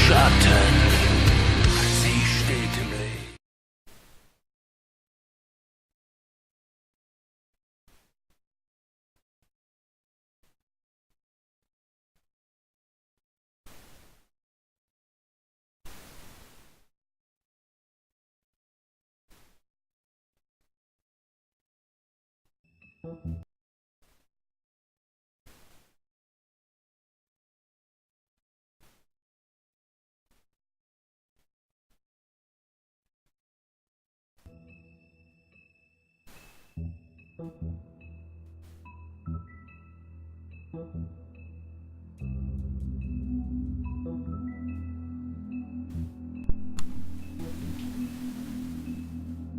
Schatten. Sie steht im Weg.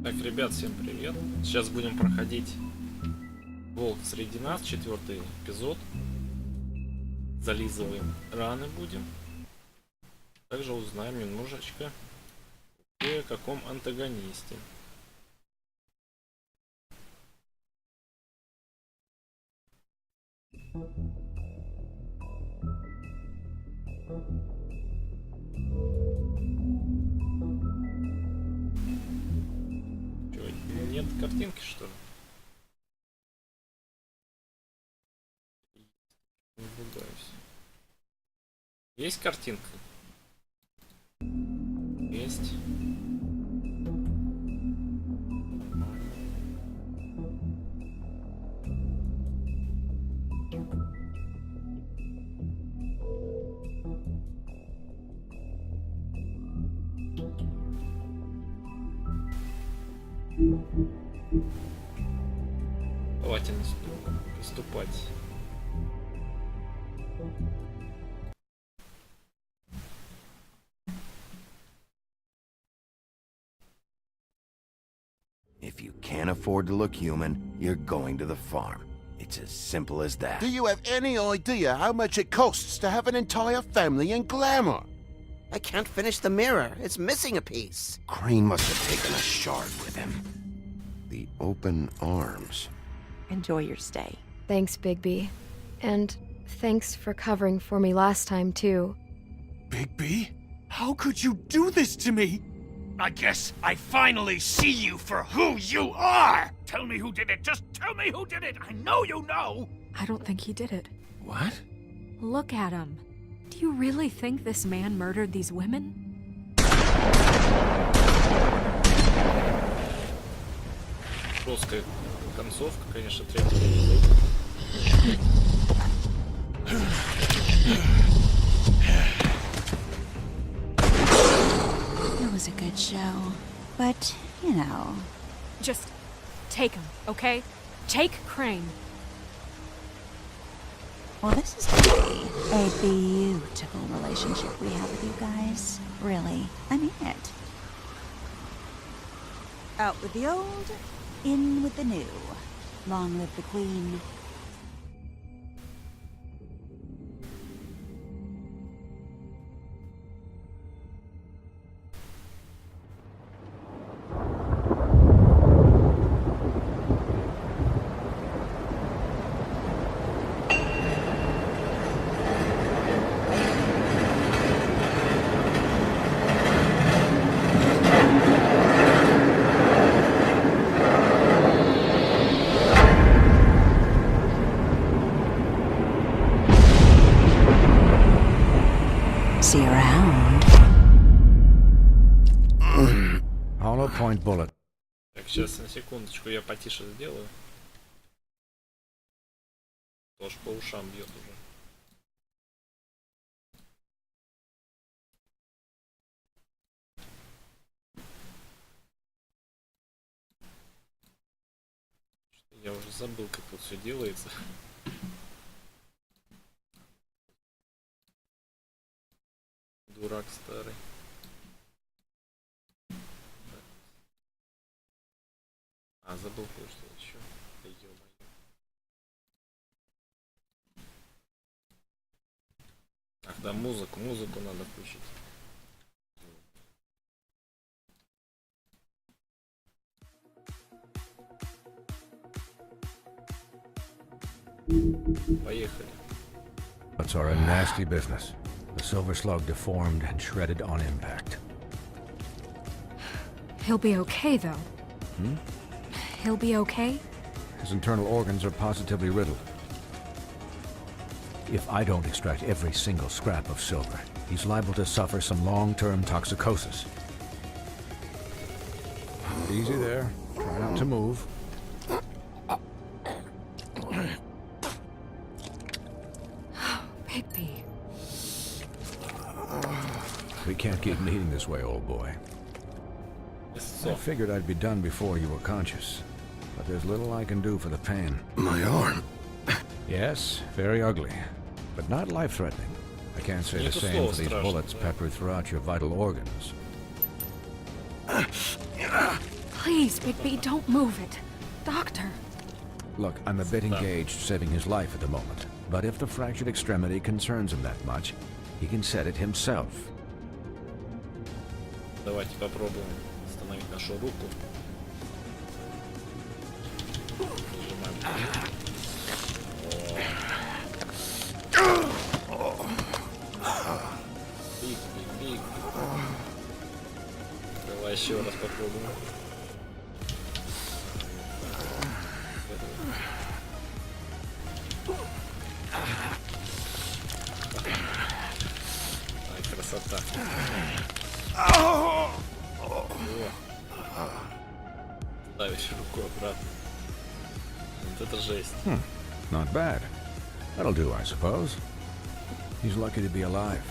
Так, ребят, всем привет. Сейчас будем проходить Волк среди нас, 4-й эпизод. Зализываем раны будем. Также узнаем немножечко о каком антагонисте. Нет картинки, что ли? Наблюдаюсь. Есть картинка? Есть. Давайте приступать. If you can't afford to look human, you're going to the farm. It's as simple as that. Do you have any idea how much it costs to have an entire family in glamour? I can't finish the mirror. It's missing a piece. Crane must have taken a shard with him. The open arms. Enjoy your stay. Thanks, Bigby. And thanks for covering for me last time, too. Bigby? How could you do this to me? I guess I finally see you for who you are! Tell me who did it! Just tell me who did it! I know you know! I don't think he did it. What? Look at him. Do you really think this man murdered these women? Жесткая концовка, конечно, требует. It was a good show, but, you know... Just take him, okay? Take Crane. Well, this is really a beautiful relationship we have with you guys. Really, I mean it. Out with the old, in with the new. Long live the Queen. See you around. Hollow point bullet. Так, сейчас на секундочку я потише сделаю. Тоже по ушам бьет уже. Я уже забыл, как тут все делается. Дурак старый. А, забыл кое-что еще. Да ё-моё. Ах да, музыку надо включить. Поехали. That's our nasty business. The silver slug deformed and shredded on impact. He'll be okay, though. He'll be okay? His internal organs are positively riddled. If I don't extract every single scrap of silver, he's liable to suffer some long-term toxicosis. Easy there. Try not to move. Bigby. We can't keep meeting this way, old boy. I figured I'd be done before you were conscious, but there's little I can do for the pain. My arm. Yes, very ugly, but not life-threatening. I can't say the same for these bullets peppered throughout your vital organs. Please, Bigby, don't move it. Doctor. Look, I'm a bit engaged saving his life at the moment, but if the fractured extremity concerns him that much, he can set it himself. Давайте попробуем остановить нашу руку. Нажимаем. Биг. Давай еще раз попробуем. Ай, красота. Ставишь руку обратно. Вот это жесть. Not bad. That'll do, I suppose. He's lucky to be alive.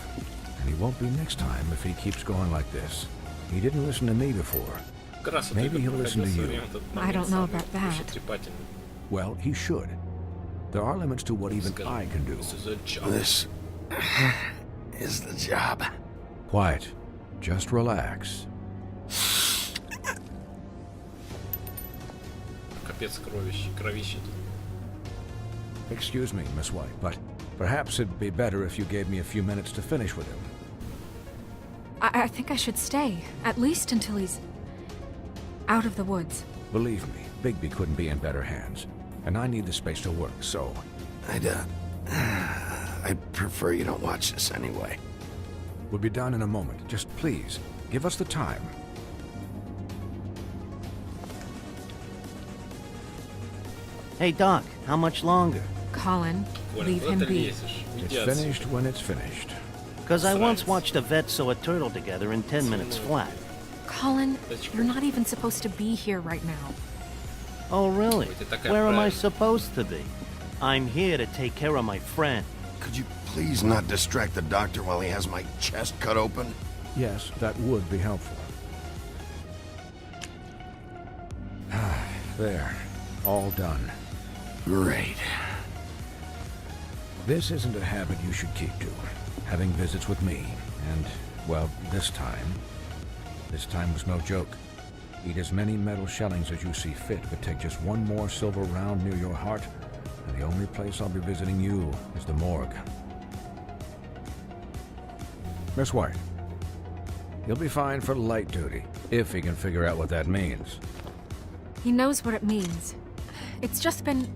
And he won't be next time if he keeps going like this. He didn't listen to me before. Maybe he'll listen to you. I don't know about that. Well, he should. There are limits to what even I can do. This is the job. Quiet. Just relax. Капец кровище тут. Excuse me, Miss White, but perhaps it'd be better if you gave me a few minutes to finish with him. I think I should stay, at least until he's out of the woods. Believe me, Bigby couldn't be in better hands. And I need the space to work, so... I'd prefer you don't watch this anyway. We'll be done in a moment. Just please, give us the time. Hey, Doc, how much longer? Colin, leave him be. It's finished when it's finished. Because I once watched a vet sew a turtle together in 10 minutes flat. Colin, you're not even supposed to be here right now. Oh, really? Where am I supposed to be? I'm here to take care of my friend. Could you please not distract the doctor while he has my chest cut open? Yes, that would be helpful. There. All done. Great. This isn't a habit you should keep to. Having visits with me. And, well, this time was no joke. Eat as many metal shellings as you see fit, but take just one more silver round near your heart, and the only place I'll be visiting you is the morgue. Miss White, you'll be fine for light duty, if he can figure out what that means. He knows what it means. It's just been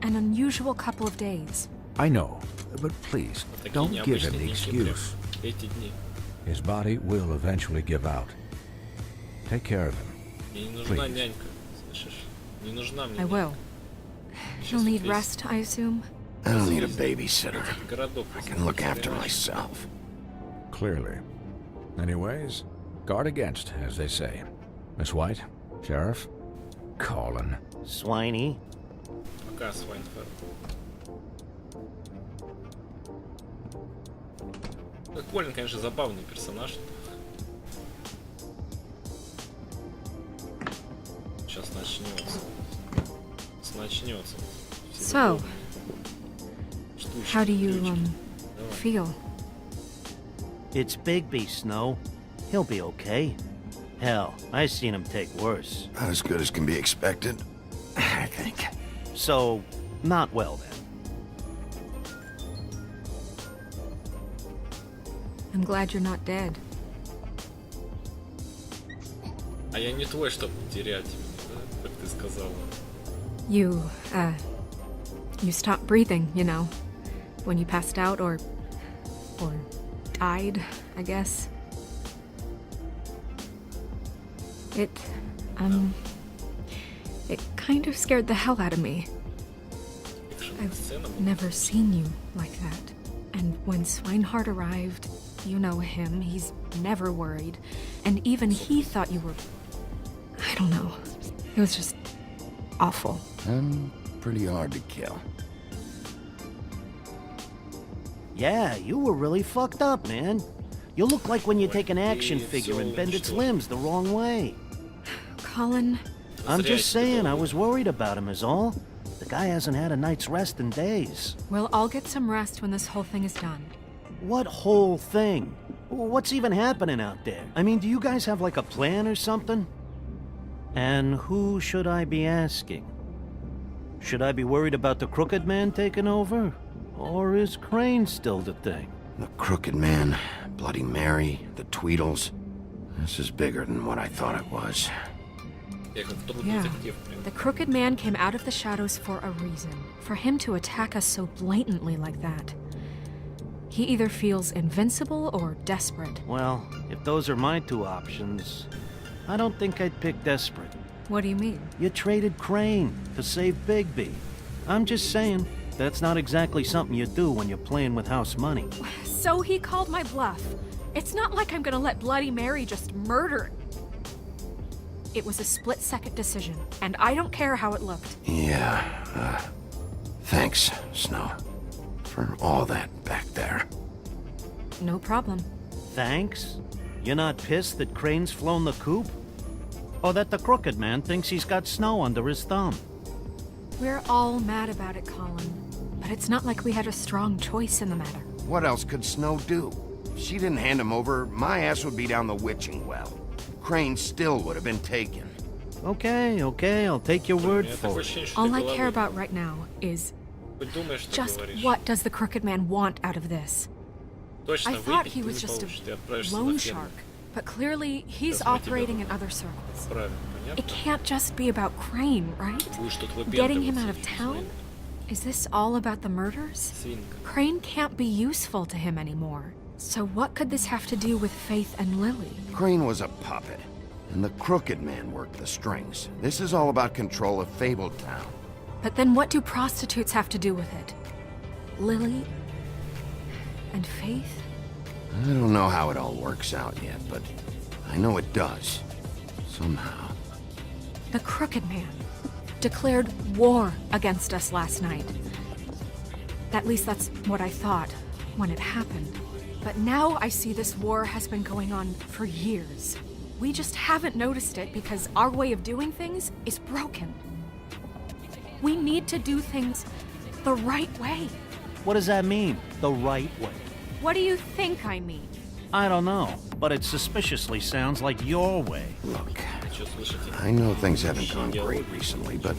an unusual couple of days. I know, but please, don't give him the excuse. His body will eventually give out. Take care of him. Please. I will. He'll need rest, I assume? I don't need a babysitter. I can look after myself. Clearly. Anyways, guard against, as they say. Miss White, Sheriff, Colin. Swiney. Пока, Свайнфер. Колин, конечно, забавный персонаж. Сейчас начнется. So, how do you, feel? It's Bigby, Snow. He'll be okay. Hell, I've seen him take worse. Not as good as can be expected, I think. So, not well then. I'm glad you're not dead. А я не твой, чтобы терять, да? Как ты сказала. You stopped breathing, you know, when you passed out or died, I guess. It kind of scared the hell out of me. I've never seen you like that. And when Swinehart arrived, you know him, he's never worried. And even he thought you were... I don't know. It was just awful. And pretty hard to kill. Yeah, you were really fucked up, man. You look like when you take an action figure and bend its limbs the wrong way. Colin... I'm just saying, I was worried about him is all. The guy hasn't had a night's rest in days. We'll all get some rest when this whole thing is done. What whole thing? What's even happening out there? I mean, do you guys have like a plan or something? And who should I be asking? Should I be worried about the Crooked Man taking over? Or is Crane still the thing? The Crooked Man, Bloody Mary, the Tweedles. This is bigger than what I thought it was. Yeah. The Crooked Man came out of the shadows for a reason. For him to attack us so blatantly like that. He either feels invincible or desperate. Well, if those are my two options, I don't think I'd pick desperate. What do you mean? You traded Crane to save Bigby. I'm just saying, that's not exactly something you do when you're playing with house money. So he called my bluff. It's not like I'm gonna let Bloody Mary just murder. It was a split-second decision, and I don't care how it looked. Yeah, thanks, Snow. For all that back there. No problem. Thanks? You're not pissed that Crane's flown the coop? Or that the Crooked Man thinks he's got Snow under his thumb? We're all mad about it, Colin. But it's not like we had a strong choice in the matter. What else could Snow do? If she didn't hand him over, my ass would be down the witching well. Crane still would have been taken. Okay, I'll take your word for it. All I care about right now is just what does the Crooked Man want out of this? I thought he was just a loan shark, but clearly he's operating in other circles. It can't just be about Crane, right? Getting him out of town? Is this all about the murders? Crane can't be useful to him anymore. So what could this have to do with Faith and Lily? Crane was a puppet, and the Crooked Man worked the strings. This is all about control of Fabletown. But then what do prostitutes have to do with it? Lily? And Faith? I don't know how it all works out yet, but I know it does. Somehow. The Crooked Man declared war against us last night. At least that's what I thought when it happened. But now I see this war has been going on for years. We just haven't noticed it because our way of doing things is broken. We need to do things the right way. What does that mean, the right way? What do you think I mean? I don't know, but it suspiciously sounds like your way. Look, I know things haven't gone great recently, but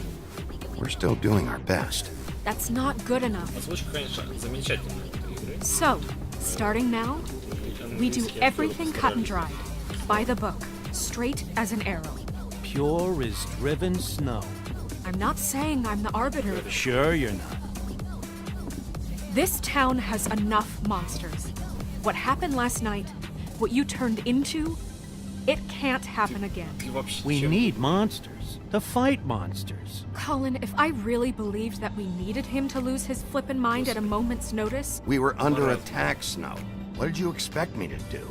we're still doing our best. That's not good enough. Озвучка, конечно, замечательная этой игры. So, starting now, we do everything cut and dried. By the book, straight as an arrow. Pure as driven snow. I'm not saying I'm the arbiter. Sure you're not. This town has enough monsters. What happened last night, what you turned into, it can't happen again. We need monsters to fight monsters. Colin, if I really believed that we needed him to lose his flippin' mind at a moment's notice... We were under attack, Snow. What did you expect me to do?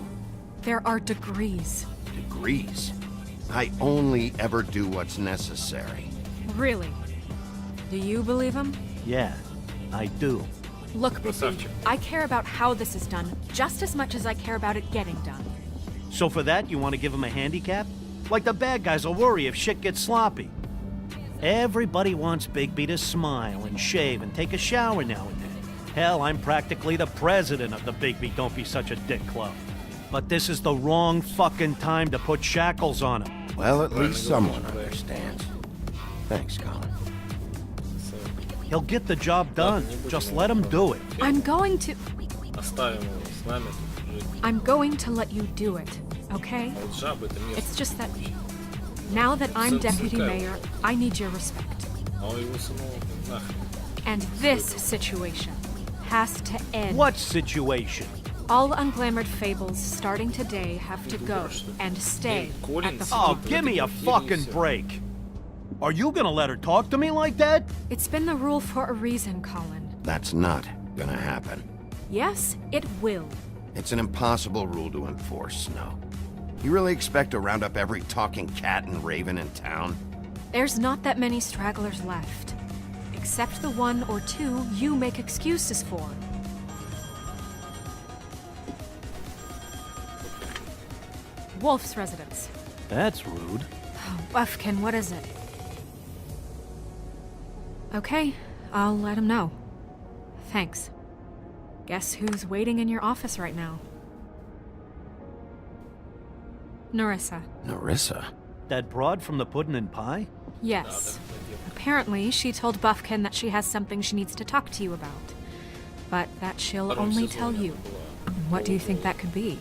There are degrees. Degrees? I only ever do what's necessary. Really? Do you believe him? Yeah, I do. Look, Bigby, I care about how this is done just as much as I care about it getting done. So for that, you want to give him a handicap? Like the bad guys will worry if shit gets sloppy. Everybody wants Bigby to smile and shave and take a shower now and then. Hell, I'm practically the president of the Bigby Don't Be Such a Dick Club. But this is the wrong fucking time to put shackles on him. Well, at least someone understands. Thanks, Colin. He'll get the job done. Just let him do it. I'm going to... Оставим его с нами жить. I'm going to let you do it, okay? А вот жабы это мерзко. It's just that... Now that I'm deputy mayor, I need your respect. А он его самого нахрен. And this situation has to end. What situation? All unglamored fables starting today have to go and stay at the Oh, give me a fucking break. Are you gonna let her talk to me like that? It's been the rule for a reason, Colin. That's not gonna happen. Yes, it will. It's an impossible rule to enforce, Snow. You really expect to round up every talking cat and raven in town? There's not that many stragglers left. Except the one or two you make excuses for. Wolf's residence. That's rude. Oh, Buffkin, what is it? Okay, I'll let him know. Thanks. Guess who's waiting in your office right now? Nerissa. Nerissa? That broad from the puddin' and pie? Yes. Apparently, she told Buffkin that she has something she needs to talk to you about. But that she'll only tell you. What do you think that could be?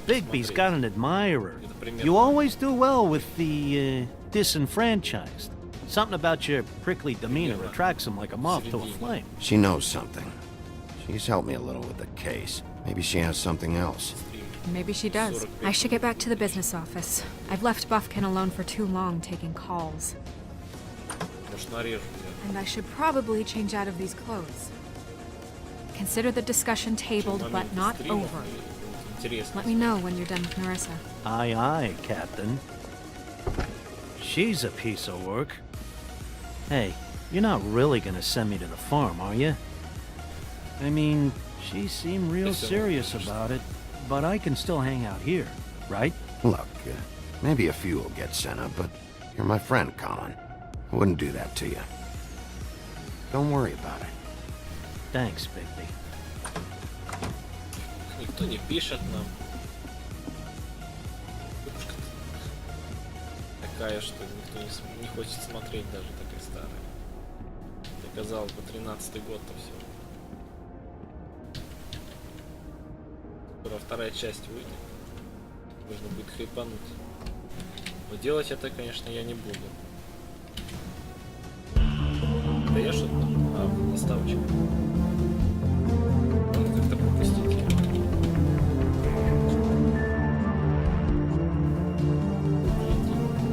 Bigby's got an admirer. You always do well with the, disenfranchised. Something about your prickly demeanor attracts him like a moth to a flame. She knows something. She's helped me a little with the case. Maybe she has something else. Maybe she does. I should get back to the business office. I've left Buffkin alone for too long taking calls. And I should probably change out of these clothes. Consider the discussion tabled, but not over. Let me know when you're done with Nerissa. Aye, aye, Captain. She's a piece of work. Hey, you're not really gonna send me to the farm, are you? I mean, she seemed real serious about it, but I can still hang out here, right? Look, maybe a few will get sent up, but you're my friend, Colin. I wouldn't do that to you. Don't worry about it. Thanks, Bigby. Никто не пишет нам. Такая, что никто не хочет смотреть, даже такая старая. Доказал по 13-й год-то все. Скоро вторая часть выйдет. Нужно будет хайпануть. Но делать это, конечно, я не буду. Да я что-то... наставочка. Надо как-то пропустить.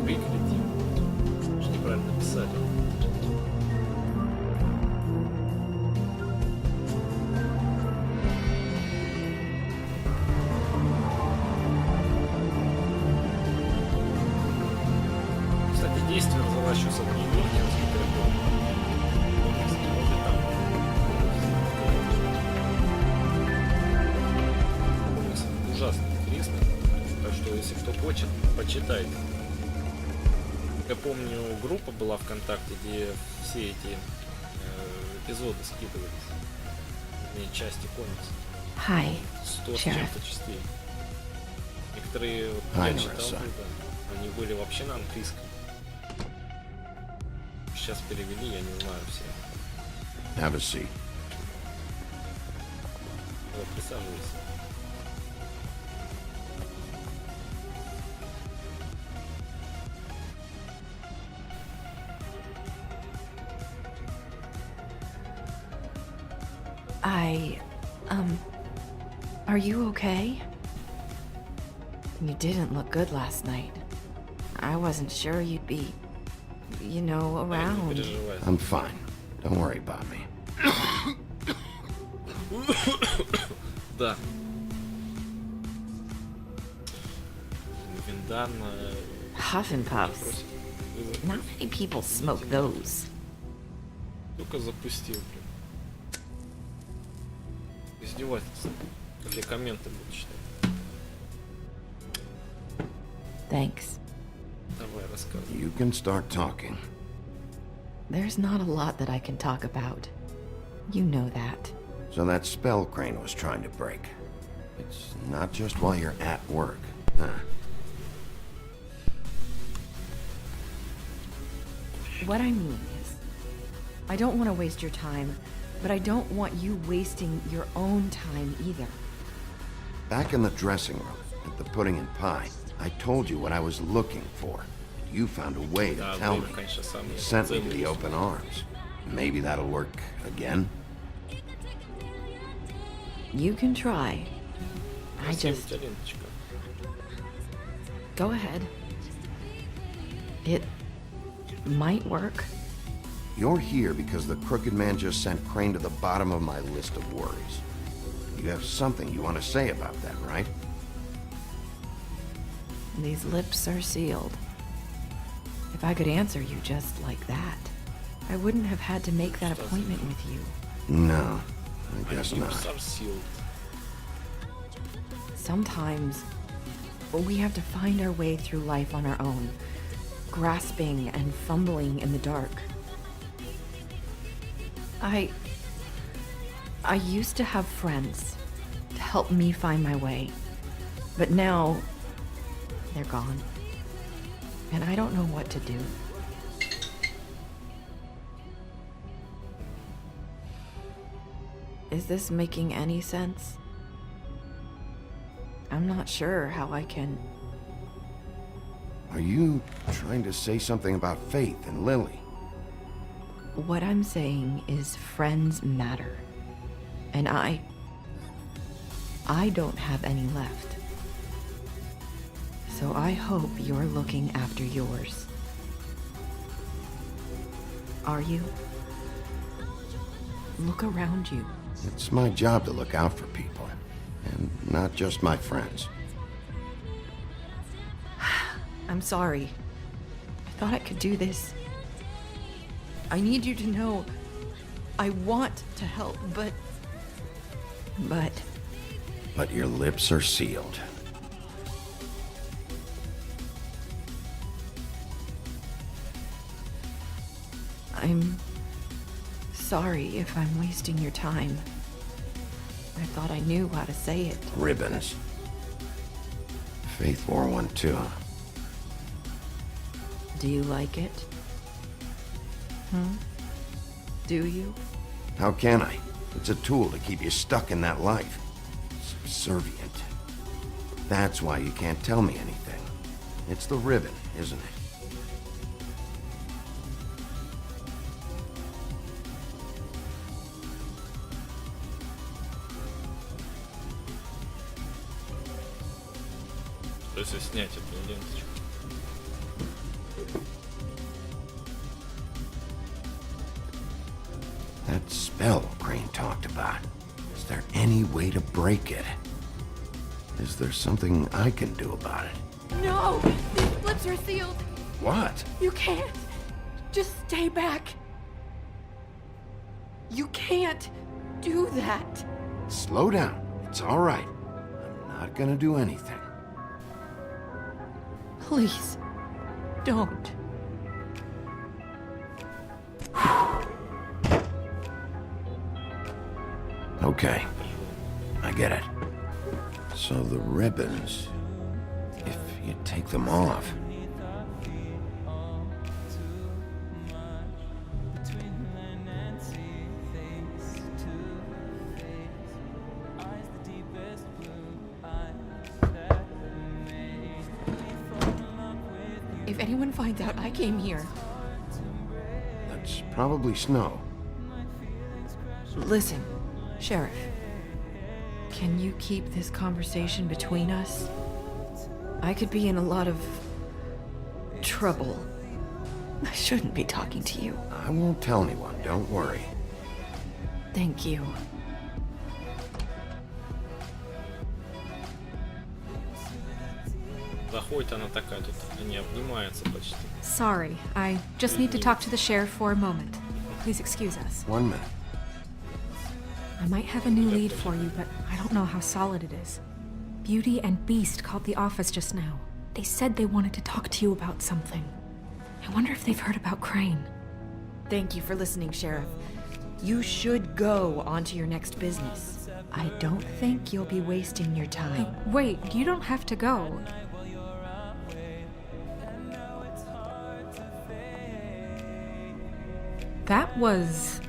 Прикрети. Что неправильно писали. Кстати, действие разворачивается в Нью-Йорке, насколько я помню. Ужасно интересно, так что если кто хочет, почитайте. Я помню, группа была ВКонтакте, где все эти эпизоды скидывались, части комикса. Hi, 100 с чем-то частей. Некоторые я читал, да, они были вообще на английском. Сейчас перевели, я не знаю все. Have a seat. Вот, присаживайся. Are you okay? You didn't look good last night. I wasn't sure you'd be, you know, around. I'm fine. Don't worry about me. Да. Виндан. Huff and puffs. Not many people smoke those. Только запустил, блин. Издевательство. Как я комменты буду читать. Thanks. Давай, рассказывай. You can start talking. There's not a lot that I can talk about. You know that. So that spell Crane was trying to break. It's not just while you're at work, huh? What I mean is, I don't want to waste your time, but I don't want you wasting your own time either. Back in the dressing room, at the pudding and pie, I told you what I was looking for. You found a way to tell me. You sent me to the open arms. Maybe that'll work again? You can try. I just... Go ahead. It might work. You're here because the Crooked Man just sent Crane to the bottom of my list of worries. You have something you want to say about that, right? These lips are sealed. If I could answer you just like that, I wouldn't have had to make that appointment with you. No, I guess not. Sometimes we have to find our way through life on our own, grasping and fumbling in the dark. I used to have friends to help me find my way, but now they're gone, and I don't know what to do. Is this making any sense? I'm not sure how I can... Are you trying to say something about Faith and Lily? What I'm saying is friends matter. And I don't have any left. So I hope you're looking after yours. Are you? Look around you. It's my job to look out for people, and not just my friends. I'm sorry. I thought I could do this. I need you to know I want to help, but... But your lips are sealed. I'm sorry if I'm wasting your time. I thought I knew how to say it. Ribbons. Faith wore one too. Do you like it? Do you? How can I? It's a tool to keep you stuck in that life. Subservient. That's why you can't tell me anything. It's the ribbon, isn't it? Если снять эту ленточку. That spell Crane talked about. Is there any way to break it? Is there something I can do about it? No! These lips are sealed! What? You can't! Just stay back! You can't do that! Slow down. It's all right. I'm not gonna do anything. Please, don't. Okay, I get it. So the ribbons, if you take them off... If anyone finds out I came here... That's probably Snow. Listen, Sheriff. Can you keep this conversation between us? I could be in a lot of... trouble. I shouldn't be talking to you. I won't tell anyone, don't worry. Thank you. Заходит она такая тут, они обнимаются почти. Sorry, I just need to talk to the sheriff for a moment. Please excuse us. 1 minute. I might have a new lead for you, but I don't know how solid it is. Beauty and Beast called the office just now. They said they wanted to talk to you about something. I wonder if they've heard about Crane. Thank you for listening, Sheriff. You should go on to your next business. I don't think you'll be wasting your time. Hey, wait, you don't have to go. That was...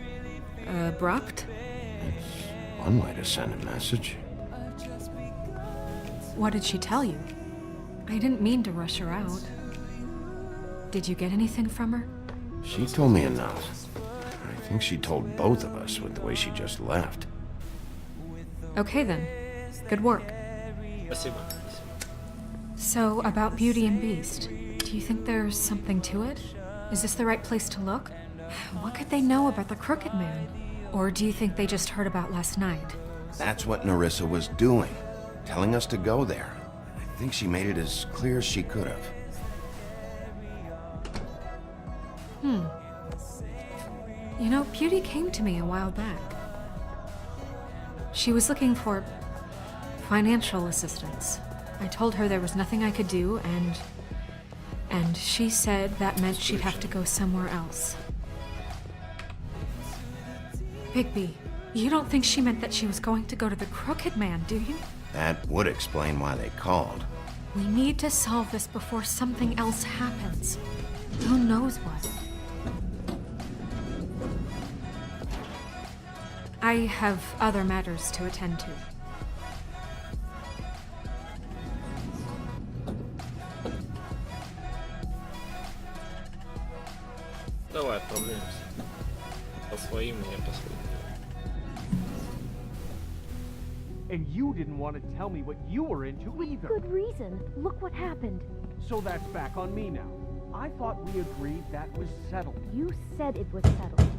abrupt? It's one way to send a message. What did she tell you? I didn't mean to rush her out. Did you get anything from her? She told me enough. I think she told both of us with the way she just left. Okay then. Good work. Спасибо. So, about Beauty and Beast, do you think there's something to it? Is this the right place to look? What could they know about the Crooked Man? Or do you think they just heard about last night? That's what Nerissa was doing, telling us to go there. I think she made it as clear as she could have. You know, Beauty came to me a while back. She was looking for financial assistance. I told her there was nothing I could do, and she said that meant she'd have to go somewhere else. Bigby, you don't think she meant that she was going to go to the Crooked Man, do you? That would explain why they called. We need to solve this before something else happens. Who knows what? I have other matters to attend to. Давай отправляемся. По своим, я по своим. And you didn't want to tell me what you were into either. Good reason. Look what happened. So that's back on me now. I thought we agreed that was settled. You said it was settled.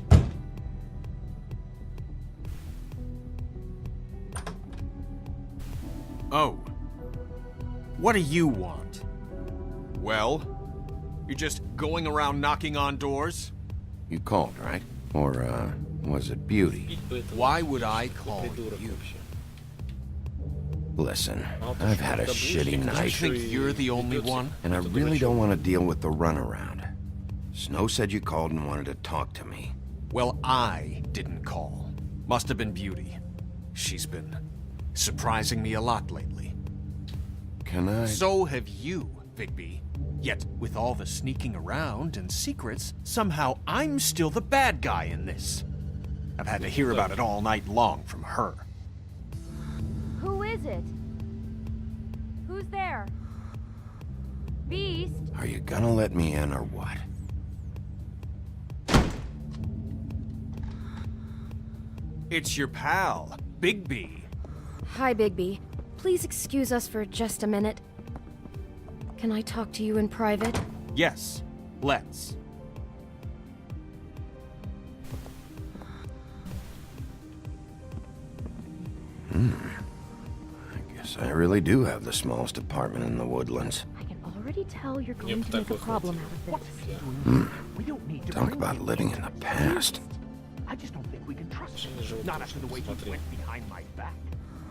Oh. What do you want? Well? You're just going around knocking on doors? You called, right? Or, was it Beauty? Why would I call you? Listen, I've had a shitty You night, think you're the only one? and I really don't want to deal with the runaround. Snow said you called and wanted to talk to me. Well, I didn't call. Must have been Beauty. She's been surprising me a lot lately. Can I... So have you, Bigby. Yet, with all the sneaking around and secrets, somehow I'm still the bad guy in this. I've had to hear about it all night long from her. Who is it? Who's there? Beast? Are you gonna let me in or what? It's your pal, Bigby. Hi, Bigby. Please excuse us for just a minute. Can I talk to you in private? Yes, let's. I guess I really do have the smallest apartment in the woodlands. I can already tell you're going to make a problem out of this. We don't need to Talk bring about you living in the past. I just don't think we can trust him. Not after the way he went behind my back.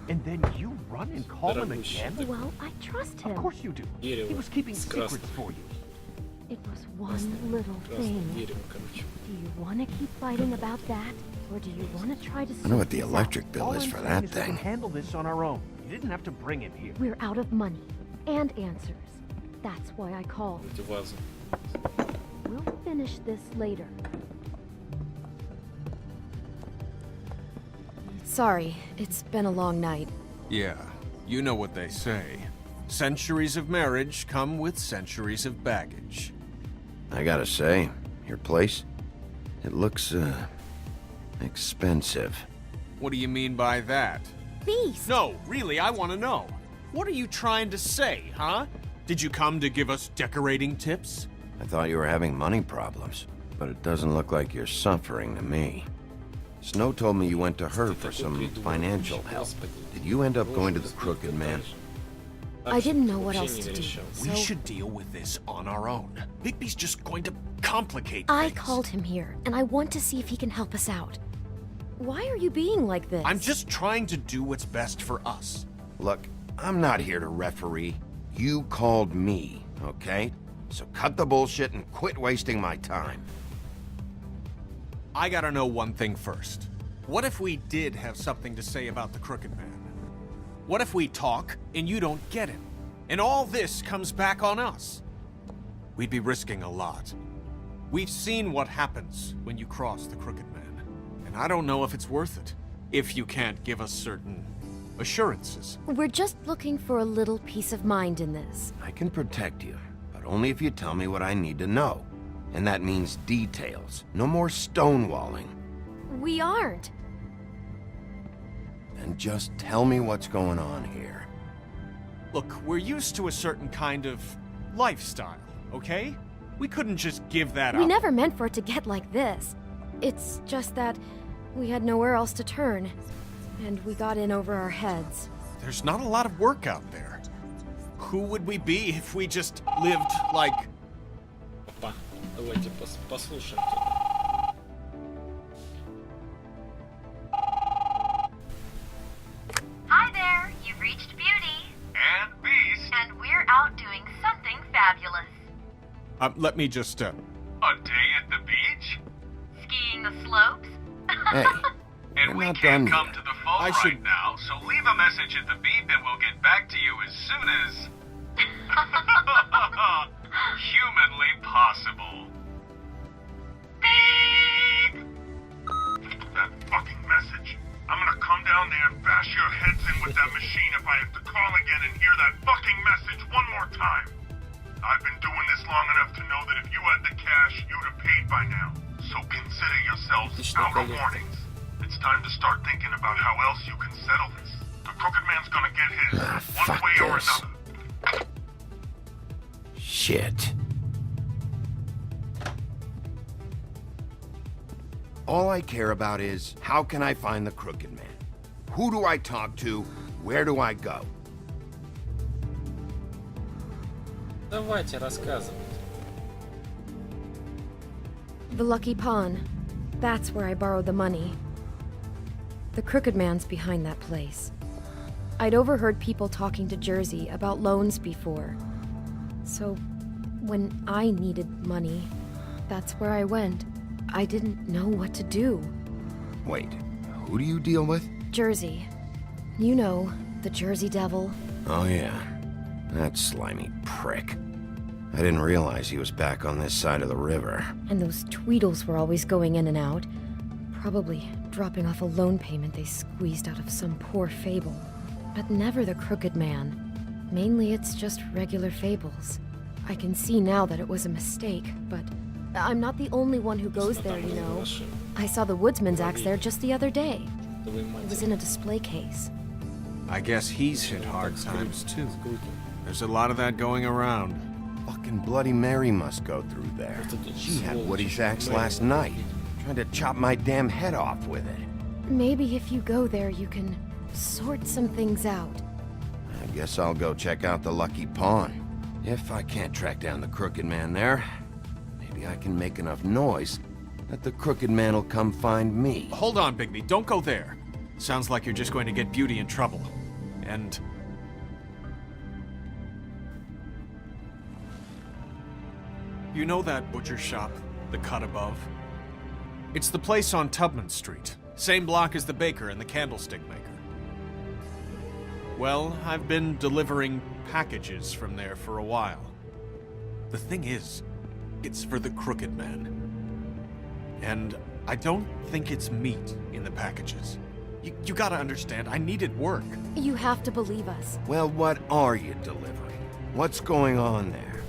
And then you run and call him again? Well, I trust him. Of course you do. He was keeping secrets for you. It was one little thing. Do you want to keep fighting about that? Or do you want to try to I know what the electric bill is for that We thing. can handle this on our own. You didn't have to bring him here. We're out of money. And answers. That's why I called. We'll finish this later. Sorry, it's been a long night. Yeah, you know what they say. Centuries of marriage come with centuries of baggage. I gotta say, your place, it looks, expensive. What do you mean by that? Beast! No, really, I want to know. What are you trying to say, huh? Did you come to give us decorating tips? I thought you were having money problems, but it doesn't look like you're suffering to me. Snow told me you went to her for some financial help. Did you end up going to the Crooked Man? I didn't know what else to do, We so should deal with this on our own. Bigby's just going to complicate I things. called him here, and I want to see if he can help us out. Why are you being like this? I'm just trying to do what's best for us. Look, I'm not here to referee. You called me, okay? So cut the bullshit and quit wasting my time. I gotta know one thing first. What if we did have something to say about the Crooked Man? What if we talk and you don't get him? And all this comes back on us? We'd be risking a lot. We've seen what happens when you cross the Crooked Man. And I don't know if it's worth it, if you can't give us certain assurances. We're just looking for a little peace of mind in this. I can protect you, but only if you tell me what I need to know. And that means details. No more stonewalling. We aren't. and just tell me what's going on here. Look, we're used to a certain kind of lifestyle, okay? We couldn't just give that up. We never meant for it to get like this. It's just that we had nowhere else to turn, and we got in over our heads. There's not a lot of work out there. Who would we be if we just lived like... Опа, давайте послушаем. Hi there, you've reached Beauty. And Beast. And we're out doing something fabulous. Let me just, A day at the beach? Skiing the slopes? Hey, and we can't come to the phone right now, so leave a message at the beep and we'll get back to you as soon as... humanly possible. Beep! That fucking message. I'm gonna come down there and bash your heads in with that machine if I have to call again and hear that fucking message one more time. I've been doing this long enough to know that if you had the cash, you'd have paid by now. So consider yourselves out of warnings. It's time to start thinking about how else you can settle this. The Crooked Man's gonna get his, one way or another. Shit. All I care about is, how can I find the Crooked Man? Who do I talk to? Where do I go? Давайте рассказывать. The Lucky Pawn. That's where I borrowed the money. The Crooked Man's behind that place. I'd overheard people talking to Jersey about loans before. So, when I needed money, that's where I went. I didn't know what to do. Wait, who do you deal with? Jersey. You know, the Jersey Devil. Oh yeah, that slimy prick. I didn't realize he was back on this side of the river. And those Tweedles were always going in and out. Probably dropping off a loan payment they squeezed out of some poor fable. But never the Crooked Man. Mainly it's just regular fables. I can see now that it was a mistake, but I'm not the only one who goes there, you know. I saw the woodsman's axe there just the other day. It was in a display case. I guess he's hit hard times too. There's a lot of that going around. Fucking Bloody Mary must go through there. She had Woody's axe last night, trying to chop my damn head off with it. Maybe if you go there, you can sort some things out. I guess I'll go check out the Lucky Pawn. If I can't track down the Crooked Man there, maybe I can make enough noise that the Crooked Man will come find me. Hold on, Bigby. Don't go there. Sounds like you're just going to get Beauty in trouble. And... you know that butcher shop, the cut above? It's the place on Tubman Street. Same block as the baker and the candlestick maker. Well, I've been delivering packages from there for a while. The thing is, it's for the Crooked Man. And I don't think it's meat in the packages. You gotta understand, I needed work. You have to believe us. Well, what are you delivering? What's going on there?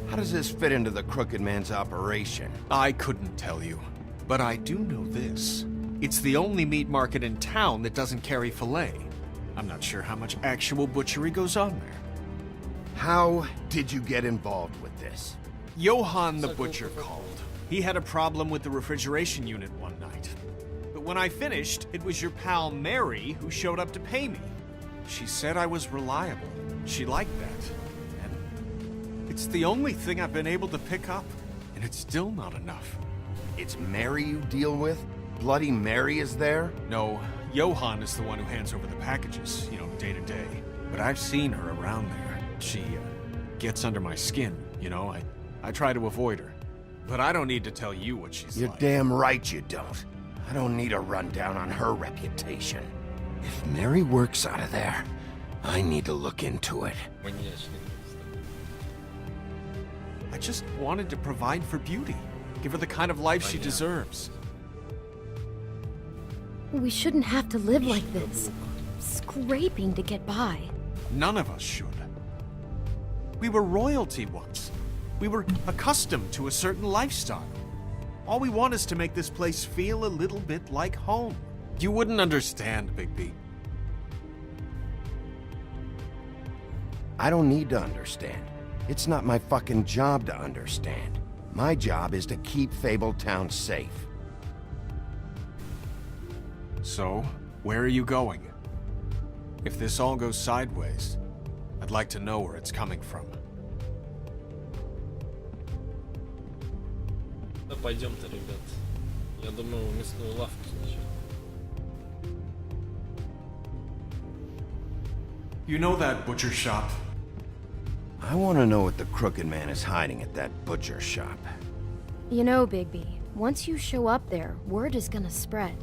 How does this fit into the Crooked Man's operation? I couldn't tell you, but I do know this. It's the only meat market in town that doesn't carry filet. I'm not sure how much actual butchery goes on there. How did you get involved with this? Johann the butcher called. He had a problem with the refrigeration unit one night. But when I finished, it was your pal Mary who showed up to pay me. She said I was reliable. She liked that. And it's the only thing I've been able to pick up, and it's still not enough. It's Mary you deal with? Bloody Mary is there? No, Johann is the one who hands over the packages, day to day. But I've seen her around there. She gets under my skin, I try to avoid her. But I don't need to tell you what she's You're like. damn right you don't. I don't need a rundown on her reputation. If Mary works out of there, I need to look into it. I just wanted to provide for Beauty. Give her the kind of life she deserves. We shouldn't have to live like this. Scraping to get by. None of us should. We were royalty once. We were accustomed to a certain lifestyle. All we want is to make this place feel a little bit like home. You wouldn't understand, Bigby. I don't need to understand. It's not my fucking job to understand. My job is to keep Fabletown safe. So, where are you going? If this all goes sideways, I'd like to know where it's coming from. Да пойдем-то, ребят. Я думаю, в мясную лавку сначала. You know that butcher shop? I want to know what the Crooked Man is hiding at that butcher shop. You know, Bigby, once you show up there, word is gonna spread.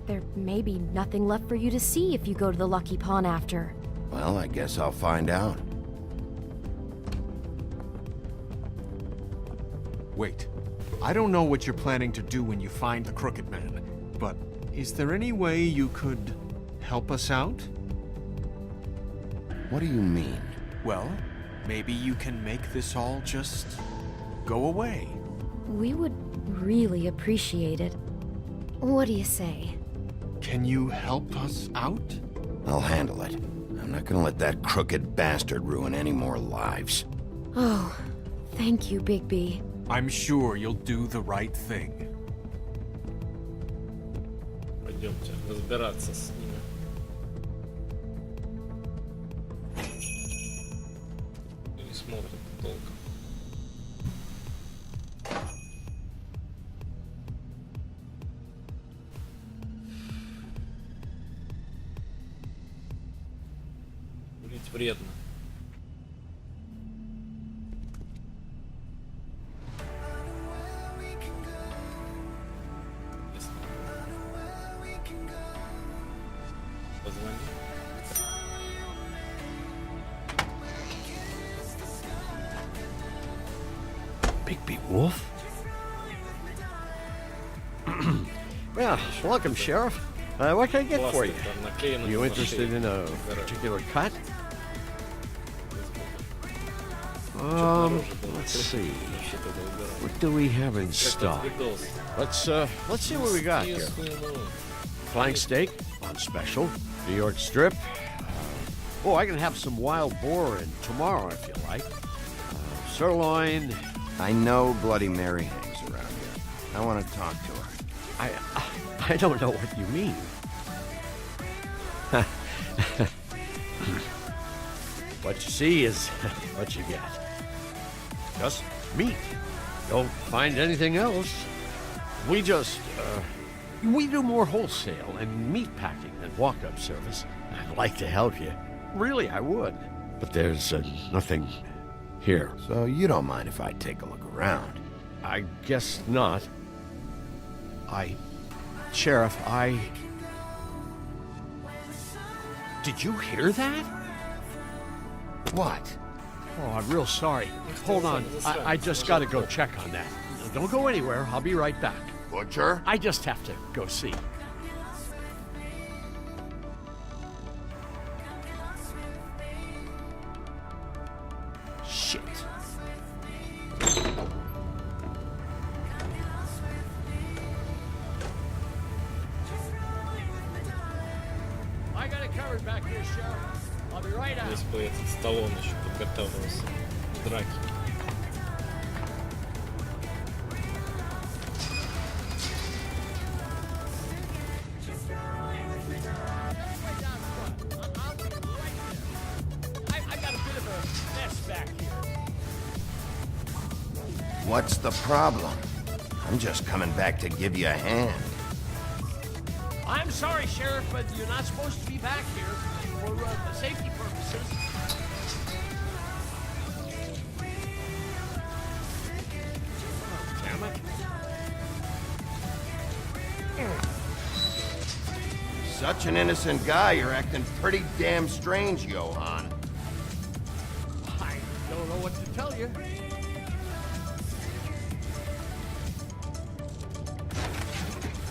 There may be nothing left for you to see if you go to the Lucky Pawn after. Well, I guess I'll find out. Wait. I don't know what you're planning to do when you find the Crooked Man, but is there any way you could help us out? What do you mean? Well, maybe you can make this all just go away. We would really appreciate it. What do you say? Can you help us out? I'll handle it. I'm not gonna let that crooked bastard ruin any more lives. Oh, thank you, Bigby. I'm sure you'll do the right thing. Пойдемте разбираться с ними. Не смотрят толком. Курить вредно. Позвони. Bigby Wolf? Well, welcome, Sheriff. What can I get for you? You interested in a particular cut? Let's see. What do we have in stock? Let's see what we got here. Flank steak on special. New York strip. Oh, I can have some wild boar in tomorrow if you like. Sirloin. I know Bloody Mary hangs around here. I want to talk to her. I don't know what you mean. What you see is what you get. Just meat. Don't find anything else. We just, we do more wholesale and meat packing than walk-up service. I'd like to help you. Really, I would. But there's nothing here. So you don't mind if I take a look around? I guess not. Sheriff, Did you hear that? What? Oh, I'm real sorry. Hold on. I just gotta go check on that. Don't go anywhere. I'll be right back. Butcher? I just have to go see. Shit. I got it covered back here, Sheriff. I'll be right out. Здесь бы этот Сталлоне еще подготавливался к драке. What's the problem? I'm just coming back to give you a hand. I'm sorry, Sheriff, but you're not supposed to be back here for safety purposes. Oh, damn it. Such an innocent guy, you're acting pretty damn strange, Johan. I don't know what to tell you.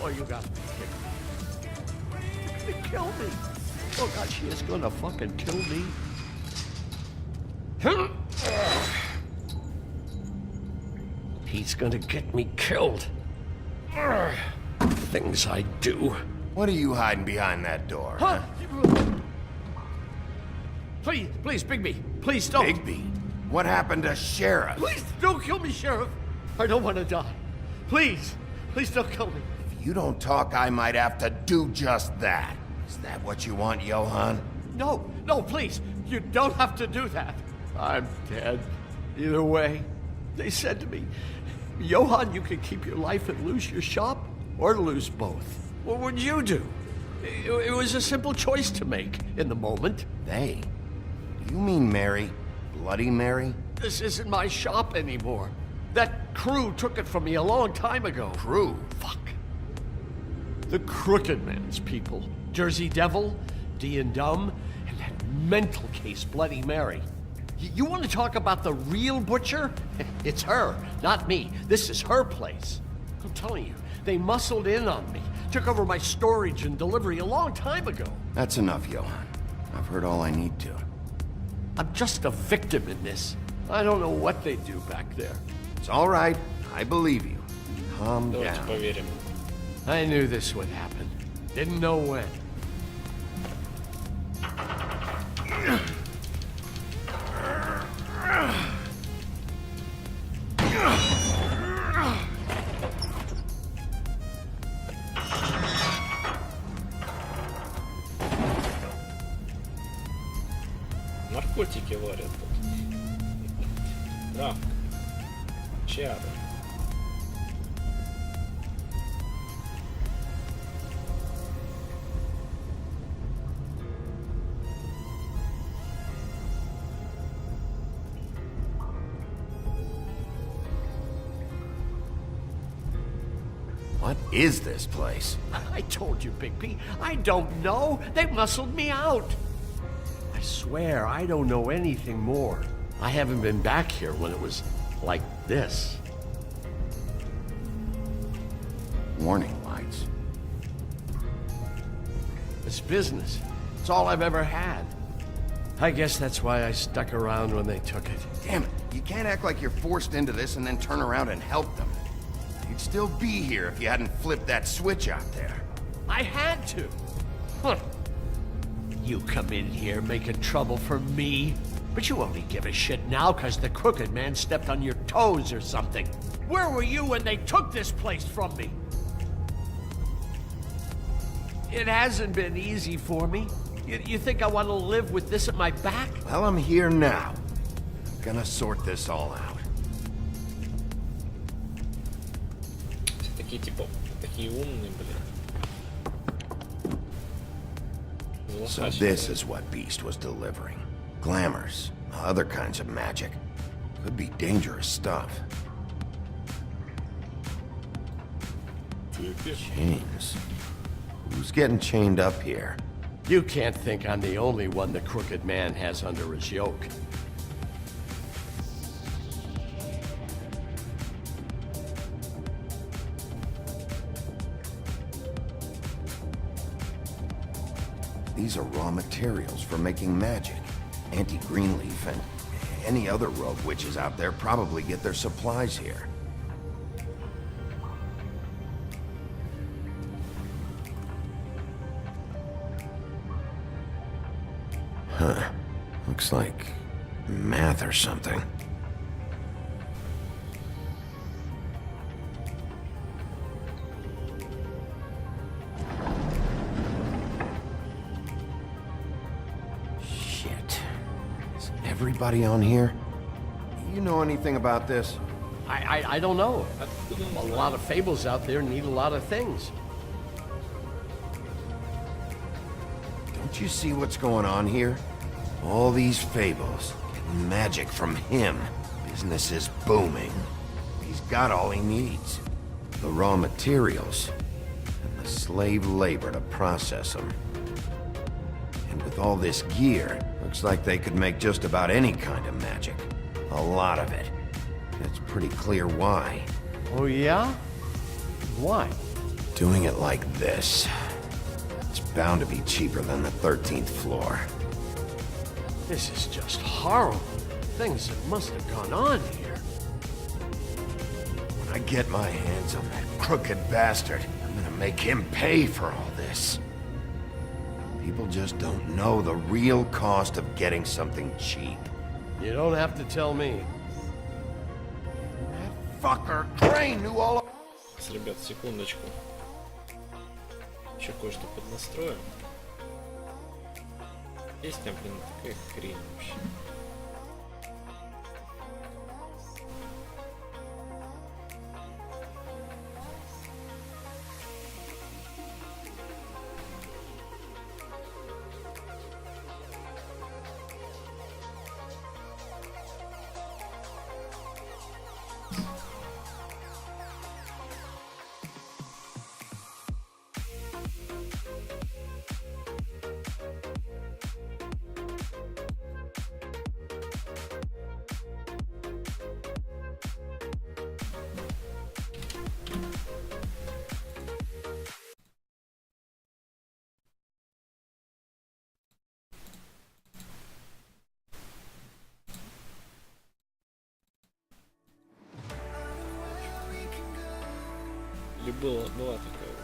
Oh, you got to be kidding me. You're gonna kill me. Oh, God, she is gonna fucking kill me. He's gonna get me killed. Things I do. What are you hiding behind that door? Huh? Please, please, Bigby, please don't. Bigby? What happened to Sheriff? Please don't kill me, Sheriff. I don't want to die. Please, please don't kill me. If you don't talk, I might have to do just that. Is that what you want, Johann? No, no, please. You don't have to do that. I'm dead. Either way. They said to me, Johann, you can keep your life and lose your shop, or lose both. What would you do? It was a simple choice to make in the moment. They? Do you mean Mary? Bloody Mary? This isn't my shop anymore. That crew took it from me a long time ago. Crew? Fuck. The Crooked Man's people. Jersey Devil, D and Dumb, and that mental case, Bloody Mary. You want to talk about the real butcher? It's her, not me. This is her place. I'm telling you, they muscled in on me. Took over my storage and delivery a long time ago. That's enough, Johann. I've heard all I need to. I'm just a victim in this. I don't know what they do back there. It's all right. I believe you. Calm Давайте down. поверим. I knew this would happen. Didn't know when. Наркотики варят тут. Травка. Чары. What is this place? I told you, Bigby. I don't know. They muscled me out. I swear, I don't know anything more. I haven't been back here when it was like this. Warning lights. It's business. It's all I've ever had. I guess that's why I stuck around when they took it. Damn it. You can't act like you're forced into this and then turn around and help them. You'd still be here if you hadn't flipped that switch out there. I had to. Huh. You come in here making trouble for me, but you only give a shit now because the Crooked Man stepped on your toes or something. Where were you when they took this place from me? It hasn't been easy for me. You think I want to live with this at my back? Well, I'm here now. I'm gonna sort this all out. Такие типа, такие умные, блин. So this is what Beast was delivering. Glamours, other kinds of magic. Could be dangerous stuff. Chains. Who's getting chained up here? You can't think I'm the only one the Crooked Man has under his yoke. These are raw materials for making magic. Anti-Greenleaf and any other rogue witches out there probably get their supplies here. Huh. Looks like math or something. Everybody on here? You know anything about this? I don't know. A lot of fables out there need a lot of things. Don't you see what's going on here? All these fables, getting magic from him. Business is booming. He's got all he needs. The raw materials, and the slave labor to process them. And with all this gear, looks like they could make just about any kind of magic. A lot of it. It's pretty clear why. Oh yeah? Why? Doing it like this. It's bound to be cheaper than the 13th floor. This is just horrible. Things that must have gone on here. When I get my hands on that crooked bastard, I'm gonna make him pay for all this. People just don't know the real cost of getting something cheap. You don't have to tell me. That fucker Crane knew all of... Ребят, секундочку. Еще кое-что поднастроим. Песня, блин, такая хрень вообще. Или была такая.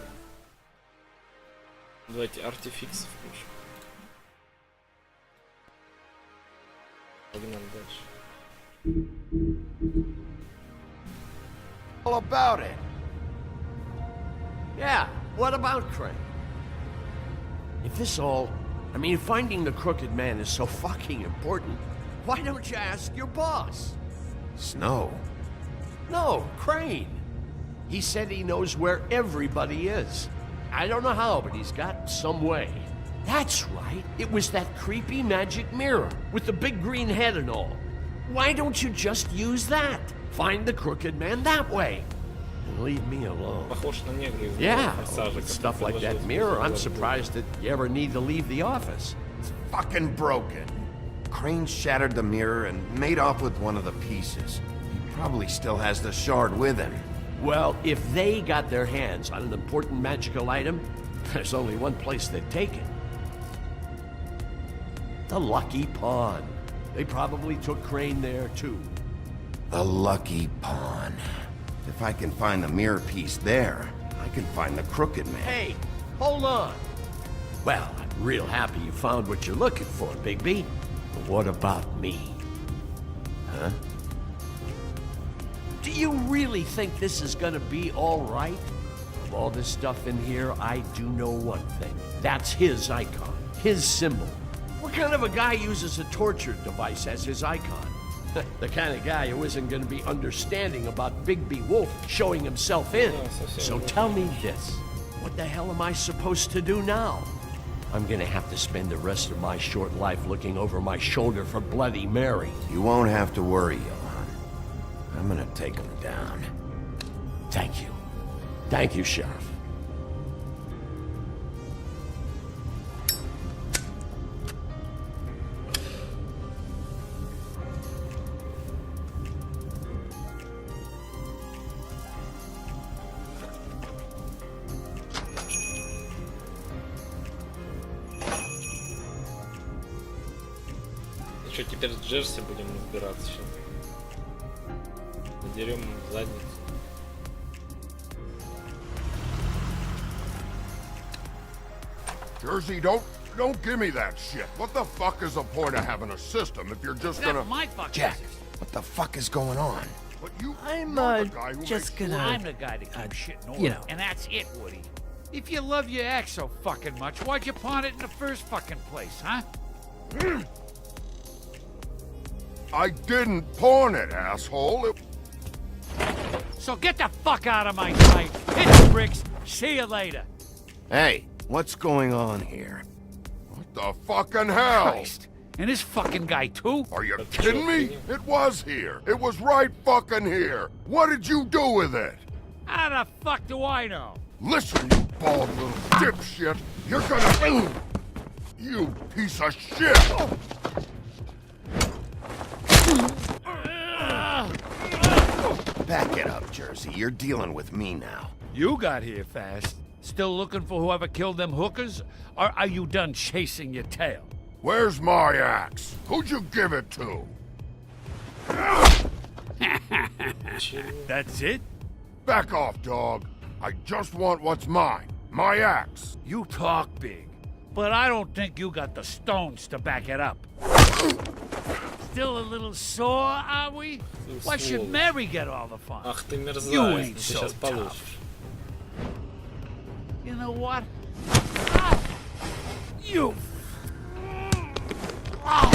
Давайте артефикс включим. Погнали дальше. All about it. Yeah, what about Crane? If this all... I mean, finding the Crooked Man is so fucking important, why don't you ask your boss? Snow? No, Crane. He said he knows where everybody is. I don't know how, but he's got some way. That's right. It was that creepy magic mirror with the big green head and all. Why don't you just use that? Find the Crooked Man that way. And leave me alone. Yeah, with stuff like that mirror, I'm surprised that you ever need to leave the office. It's fucking broken. Crane shattered the mirror and made off with one of the pieces. He probably still has the shard with him. Well, if they got their hands on an important magical item, there's only one place they'd take it. The Lucky Pawn. They probably took Crane there, too. The Lucky Pawn. If I can find the mirror piece there, I can find the Crooked Man. Hey, hold on. Well, I'm real happy you found what you're looking for, Bigby. But what about me? Huh? Do you really think this is gonna be all right? Of all this stuff in here, I do know one thing. That's his icon, his symbol. What kind of a guy uses a torture device as his icon? The kind of guy who isn't gonna be understanding about Bigby Wolf showing himself in. So tell me this, what the hell am I supposed to do now? I'm gonna have to spend the rest of my short life looking over my shoulder for Bloody Mary. You won't have to worry, Johan. I'm gonna take him down. Thank you. Thank you, Sheriff. Что, теперь с Джерси будем разбираться сейчас? Надерем задницу. Jersey, don't give me that shit. What the fuck is the point of having a system if you're just gonna... my fucking Jack, what the fuck is going on? But you, I'm you're the guy who just makes gonna... sure- I'm the guy to keep shit in order. you know. And that's it, Woody. If you love your ex so fucking much, why'd you pawn it in the first fucking place, huh? I didn't pawn it, asshole. So get the fuck out of my sight. Hit the bricks. See you later. Hey, what's going on here? What the fucking hell? Christ. And this fucking guy, too? Are you kidding me? It was here. It was right fucking here. What did you do with it? How the fuck do I know? Listen, you bald little dipshit. You're gonna... You piece of shit! Back it up, Jersey. You're dealing with me now. You got here fast. Still looking for whoever killed them hookers? Or are you done chasing your tail? Where's my axe? Who'd you give it to? That's it? Back off, dog. I just want what's mine. My axe. You talk big. but I don't think you got the stones to back it up. Still a little sore, are we? Why should Mary get all the fun? Ах ты мерзавец, You ты ain't so сейчас tough. получишь. You know what? Ah! You! Oh,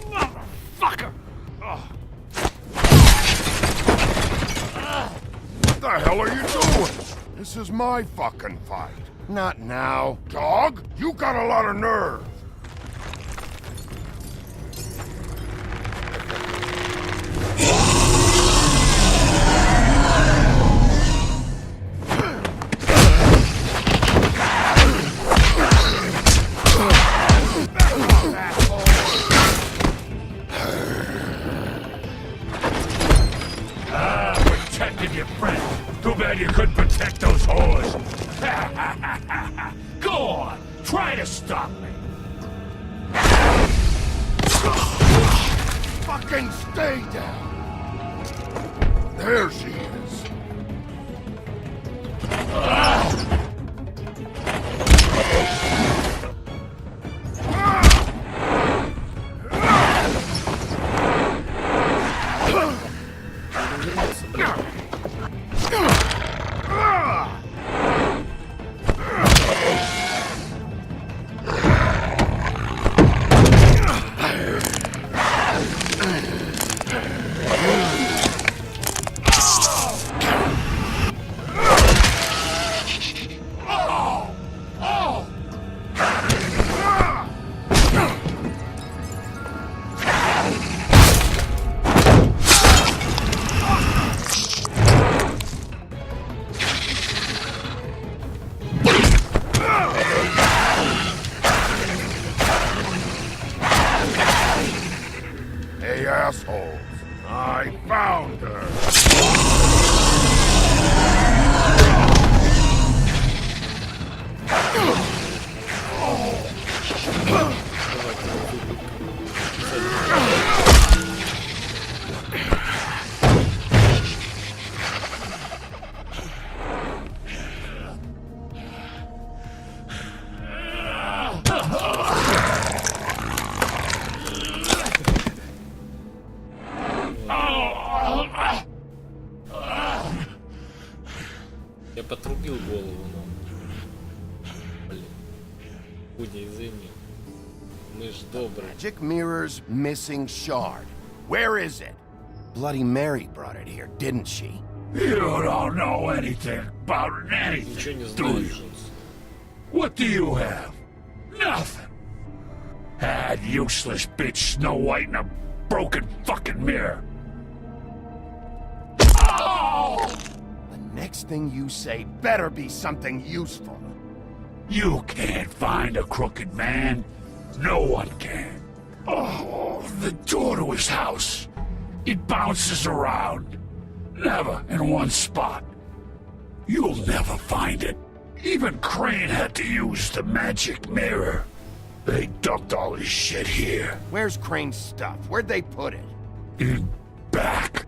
motherfucker! Oh. What the hell are you doing? This is my fucking fight. Not now. Dog, you got a lot of nerve. Protected your friend. Too bad you couldn't protect those whores. Go on, try to stop me. Fucking stay down. There she is. Hey, assholes. I found her. Я потрубил голову, но... Блин. Куди, извини. Мы ж добрые. Magic mirror's missing shard. Where is it? Bloody Mary brought it here, didn't she? You don't know anything about anything, Ничего не do знаешь, you? Джонс. What do you have? Nothing. That useless bitch Snow White in a broken fucking mirror. Oh! The next thing you say better be something useful. You can't find a crooked man. No one can. Oh, the door to his house. It bounces around. Never in one spot. You'll never find it. Even Crane had to use the magic mirror. They dumped all his shit here. Where's Crane's stuff? Where'd they put it? In back.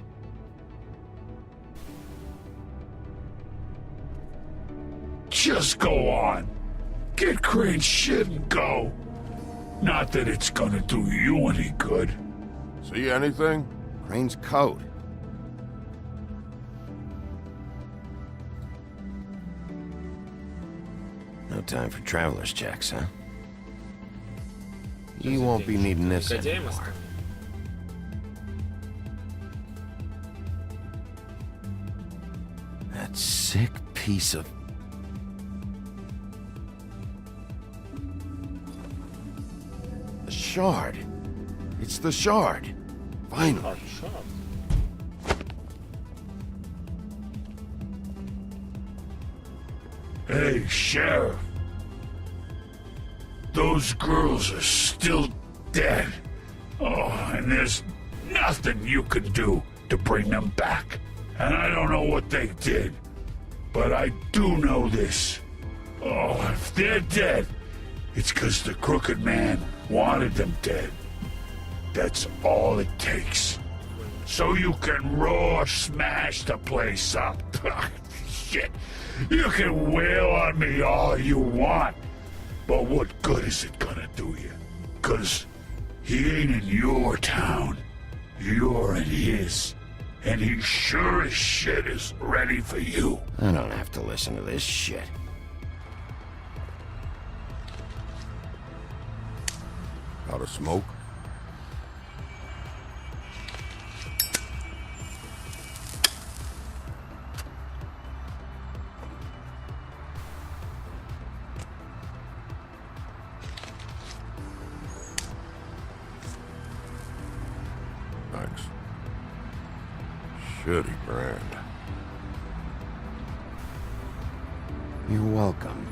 Just go on. Get Crane's shit and go. Not that it's gonna do you any good. See anything? Crane's coat. No time for traveler's checks, huh? You won't be needing this anymore. That sick piece of... The shard. It's the shard. Finally. Hey, Sheriff. Those girls are still dead. Oh, and there's nothing you can do to bring them back. And I don't know what they did, but I do know this. Oh, if they're dead, it's 'cause the Crooked Man wanted them dead. That's all it takes. So you can raw smash the place up. Shit. You can wail on me all you want, But what good is it gonna do you? 'Cause he ain't in your town. You're in his. And he sure as shit is ready for you. I don't have to listen to this shit. Out of smoke? Thanks. Shitty brand. You're welcome.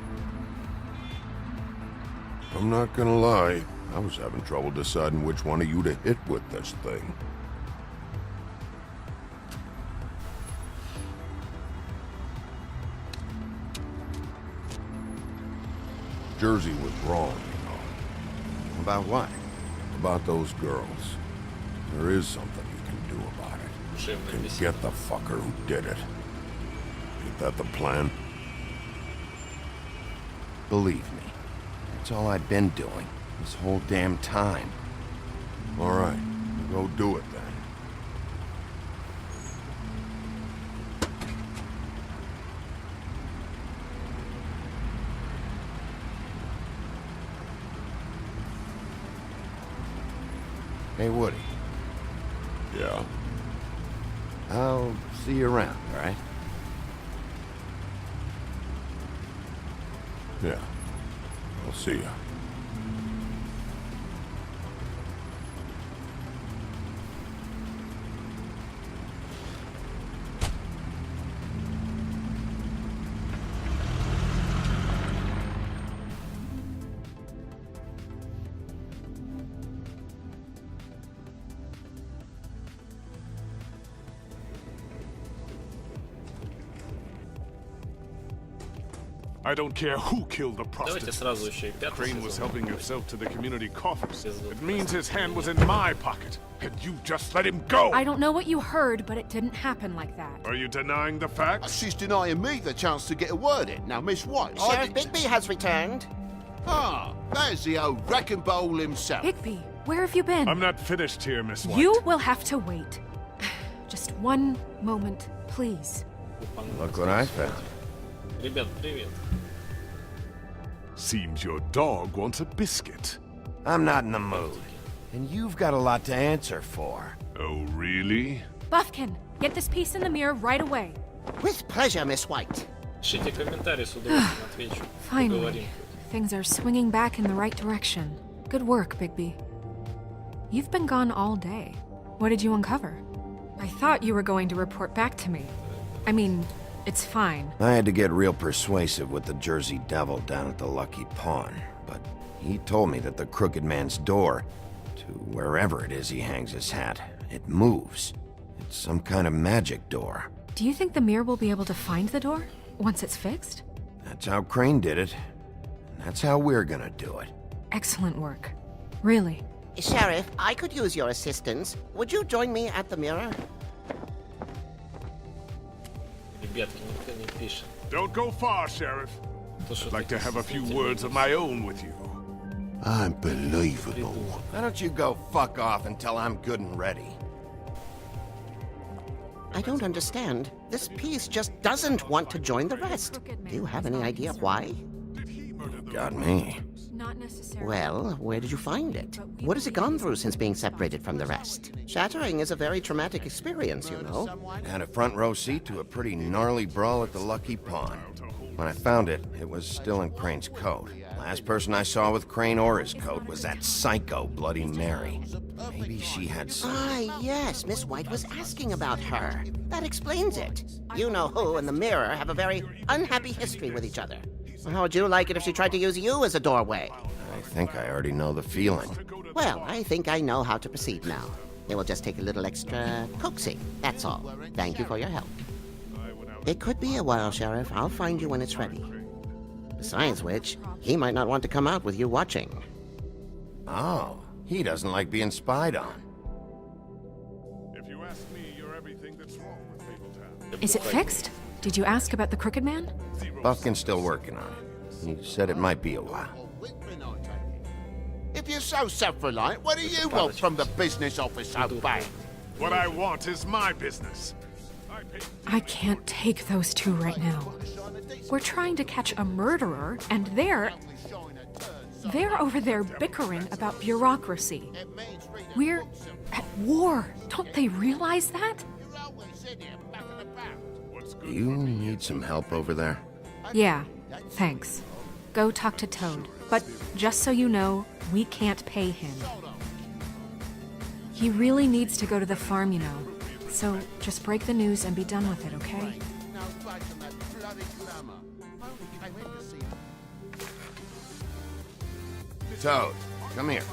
I'm not gonna lie, I was having trouble deciding which one of you to hit with this thing. Jersey was wrong, you know. About what? About those girls. There is something you can do about it. You can get the fucker who did it. Ain't that the plan? Believe me, that's all I've been doing this whole damn time. All right, go do it then. Hey, Woody. Yeah? I'll see you around, all right? Yeah. I'll see ya. I don't care who killed the Давайте prostitute. сразу еще и пятый Crane was сезон. helping himself to the community coffers. Без It means his hand was in проституции. my pocket, and you just let him go! I don't know what you heard, but it didn't happen like that. Are you denying the facts? She's denying me the chance to get a word in. Now, Miss White, Sheriff Bigby has returned. Ah, there's the old wrecking bowl himself. Bigby, where have you been? I'm not finished here, Miss White. You will have to wait. Just one moment, please. Look what I found. Ребят, привет. Seems your dog wants a biscuit. I'm not in the mood. And you've got a lot to answer for. Oh, really? Buffkin, get this piece in the mirror right away. With pleasure, Miss White. Пишите комментарии, с удовольствием отвечу. Finally, Поговорим. things are swinging back in the right direction. Good work, Bigby. You've been gone all day. What did you uncover? I thought you were going to report back to me. I mean, it's fine. I had to get real persuasive with the Jersey Devil down at the Lucky Pawn, but he told me that the Crooked Man's door, to wherever it is he hangs his hat, it moves. It's some kind of magic door. Do you think the mirror will be able to find the door once it's fixed? That's how Crane did it. And that's how we're gonna do it. Excellent work. Really. Sheriff, I could use your assistance. Would you join me at the mirror? Ребятки, никто не пишет. Don't go far, Sheriff. I'd like to have a few words of my own with you. Unbelievable. Why don't you go fuck off until I'm good and ready? I don't understand. This piece just doesn't want to join the rest. Do you have any idea why? Got me. Not necessarily. Well, where did you find it? What has it gone through since being separated from the rest? Shattering is a very traumatic experience, you know. Had a front row seat to a pretty gnarly brawl at the Lucky Pawn. When I found it, it was still in Crane's coat. Last person I saw with Crane or his coat was that psycho Bloody Mary. Maybe she had some... Ah, yes, Miss White was asking about her. That explains it. You know who and the mirror have a very unhappy history with each other. How would you like it if she tried to use you as a doorway? I think I already know the feeling. Well, I think I know how to proceed now. It will just take a little extra coaxing, that's all. Thank you for your help. It could be a while, Sheriff. I'll find you when it's ready. Besides which, he might not want to come out with you watching. Oh, he doesn't like being spied on. If you ask me, you're everything that's wrong with Fabletown. Is it fixed? Did you ask about the Crooked Man? Buffkin's still working on it. He said it might be a while. you're so self-reliant, what do you want from the business office so bad? What I want is my business. I can't take those two right now. We're trying to catch a murderer, and they're over there bickering about bureaucracy. We're at war. Don't they realize that? You need some help over there? Yeah, thanks. Go talk to Toad. But just so you know, we can't pay him. He really needs to go to the farm, you know. So just break the news and be done with it, okay? Toad, come here.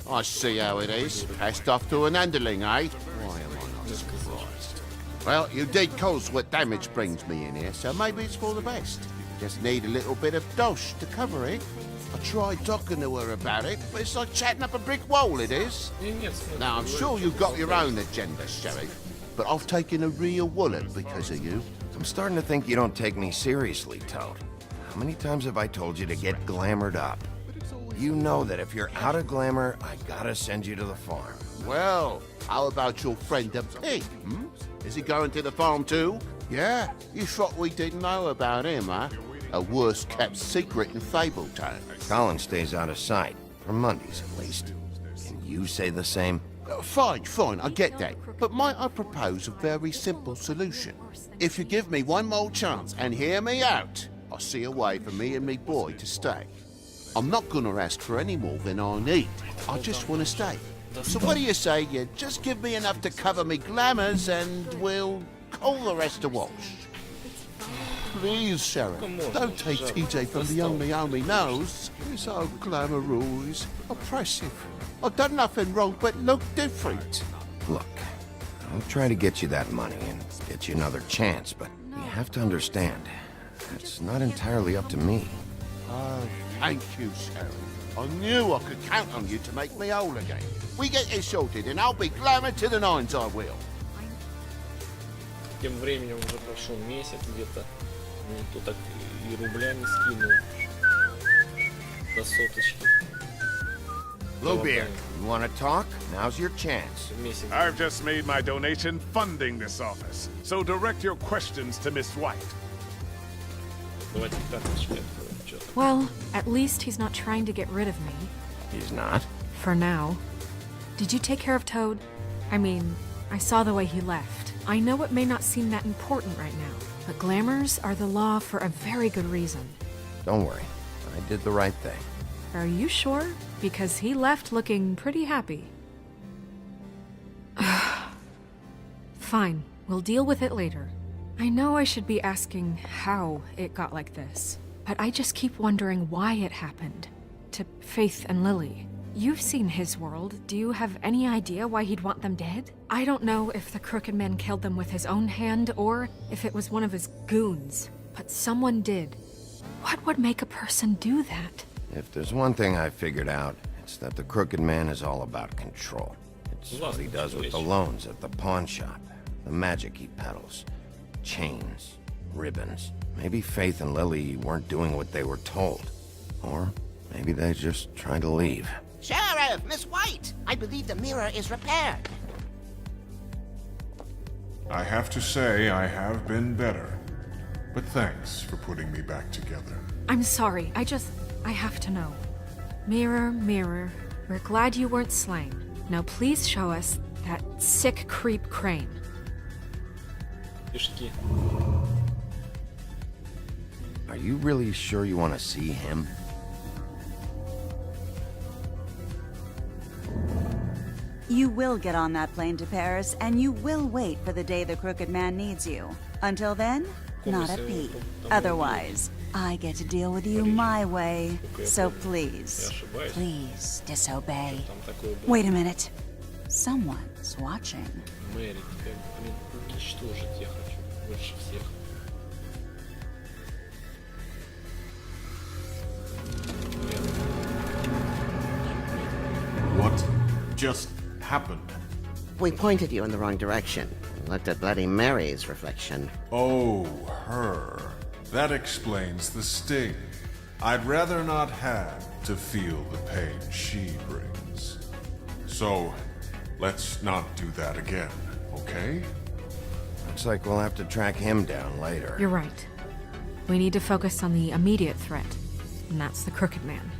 I see how it is. Passed off to an underling, eh? Why am I not surprised? Well, you did cause what damage brings me in here, so maybe it's for the best. Just need a little bit of dosh to cover it. I tried talking to her about it, but it's like chatting up a brick wall, it is. Now, I'm sure you've got your own agenda, Sheriff, but I've taken a real wallet because of you. I'm starting to think you don't take me seriously, Toad. How many times have I told you to get glamored up? You know that if you're out of glamour, I gotta send you to the farm. Well, how about your friend the pig, hmm? Is he going to the farm too? Yeah? You thought we didn't know about him, huh? A worst-kept secret in Fabletown. Colin stays out of sight, for Mondays at least. Can you say the same? Fine, I get that. But might I propose a very simple solution? If you give me one more chance and hear me out, I'll see a way for me and me boy to stay. I'm not gonna ask for any more than I need. I just want to stay. So what do you say you just give me enough to cover me glamours and we'll call the rest a wash? Please, Sheriff, don't take TJ from the only knows. His old glamour rules. Oppressive. I've done nothing wrong but look different. Look, I'll try to get you that money and get you another chance, but you have to understand, it's not entirely up to me. Oh, thank you, Sheriff. I knew I could count on you to make me whole again. We get this sorted and I'll be glamour to the nines, I will. Тем временем уже прошел месяц где-то. Ну, то так и рубля не скинул. До соточки. Bluebeard, you want to talk? Now's your chance. I've just made my donation funding this office, so direct your questions to Miss White. Well, at least he's not trying to get rid of me. He's not? For now. Did you take care of Toad? I mean, I saw the way he left. I know it may not seem that important right now, but glamours are the law for a very good reason. Don't worry. I did the right thing. Are you sure? Because he left looking pretty happy. Fine, we'll deal with it later. I know I should be asking how it got like this, but I just keep wondering why it happened. To Faith and Lily. You've seen his world. Do you have any idea why he'd want them dead? I don't know if the Crooked Man killed them with his own hand or if it was one of his goons, but someone did. What would make a person do that? If there's one thing I figured out, it's that the Crooked Man is all about control. It's what he does with the loans at the pawn shop, the magic he peddles, chains, ribbons. Maybe Faith and Lily weren't doing what they were told. Or maybe they just tried to leave. Sheriff, Miss White! I believe the mirror is repaired. I have to say I have been better. But thanks for putting me back together. I'm sorry, I have to know. Mirror, mirror, we're glad you weren't slain. Now please show us that sick creep Crane. Are you really sure you want to see him? You will get on that plane to Paris, and you will wait for the day the Crooked Man needs you. Until then, not a peep. Otherwise, I get to deal with you my way. So please, please disobey. Wait a minute. Someone's watching. Мэри, тебя, блин, уничтожить я хочу больше всех. What just happened? We pointed you in the wrong direction. Looked at Bloody Mary's reflection. Oh, her. That explains the sting. I'd rather not have to feel the pain she brings. So, let's not do that again, okay? Looks like we'll have to track him down later. You're right. We need to focus on the immediate threat, and that's the Crooked Man.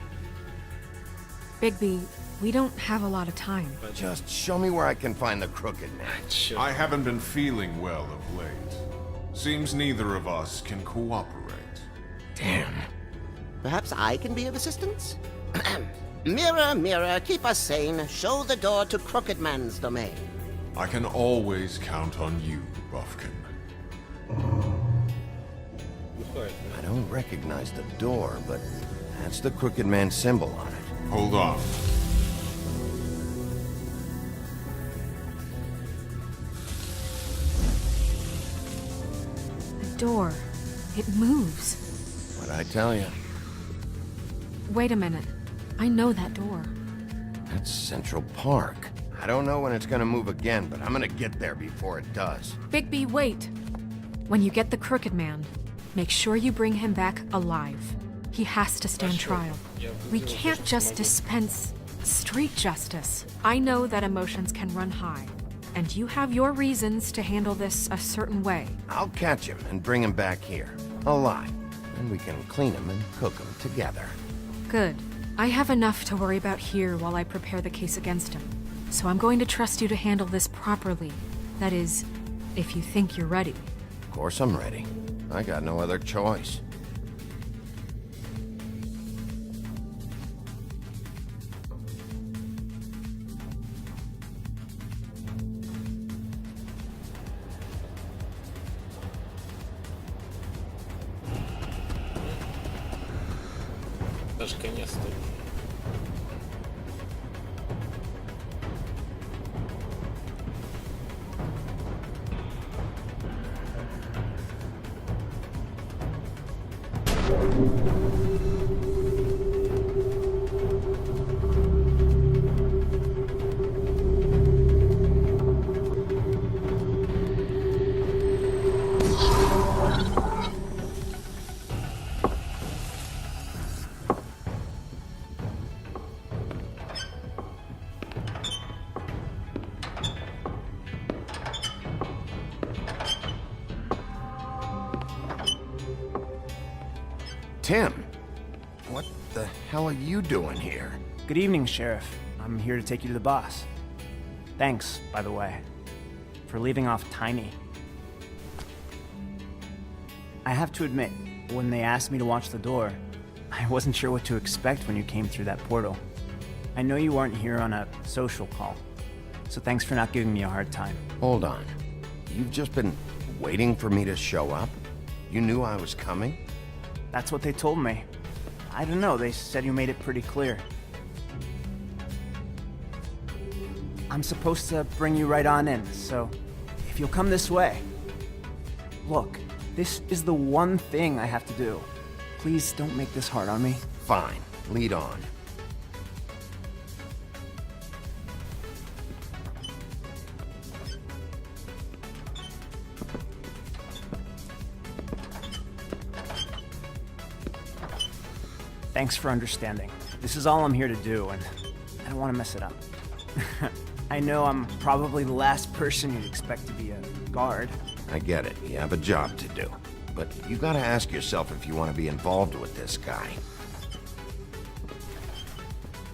Bigby, we don't have a lot of time. Just show me where I can find the Crooked Man. I haven't been feeling well of late. Seems neither of us can cooperate. Damn. Perhaps I can be of assistance? Mirror, mirror, keep us sane. Show the door to Crooked Man's domain. I can always count on you, Buffkin. I don't recognize the door, but that's the Crooked Man symbol on it. Hold on. The door. It moves. What'd I tell you? Wait a minute. I know that door. That's Central Park. I don't know when it's gonna move again, but I'm gonna get there before it does. Bigby, wait. When you get the Crooked Man, make sure you bring him back alive. He has to stand trial. We can't just dispense street justice. I know that emotions can run high, and you have your reasons to handle this a certain way. I'll catch him and bring him back here, alive. And we can clean him and cook him together. Good. I have enough to worry about here while I prepare the case against him. So I'm going to trust you to handle this properly. That is, if you think you're ready. Of course I'm ready. I got no other choice. Даже конец-то. Tim, what the hell are you doing here? Good evening, Sheriff. I'm here to take you to the boss. Thanks, by the way, for leaving off Tiny. I have to admit, when they asked me to watch the door, I wasn't sure what to expect when you came through that portal. I know you weren't here on a social call, so thanks for not giving me a hard time. Hold on. You've just been waiting for me to show up? You knew I was coming? That's what they told me. I don't know, they said you made it pretty clear. I'm supposed to bring you right on in, so if you'll come this way. Look, this is the one thing I have to do. Please don't make this hard on me. Fine, lead on. Thanks for understanding. This is all I'm here to do, and I don't want to mess it up. I know I'm probably the last person you'd expect to be a guard. I get it. You have a job to do. But you gotta ask yourself if you want to be involved with this guy.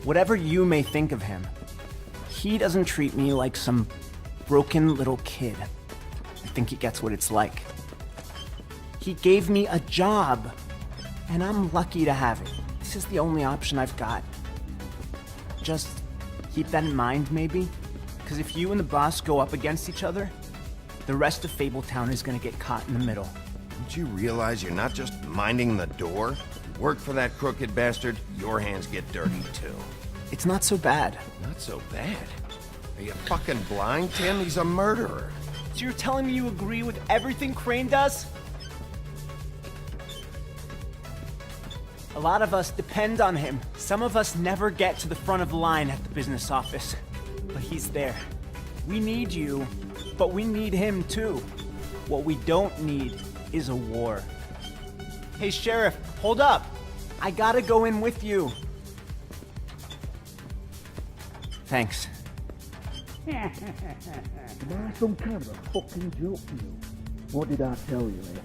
Whatever you may think of him, he doesn't treat me like some broken little kid. I think he gets what it's like. He gave me a job, and I'm lucky to have it. This is the only option I've got. Just keep that in mind, maybe? Because if you and the boss go up against each other, the rest of Fabletown is gonna get caught in the middle. Don't you realize you're not just minding the door? You work for that crooked bastard, your hands get dirty too. It's not so bad. Not so bad? Are you fucking blind, Tim? He's a murderer. So you're telling me you agree with everything Crane does? A lot of us depend on him. Some of us never get to the front of the line at the business office. But he's there. We need you, but we need him too. What we don't need is a war. Hey, Sheriff, hold up! I gotta go in with you. Thanks. Am I some kind of a fucking joke to you? What did I tell you, eh?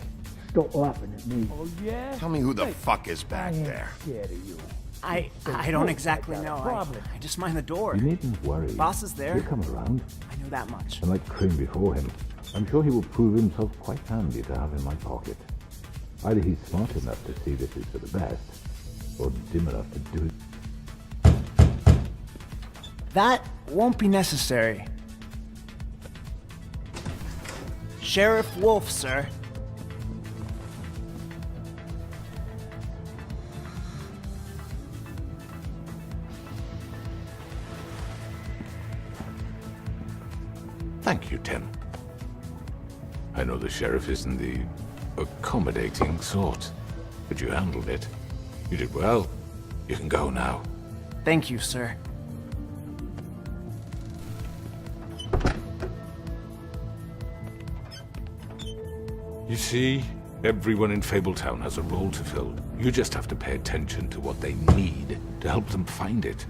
Stop laughing at me. Oh, yeah? Tell me who the fuck is back there. Scared of you. I don't exactly know. I just mind the door. You needn't worry. Boss is there. He'll come around. I know that much. And like train before him, I'm sure he will prove himself quite handy to have in my pocket. Either he's smart enough to see this is for the best, or dim enough to do it. That won't be necessary. Sheriff Wolf, sir. Thank you, Tim. I know the sheriff isn't the accommodating sort, but you handled it. You did well. You can go now. Thank you, sir. You see, everyone in Fabletown has a role to fill. You just have to pay attention to what they need to help them find it.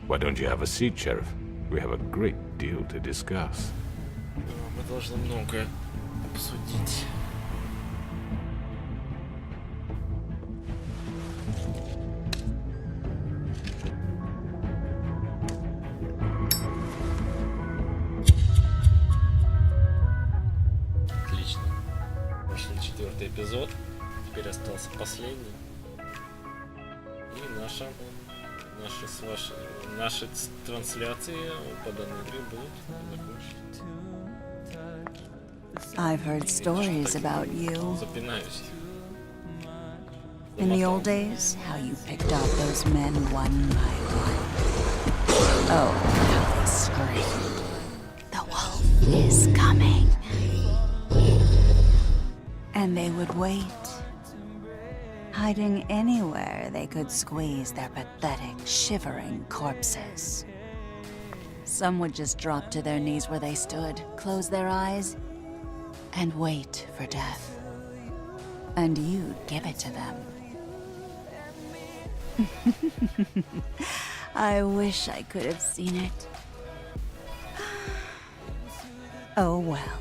Why don't you have a seat, Sheriff? We have a great deal to discuss. Мы должны многое обсудить. Отлично. Прошли 4-й эпизод. Теперь остался последний. И наши трансляции по данной игре будут закончены. I've heard stories about you. Запинаюсь. In the old days, how you picked off those men one by one. Oh, how they screamed. The wolf is coming. And they would wait, hiding anywhere they could squeeze their pathetic, shivering corpses. Some would just drop to their knees where they stood, close their eyes, and wait for death. And you'd give it to them. I wish I could have seen it. Oh well.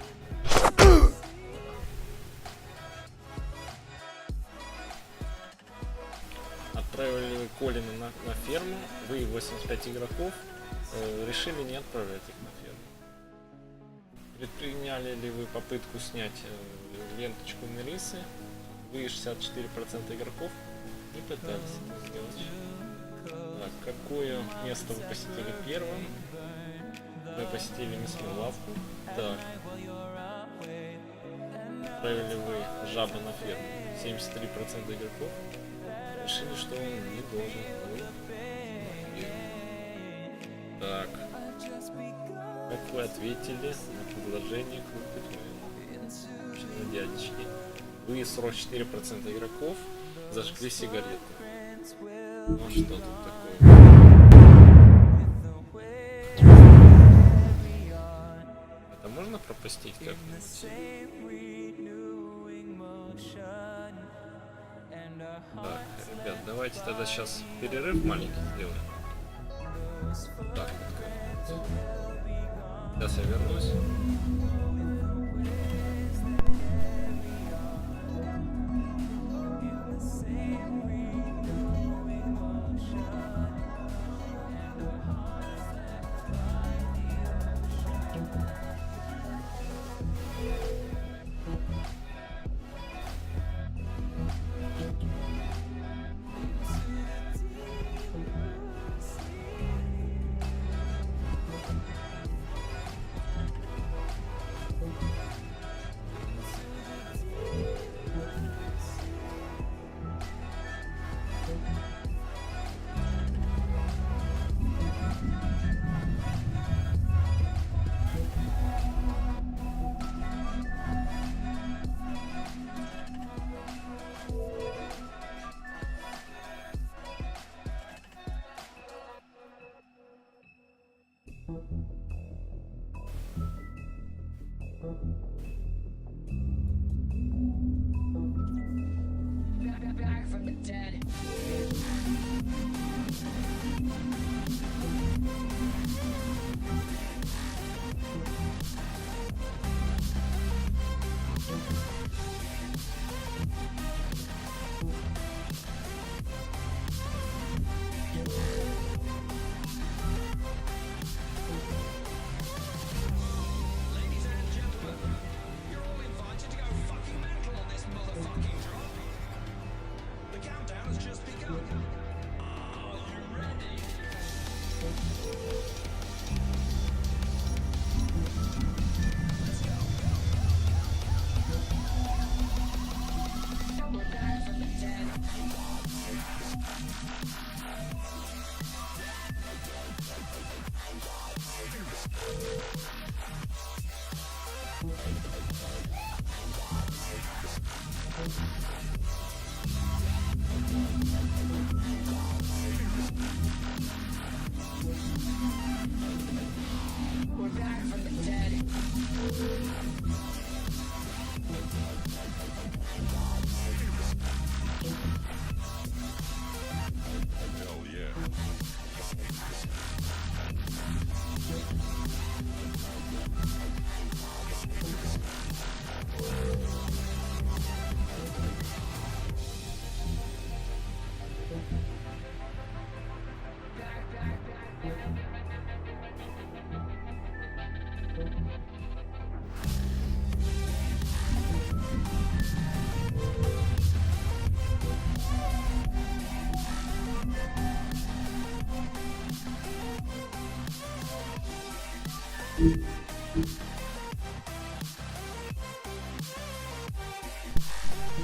Отправили Колина на ферму, вы 85 игроков решили не отправлять их на ферму. Предприняли ли вы попытку снять ленточку Мелиссы? Вы 64% игроков не пытались это сделать. Так, какое место вы посетили первым? Вы посетили мясную лавку. Так. Отправили вы жаба на ферму. 73% игроков решили, что он не должен был. Так. Как вы ответили на предложение крупных дядечки? Вы 44% игроков зажгли сигареты. Ну что тут такое? Это можно пропустить как-нибудь? Так, ребят, давайте тогда сейчас перерыв маленький сделаем. Так, вот. Сейчас я вернусь.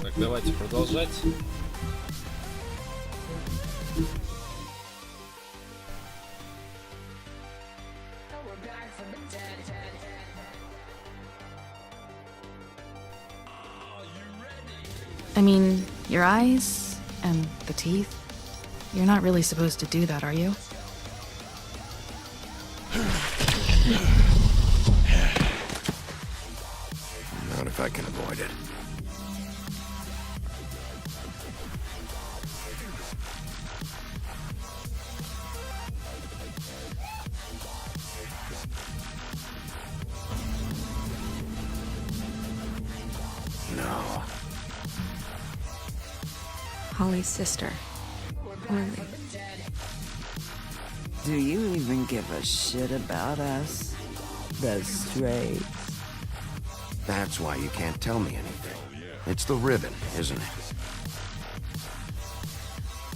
Так, давайте продолжать. I mean, your eyes and the teeth. You're not really supposed to do that, are you? Not if I can avoid it. No. Holly's sister. Lily. Do you even give a shit about us? The strays. That's why you can't tell me anything. It's the ribbon, isn't it?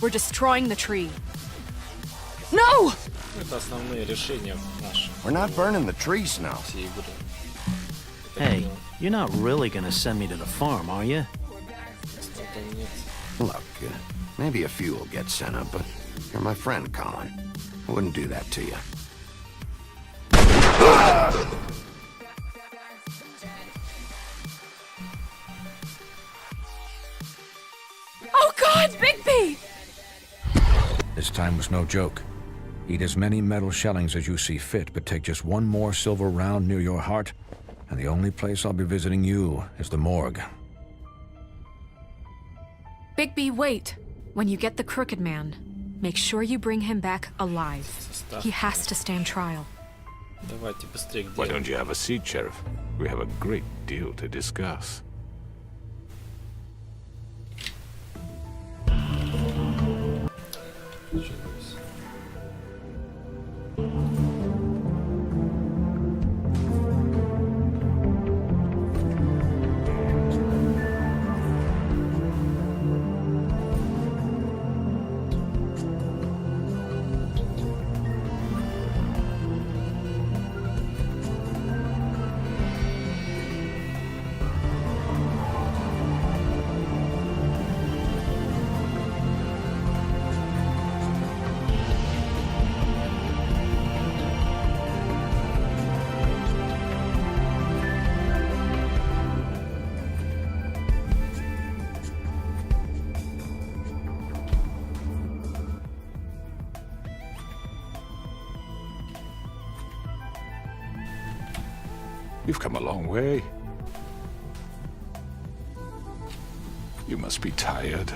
We're destroying the tree. No! Это основные решения наши. We're not burning the tree, Snow. Hey, you're not really gonna send me to the farm, are you? Look, maybe a few will get sent up, but you're my friend, Colin. I wouldn't do that to you. Oh God, Bigby! This time was no joke. Eat as many metal shellings as you see fit, but take just one more silver round near your heart, and the only place I'll be visiting you is the morgue. Bigby, wait. When you get the Crooked Man, make sure you bring him back alive. He has to stand trial. Давайте быстрее. Why don't you have a seat, Sheriff? We have a great deal to discuss. You've come a long way. You must be tired.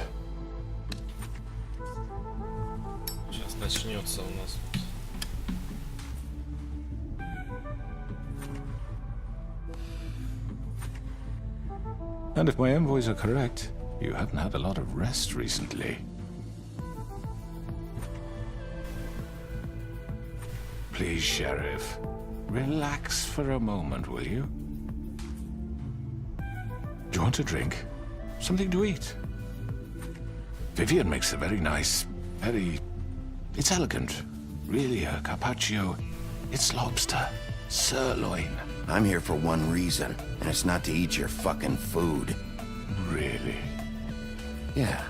Сейчас начнется у нас. And if my envoys are correct, you haven't had a lot of rest recently. Please, Sheriff, relax for a moment, will you? Do you want a drink? Something to eat? Vivian makes a very nice, it's elegant. Really, a carpaccio. It's lobster, sirloin. I'm here for one reason, and it's not to eat your fucking food. Really? Yeah.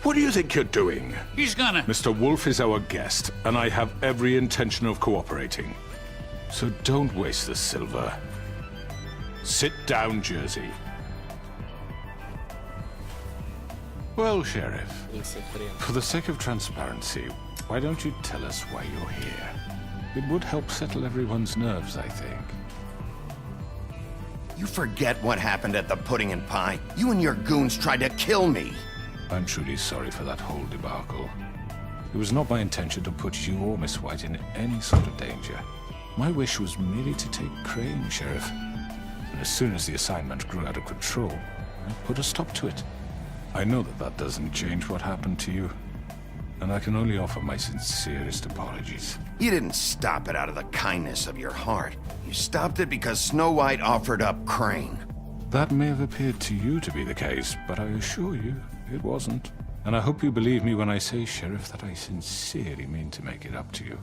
What do you think you're doing? He's gonna... Mr. Wolf is our guest, and I have every intention of cooperating. So don't waste the silver. Sit down, Jersey. Well, Sheriff, for the sake of transparency, why don't you tell us why you're here? It would help settle everyone's nerves, I think. You forget what happened at the Pudding and Pie? You and your goons tried to kill me. I'm truly sorry for that whole debacle. It was not my intention to put you or Miss White in any sort of danger. My wish was merely to take Crane, Sheriff. And as soon as the assignment grew out of control, I put a stop to it. I know that that doesn't change what happened to you, and I can only offer my sincerest apologies. You didn't stop it out of the kindness of your heart. You stopped it because Snow White offered up Crane. That may have appeared to you to be the case, but I assure you, it wasn't. And I hope you believe me when I say, Sheriff, that I sincerely mean to make it up to you.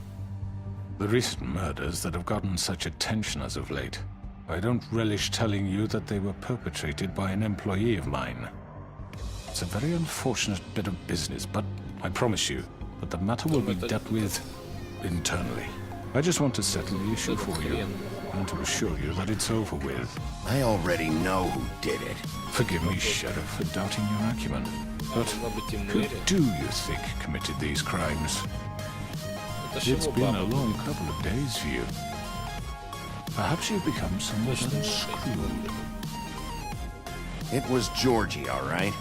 The recent murders that have gotten such attention as of late, I don't relish telling you that they were perpetrated by an employee of mine. It's a very unfortunate bit of business, but I promise you that the matter will be dealt with internally. I just want to settle the issue for you, and to assure you that it's over with. I already know who did it. Forgive me, Sheriff, for doubting your acumen, but who do you think committed these crimes? It's been a long couple of days for you. Perhaps you've become somewhat unscrewed. It was Georgie, all right?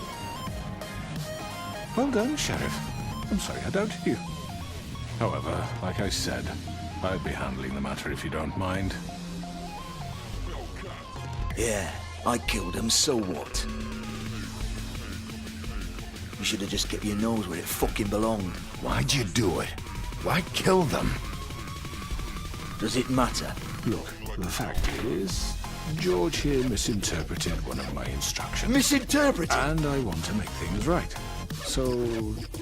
Well done, Sheriff. I'm sorry I doubted you. However, like I said, I'd be handling the matter if you don't mind. Yeah, I killed him, so what? You should have just kept your nose where it fucking belonged. Why'd you do it? Why kill them? Does it matter? Look, the fact is, George here misinterpreted one of my instructions. Misinterpreted? And I want to make things right. So,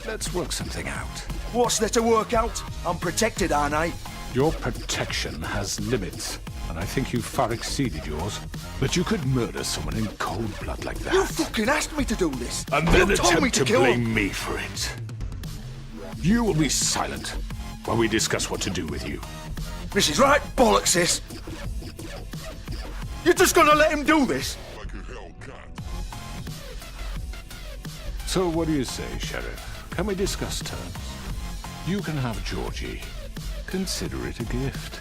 let's work something out. What's there to work out? I'm protected, aren't I? Your protection has limits, and I think you've far exceeded yours. But you could murder someone in cold blood like that. You fucking asked me to do this! And then you told me attempt to kill blame him. me for it. You will be silent while we discuss what to do with you. This is right bollocks, this! You're just gonna let him do this? So what do you say, Sheriff? Can we discuss terms? You can have Georgie. Consider it a gift,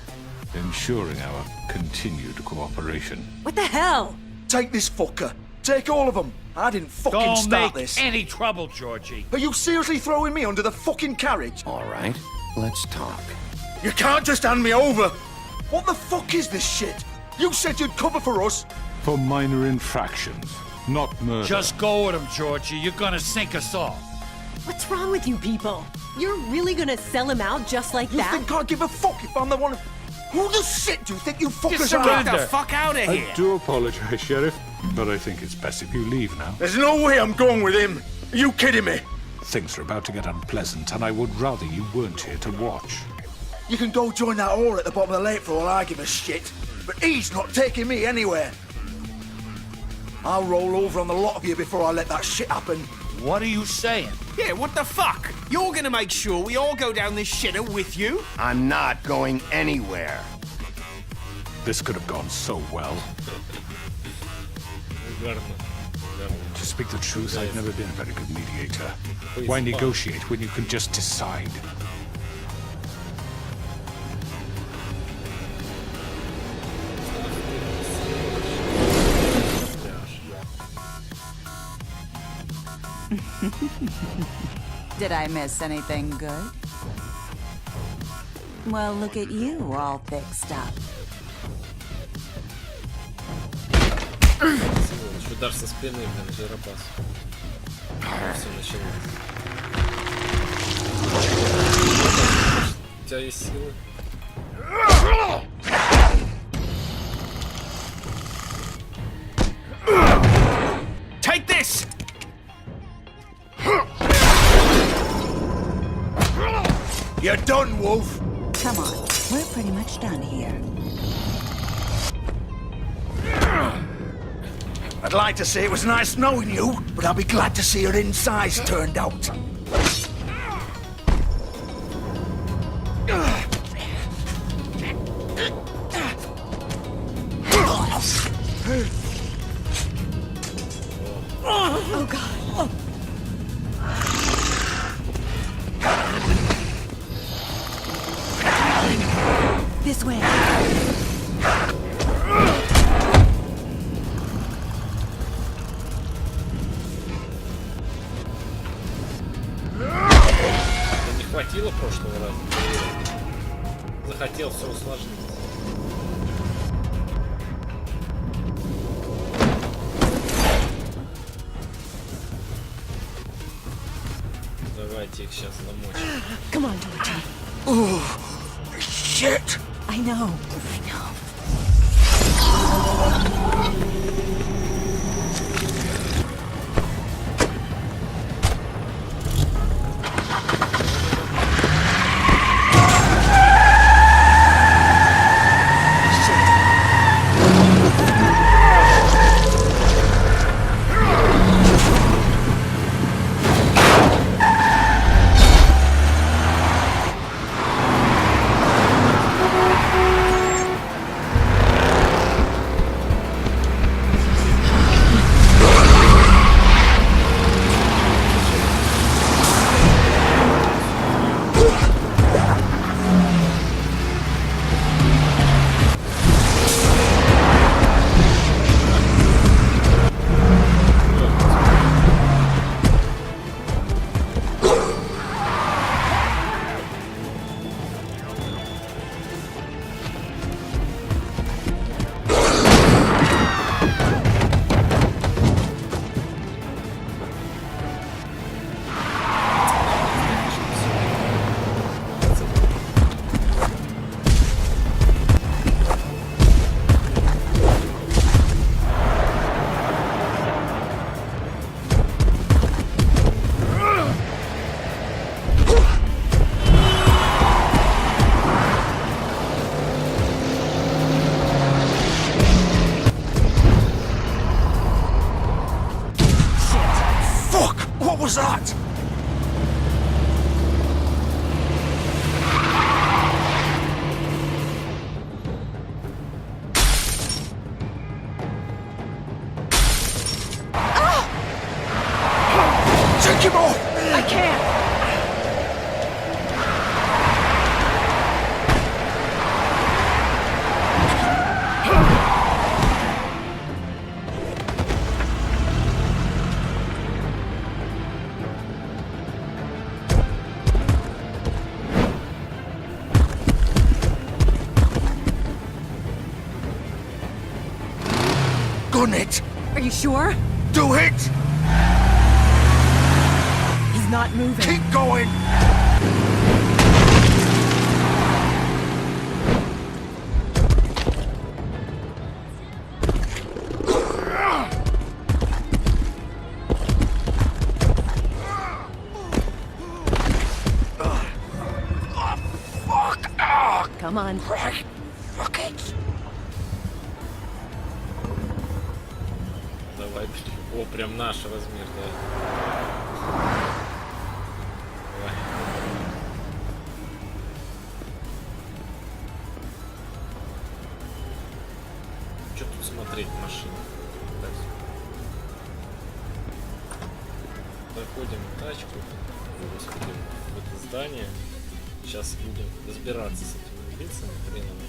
ensuring our continued cooperation. What the hell? Take this fucker. Take all of them. I didn't fucking start this. Don't make any trouble, Georgie. Are you seriously throwing me under the fucking carriage? All right, let's talk. You can't just hand me over. What the fuck is this shit? You said you'd cover for us. For minor infractions, not murder. Just go with him, Georgie. You're gonna sink us all. What's wrong with you people? You're really gonna sell him out just like that? You think I give a fuck if I'm the one... Who the shit do you think you fuckers are? Get the fuck out of here! I do apologize, Sheriff, but I think it's best if you leave now. There's no way I'm going with him. Are you kidding me? Things are about to get unpleasant, and I would rather you weren't here to watch. You can go join that whore at the bottom of the lake for all I give a shit, but he's not taking me anywhere. I'll roll over on the lot of you before I let that shit happen. What are you saying? Yeah, what the fuck? You're gonna make sure we all go down this shitter with you? I'm not going anywhere. This could have gone so well. To speak the truth, I've never been a very good mediator. Why negotiate when you can just decide? Did I miss anything good? Well, look at you, all fixed up. Удар со спины, блин, жиробас. Все началось. У тебя есть силы? Take this! You're done, Wolf. Come on, we're pretty much done here. I'd like to say it was nice knowing you, but I'll be glad to see your insides turned out. Oh, God. This way. Не хватило прошлого раза. Захотел все усложнить. Давайте их сейчас замочим. Come on, Georgie. Oh, shit! I know. I know. was that? Take him off! I can't! Gun it! Are you sure? Do it! He's not moving. Keep going! Come on. Right. Fuck it. Давай. О, прям наш размер, да. Давай. Что тут смотреть машину? Так. Заходим в тачку. Господи, в это здание. Сейчас будем разбираться с этими убийцами хреновыми.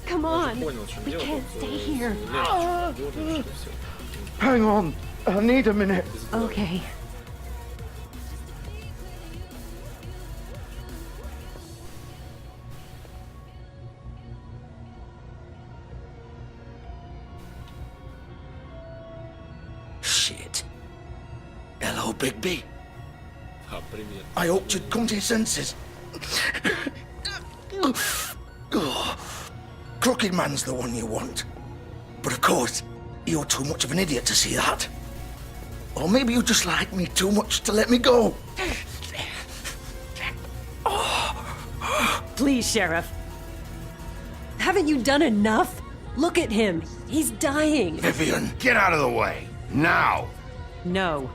Come on. Понял, что We дело. can't stay here. Hang on. I need a minute. Okay. Shit. Hello, Bigby. Ah, привет. I hoped you'd come to your senses. Crooked Man's the one you want. But of course, you're too much of an idiot to see that. Or maybe you just like me too much to let me go. Please, Sheriff. Haven't you done enough? Look at him. He's dying. Vivian, get out of the way. Now. No.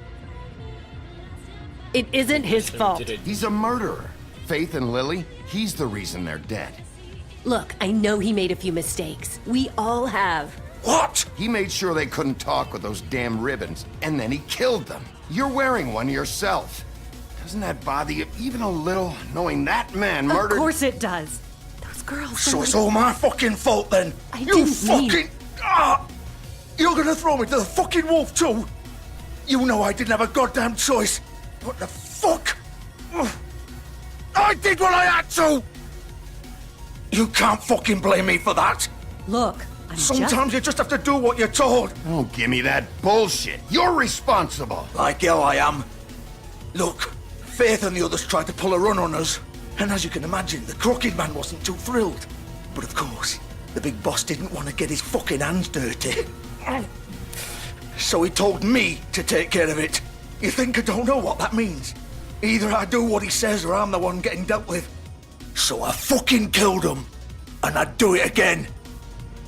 It isn't his fault. He's a murderer. Faith and Lily, he's the reason they're dead. Look, I know he made a few mistakes. We all have. What? He made sure they couldn't talk with those damn ribbons, and then he killed them. You're wearing one yourself. Doesn't that bother you even a little, knowing that man murdered... Of course it does. Those girls... So it's all my fucking fault then? I You didn't fucking... mean- You're gonna throw me to the fucking wolf too? You know I didn't have a goddamn choice. What the fuck? I did what I had to! You can't fucking blame me for that. Look, Sometimes you just have to do what you're told. Don't give me that bullshit. You're responsible. Like hell I am. Look, Faith and the others tried to pull a run on us. And as you can imagine, the Crooked Man wasn't too thrilled. But of course, the big boss didn't want to get his fucking hands dirty. So he told me to take care of it. You think I don't know what that means? Either I do what he says or I'm the one getting dealt with. So I fucking killed him. And I'd do it again.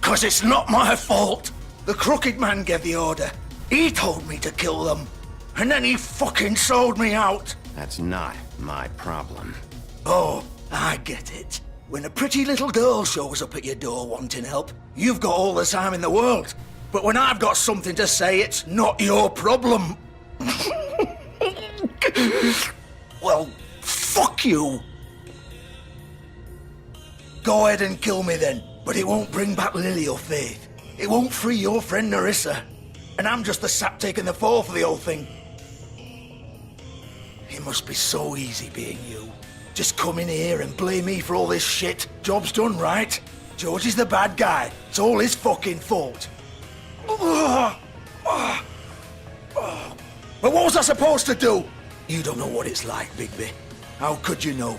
'Cause it's not my fault. The Crooked Man gave the order. He told me to kill them. And then he fucking sold me out. That's not my problem. Oh, I get it. When a pretty little girl shows up at your door wanting help, you've got all the time in the world. But when I've got something to say, it's not your problem. Well, fuck you. Go ahead and kill me then, but it won't bring back Lily or Faith. It won't free your friend Nerissa. And I'm just the sap taking the fall for the whole thing. It must be so easy being you. Just come in here and blame me for all this shit. Job's done, right? George is the bad guy. It's all his fucking fault. But what was I supposed to do? You don't know what it's like, Bigby. How could you know?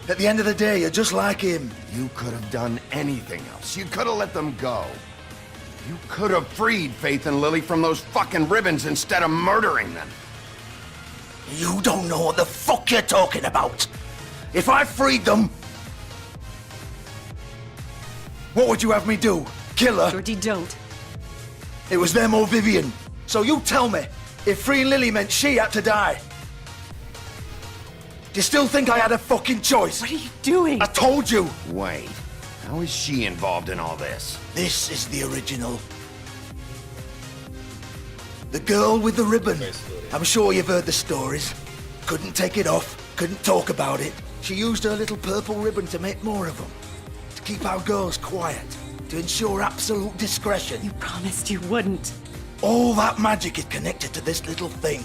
At the end of the day, you're just like him. You could have done anything else. You could have let them go. You could have freed Faith and Lily from those fucking ribbons instead of murdering them. You don't know what the fuck you're talking about. If I freed them... What would you have me do? Kill her? Georgie, don't. It was them or Vivian. So you tell me, if freeing Lily meant she had to die, do you still think I had a fucking choice? What are you doing? I told you. Wait, how is she involved in all this? This is the original. The girl with the ribbon. I'm sure you've heard the stories. Couldn't take it off, couldn't talk about it. She used her little purple ribbon to make more of them. To keep our girls quiet. To ensure absolute discretion. You promised you wouldn't. All that magic is connected to this little thing.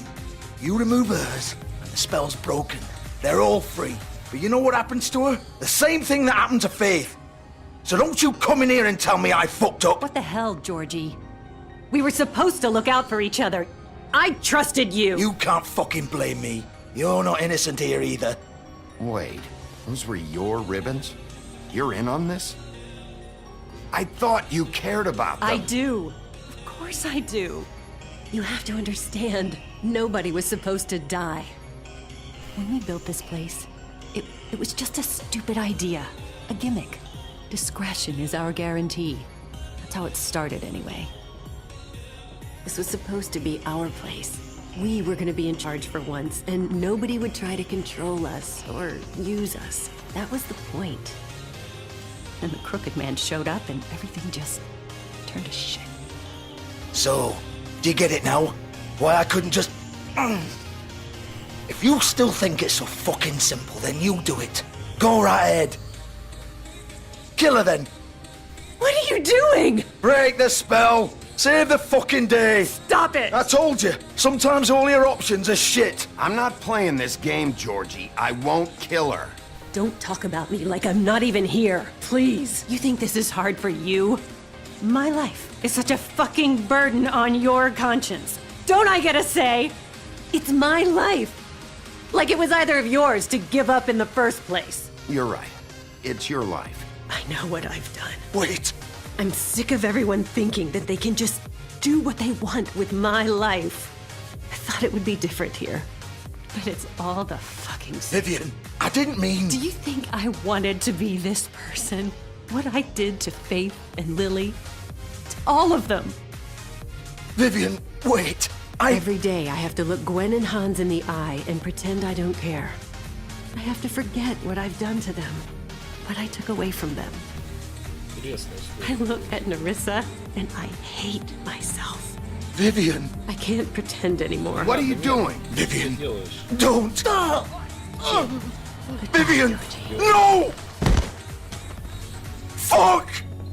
You remove hers, and the spell's broken. They're all free. But you know what happens to her? The same thing that happened to Faith. So don't you come in here and tell me I fucked up. What the hell, Georgie? We were supposed to look out for each other. I trusted you. You can't fucking blame me. You're not innocent here either. Wait, those were your ribbons? You're in on this? I thought you cared about them. I do. Of course I do. You have to understand, nobody was supposed to die. When we built this place, it was just a stupid idea. A gimmick. Discretion is our guarantee. That's how it started anyway. This was supposed to be our place. We were gonna be in charge for once, and nobody would try to control us or use us. That was the point. And the Crooked Man showed up and everything just turned to shit. So, do you get it now? Why I couldn't just... If you still think it's so fucking simple, then you do it. Go right ahead. Kill her then. What are you doing? Break the spell. Save the fucking day. Stop it. I told you. Sometimes all your options are shit. I'm not playing this game, Georgie. I won't kill her. Don't talk about me like I'm not even here. Please. You think this is hard for you? My life is such a fucking burden on your conscience. Don't I get a say? It's my life. Like it was either of yours to give up in the first place. You're right. It's your life. I know what I've done. Wait. I'm sick of everyone thinking that they can just do what they want with my life. I thought it would be different here. But it's all the fucking... Vivian, I didn't mean... Do you think I wanted to be this person? What I did to Faith and Lily? To all of them. Vivian, wait. Every day I have to look Gwen and Hans in the eye and pretend I don't care. I have to forget what I've done to them, what I took away from them. I look at Nerissa and I hate myself. Vivian! I can't pretend anymore. What are you doing? Vivian! Don't! Stop! Vivian! No! Fuck!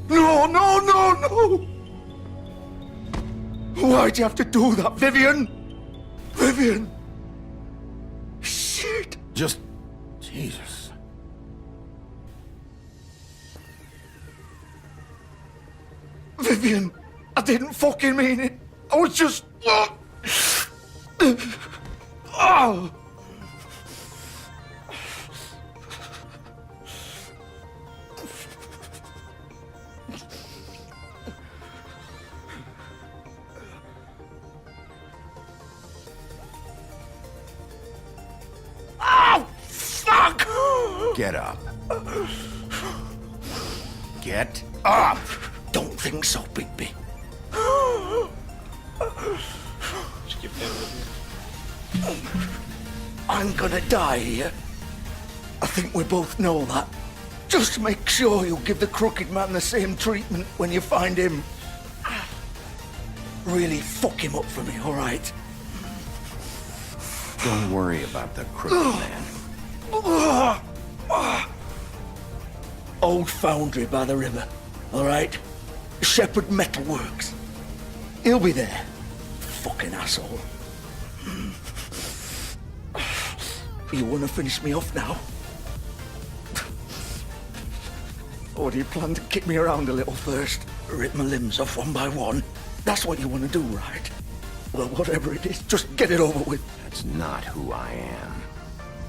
No, no, no, no! Why'd you have to do that, Vivian? Vivian! Shit! Just... Jesus. Vivian! I didn't fucking mean it! I was just... Oh! Oh, fuck! Get up. Get up! Don't think so, Bigby. I'm gonna die here. I think we both know that. Just make sure you give the Crooked Man the same treatment when you find him. Really fuck him up for me, alright? Don't worry about the Crooked Man. Old foundry by the river, alright? Shepherd Metal Works. He'll be there. Fucking asshole. You wanna finish me off now? Or do you plan to kick me around a little first? Rip my limbs off one by one? That's what you wanna do, right? Well, whatever it is, just get it over with. That's not who I am.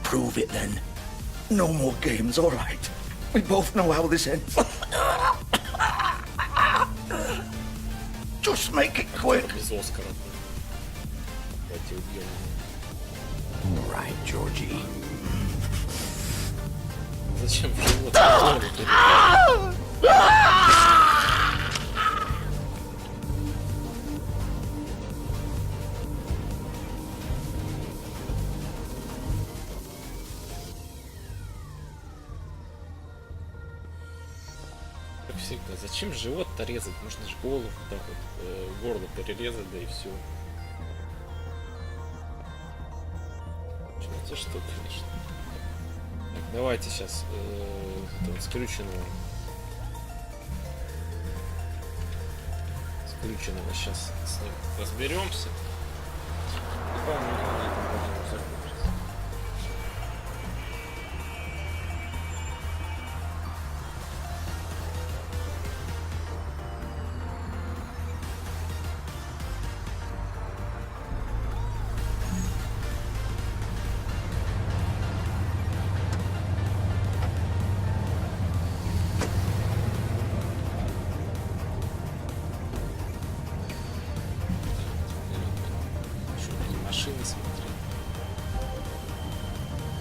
Prove it then. No more games, alright? We both know how this ends. Just make it quick. All right, Georgie. Зачем в живот? Как всегда, зачем живот-то резать? Можно же голову так вот, горло перерезать, да и все. Что что, конечно. Так, давайте сейчас Скрюченного сейчас с ним разберемся. И, по-моему, на этом будем закончить. Машины смотри.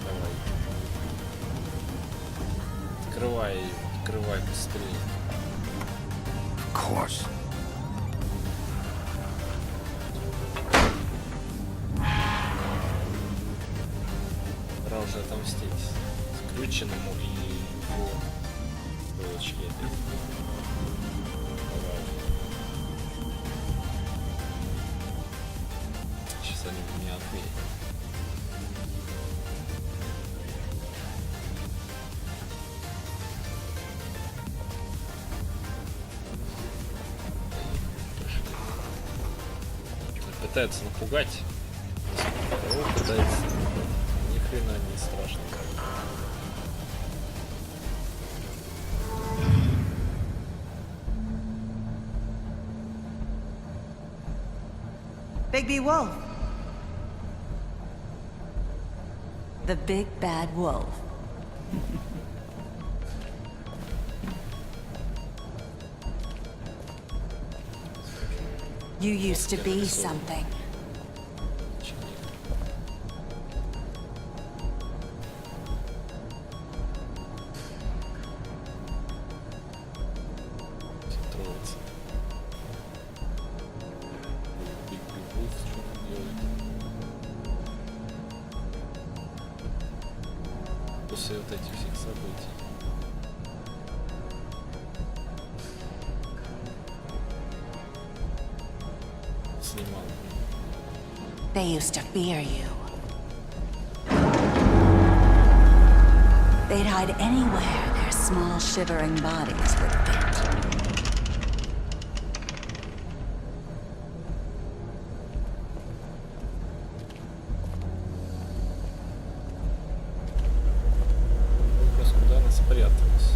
Давай. Открывай ее, открывай быстрее. Of course. Пора уже отомстить Скрюченному и его дочке этой. Давай. Сейчас они меня ответят. Пытаются напугать. Кого пытается напугать? Ни хрена не страшно. Bigby Wolf. The big bad wolf. You used to be something. После вот этих всех событий. снимал. They used to fear you. They'd hide anywhere their small shivering bodies would fit. Вопрос, куда она спряталась?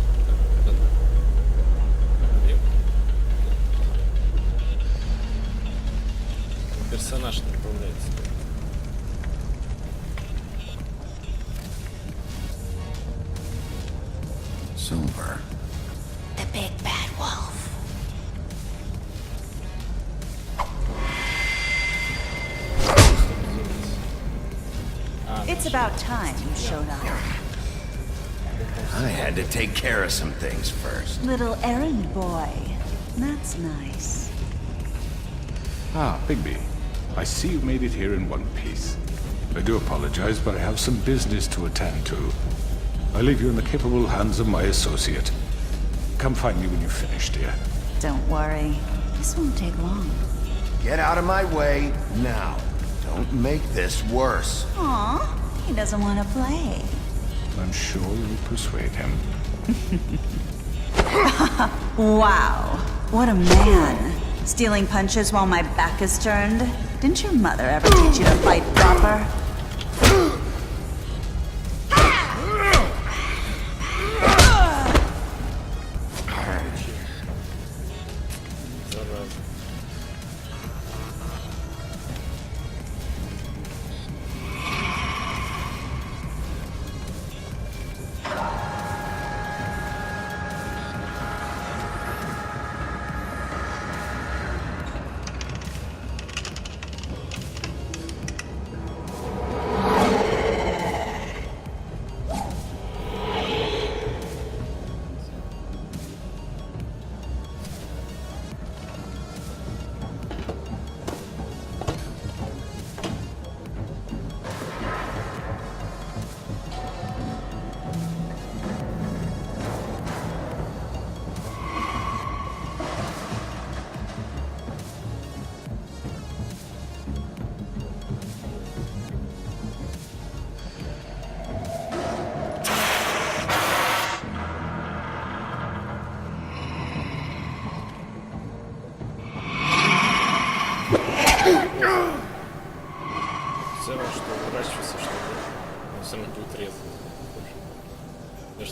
Персонаж не управляется. Silver. The big bad wolf. It's about time you showed up. I had to take care of some things first. Little errand boy. That's nice. Ah, Bigby. I see you made it here in one piece. I do apologize, but I have some business to attend to. I leave you in the capable hands of my associate. Come find me when you're finished, dear. Don't worry. This won't take long. Get out of my way now. Don't make this worse. Aw, he doesn't want to play. I'm sure you'll persuade him. Wow, what a man. Stealing punches while my back is turned? Didn't your mother ever teach you to fight proper?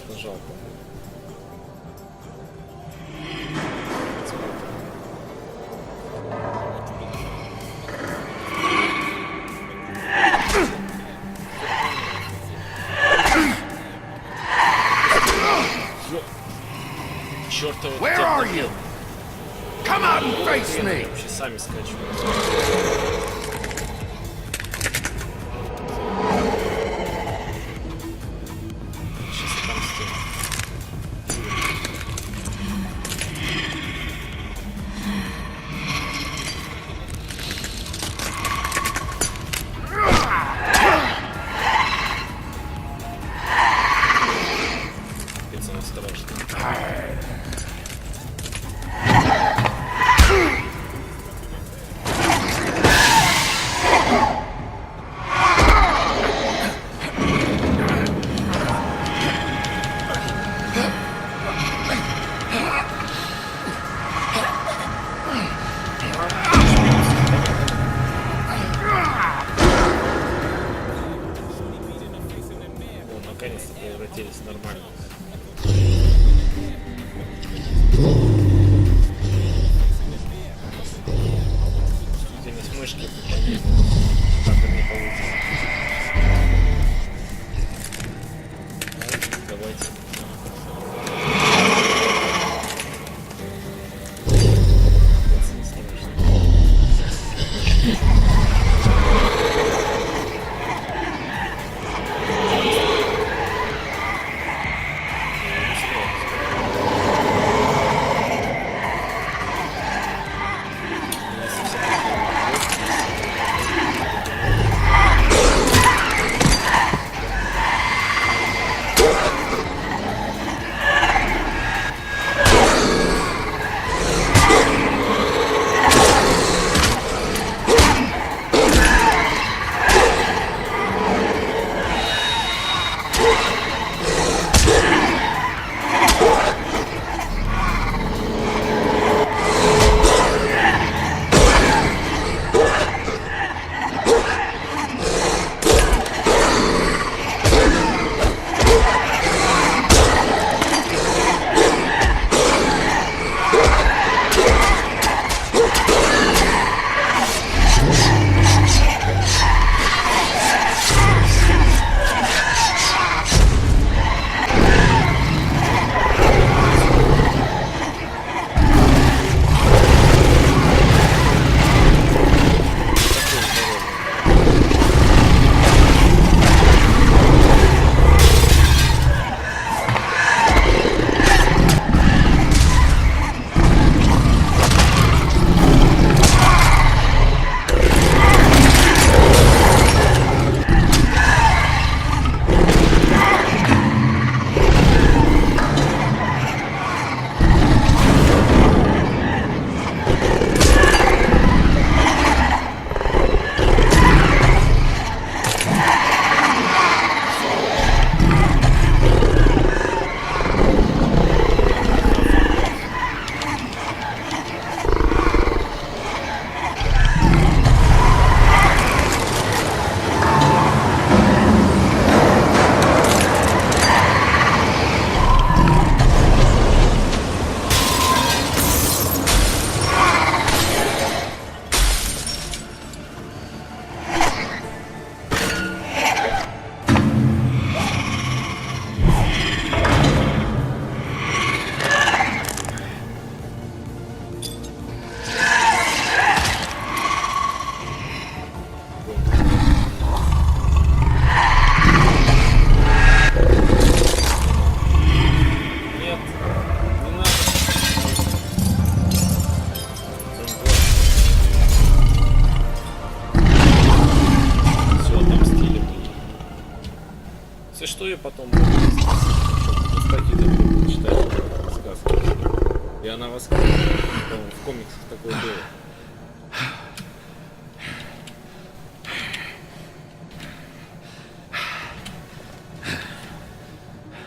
Конечно, жалко. Where are you? Come out and face me! Вообще сами скачивают. Наконец-то превратились в нормально. Чувствительность мышки так и не получится. Давайте. потом статьи такие читать, сказки. И она воскресла. В комиксах такое было.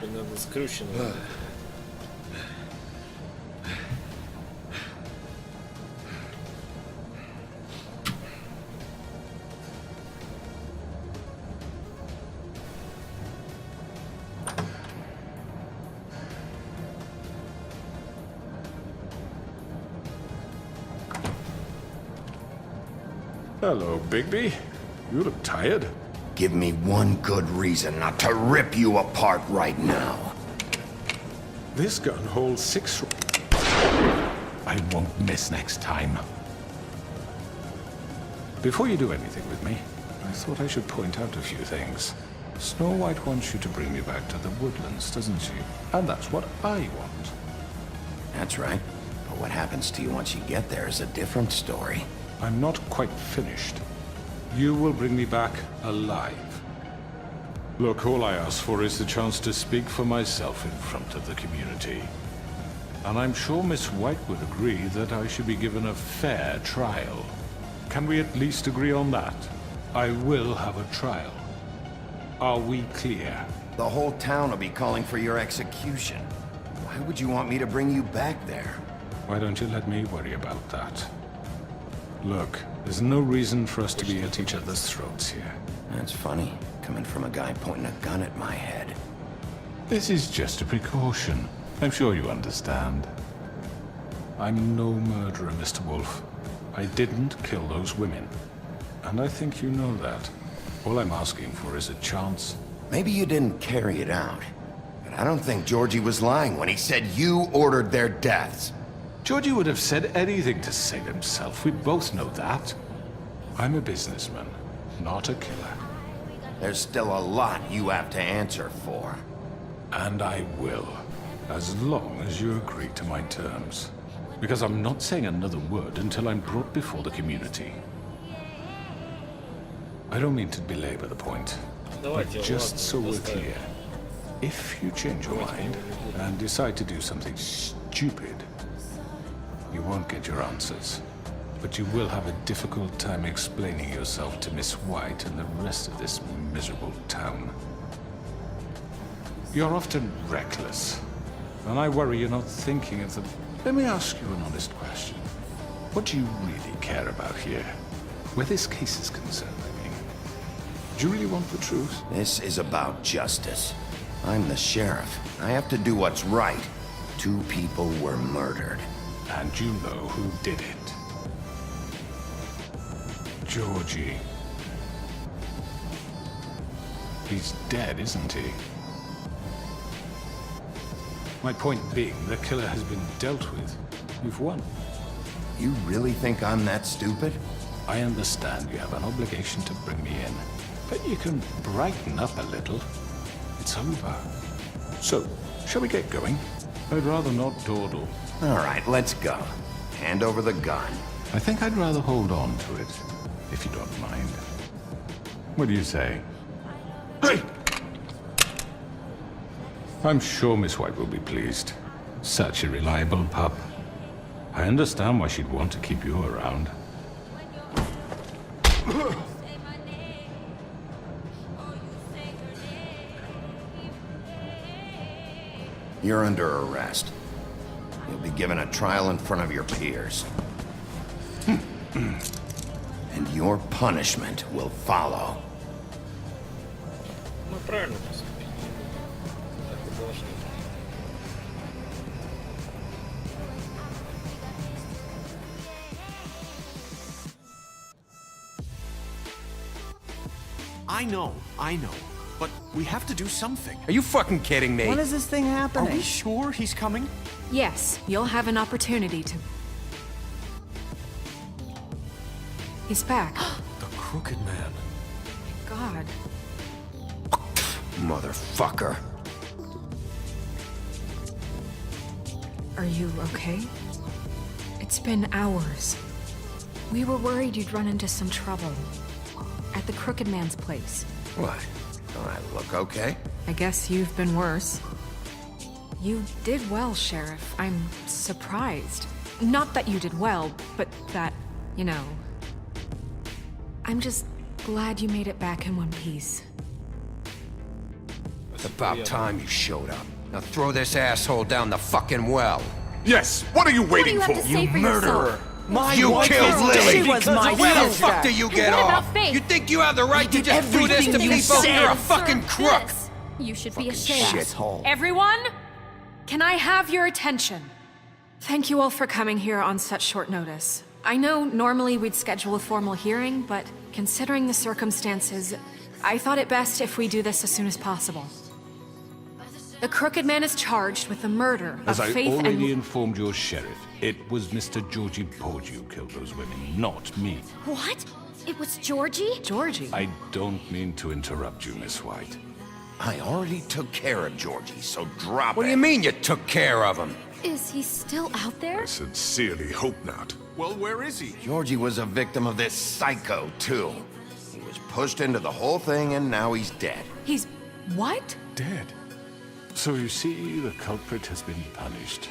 Надо Скрюченным. Hello, Bigby. You look tired. Give me one good reason not to rip you apart right now. This gun holds 6... I won't miss next time. Before you do anything with me, I thought I should point out a few things. Snow White wants you to bring me back to the woodlands, doesn't she? And that's what I want. That's right. But what happens to you once you get there is a different story. I'm not quite finished. You will bring me back alive. Look, all I ask for is the chance to speak for myself in front of the community. And I'm sure Miss White would agree that I should be given a fair trial. Can we at least agree on that? I will have a trial. Are we clear? The whole town will be calling for your execution. Why would you want me to bring you back there? Why don't you let me worry about that? Look, there's no reason for us to be at each other's throats here. That's funny, coming from a guy pointing a gun at my head. This is just a precaution. I'm sure you understand. I'm no murderer, Mr. Wolf. I didn't kill those women. And I think you know that. All I'm asking for is a chance. Maybe you didn't carry it out. But I don't think Georgie was lying when he said you ordered their deaths. Georgie would have said anything to save himself. We both know that. I'm a businessman, not a killer. There's still a lot you have to answer for. And I will, as long as you agree to my terms. Because I'm not saying another word until I'm brought before the community. I don't mean to belabor the point, but just so we're clear, if you change your mind and decide to do something stupid, you won't get your answers, but you will have a difficult time explaining yourself to Miss White and the rest of this miserable town. You're often reckless, and I worry you're not thinking of the... Let me ask you an honest question. What do you really care about here? Where this case is concerned, I mean. Do you really want the truth? This is about justice. I'm the sheriff. I have to do what's right. 2 people were murdered. And you know who did it. Georgie. He's dead, isn't he? My point being, the killer has been dealt with. You've won. You really think I'm that stupid? I understand you have an obligation to bring me in, but you can brighten up a little. It's over. So, shall we get going? I'd rather not dawdle. All right, let's go. Hand over the gun. I think I'd rather hold on to it, if you don't mind. What do you say? Hey! I'm sure Miss White will be pleased. Such a reliable pup. I understand why she'd want to keep you around. You're under arrest. You'll be given a trial in front of your peers. And your punishment will follow. Мы правильно поступили. Так и должны. I know. But we have to do something. Are you fucking kidding me? When is this thing happening? Are we sure he's coming? Yes, you'll have an opportunity to... He's back. The Crooked Man. God. Motherfucker. Are you okay? It's been hours. We were worried you'd run into some trouble. At the Crooked Man's place. What? Don't I look okay? I guess you've been worse. You did well, Sheriff. I'm surprised. Not that you did well, but that, you know... I'm just glad you made it back in one piece. It's about time you showed up. Now throw this asshole down the fucking well. Yes, what are you waiting What do you have to say for murderer! yourself? You killed Lily! She was my Where the sister. fuck do you get What about off? Faith? You think you have the right to did just do this to everything you people? said. You're a fucking crook! This. You should be ashamed. Shithole. Everyone, can I have your attention? Thank you all for coming here on such short notice. I know normally we'd schedule a formal hearing, but considering the circumstances, I thought it best if we do this as soon as possible. The Crooked Man is charged with the murder As of I Faith already and... informed your sheriff, it was Mr. Georgie Porgy who killed those women, not me. What? It was Georgie? Georgie? I don't mean to interrupt you, Miss White. I already took care of Georgie, so drop it. What do you mean you took care of him? Is he still out there? I sincerely hope not. Well, where is he? Georgie was a victim of this psycho, too. He was pushed into the whole thing, and now he's dead. He's... what? Dead. So you see, the culprit has been punished.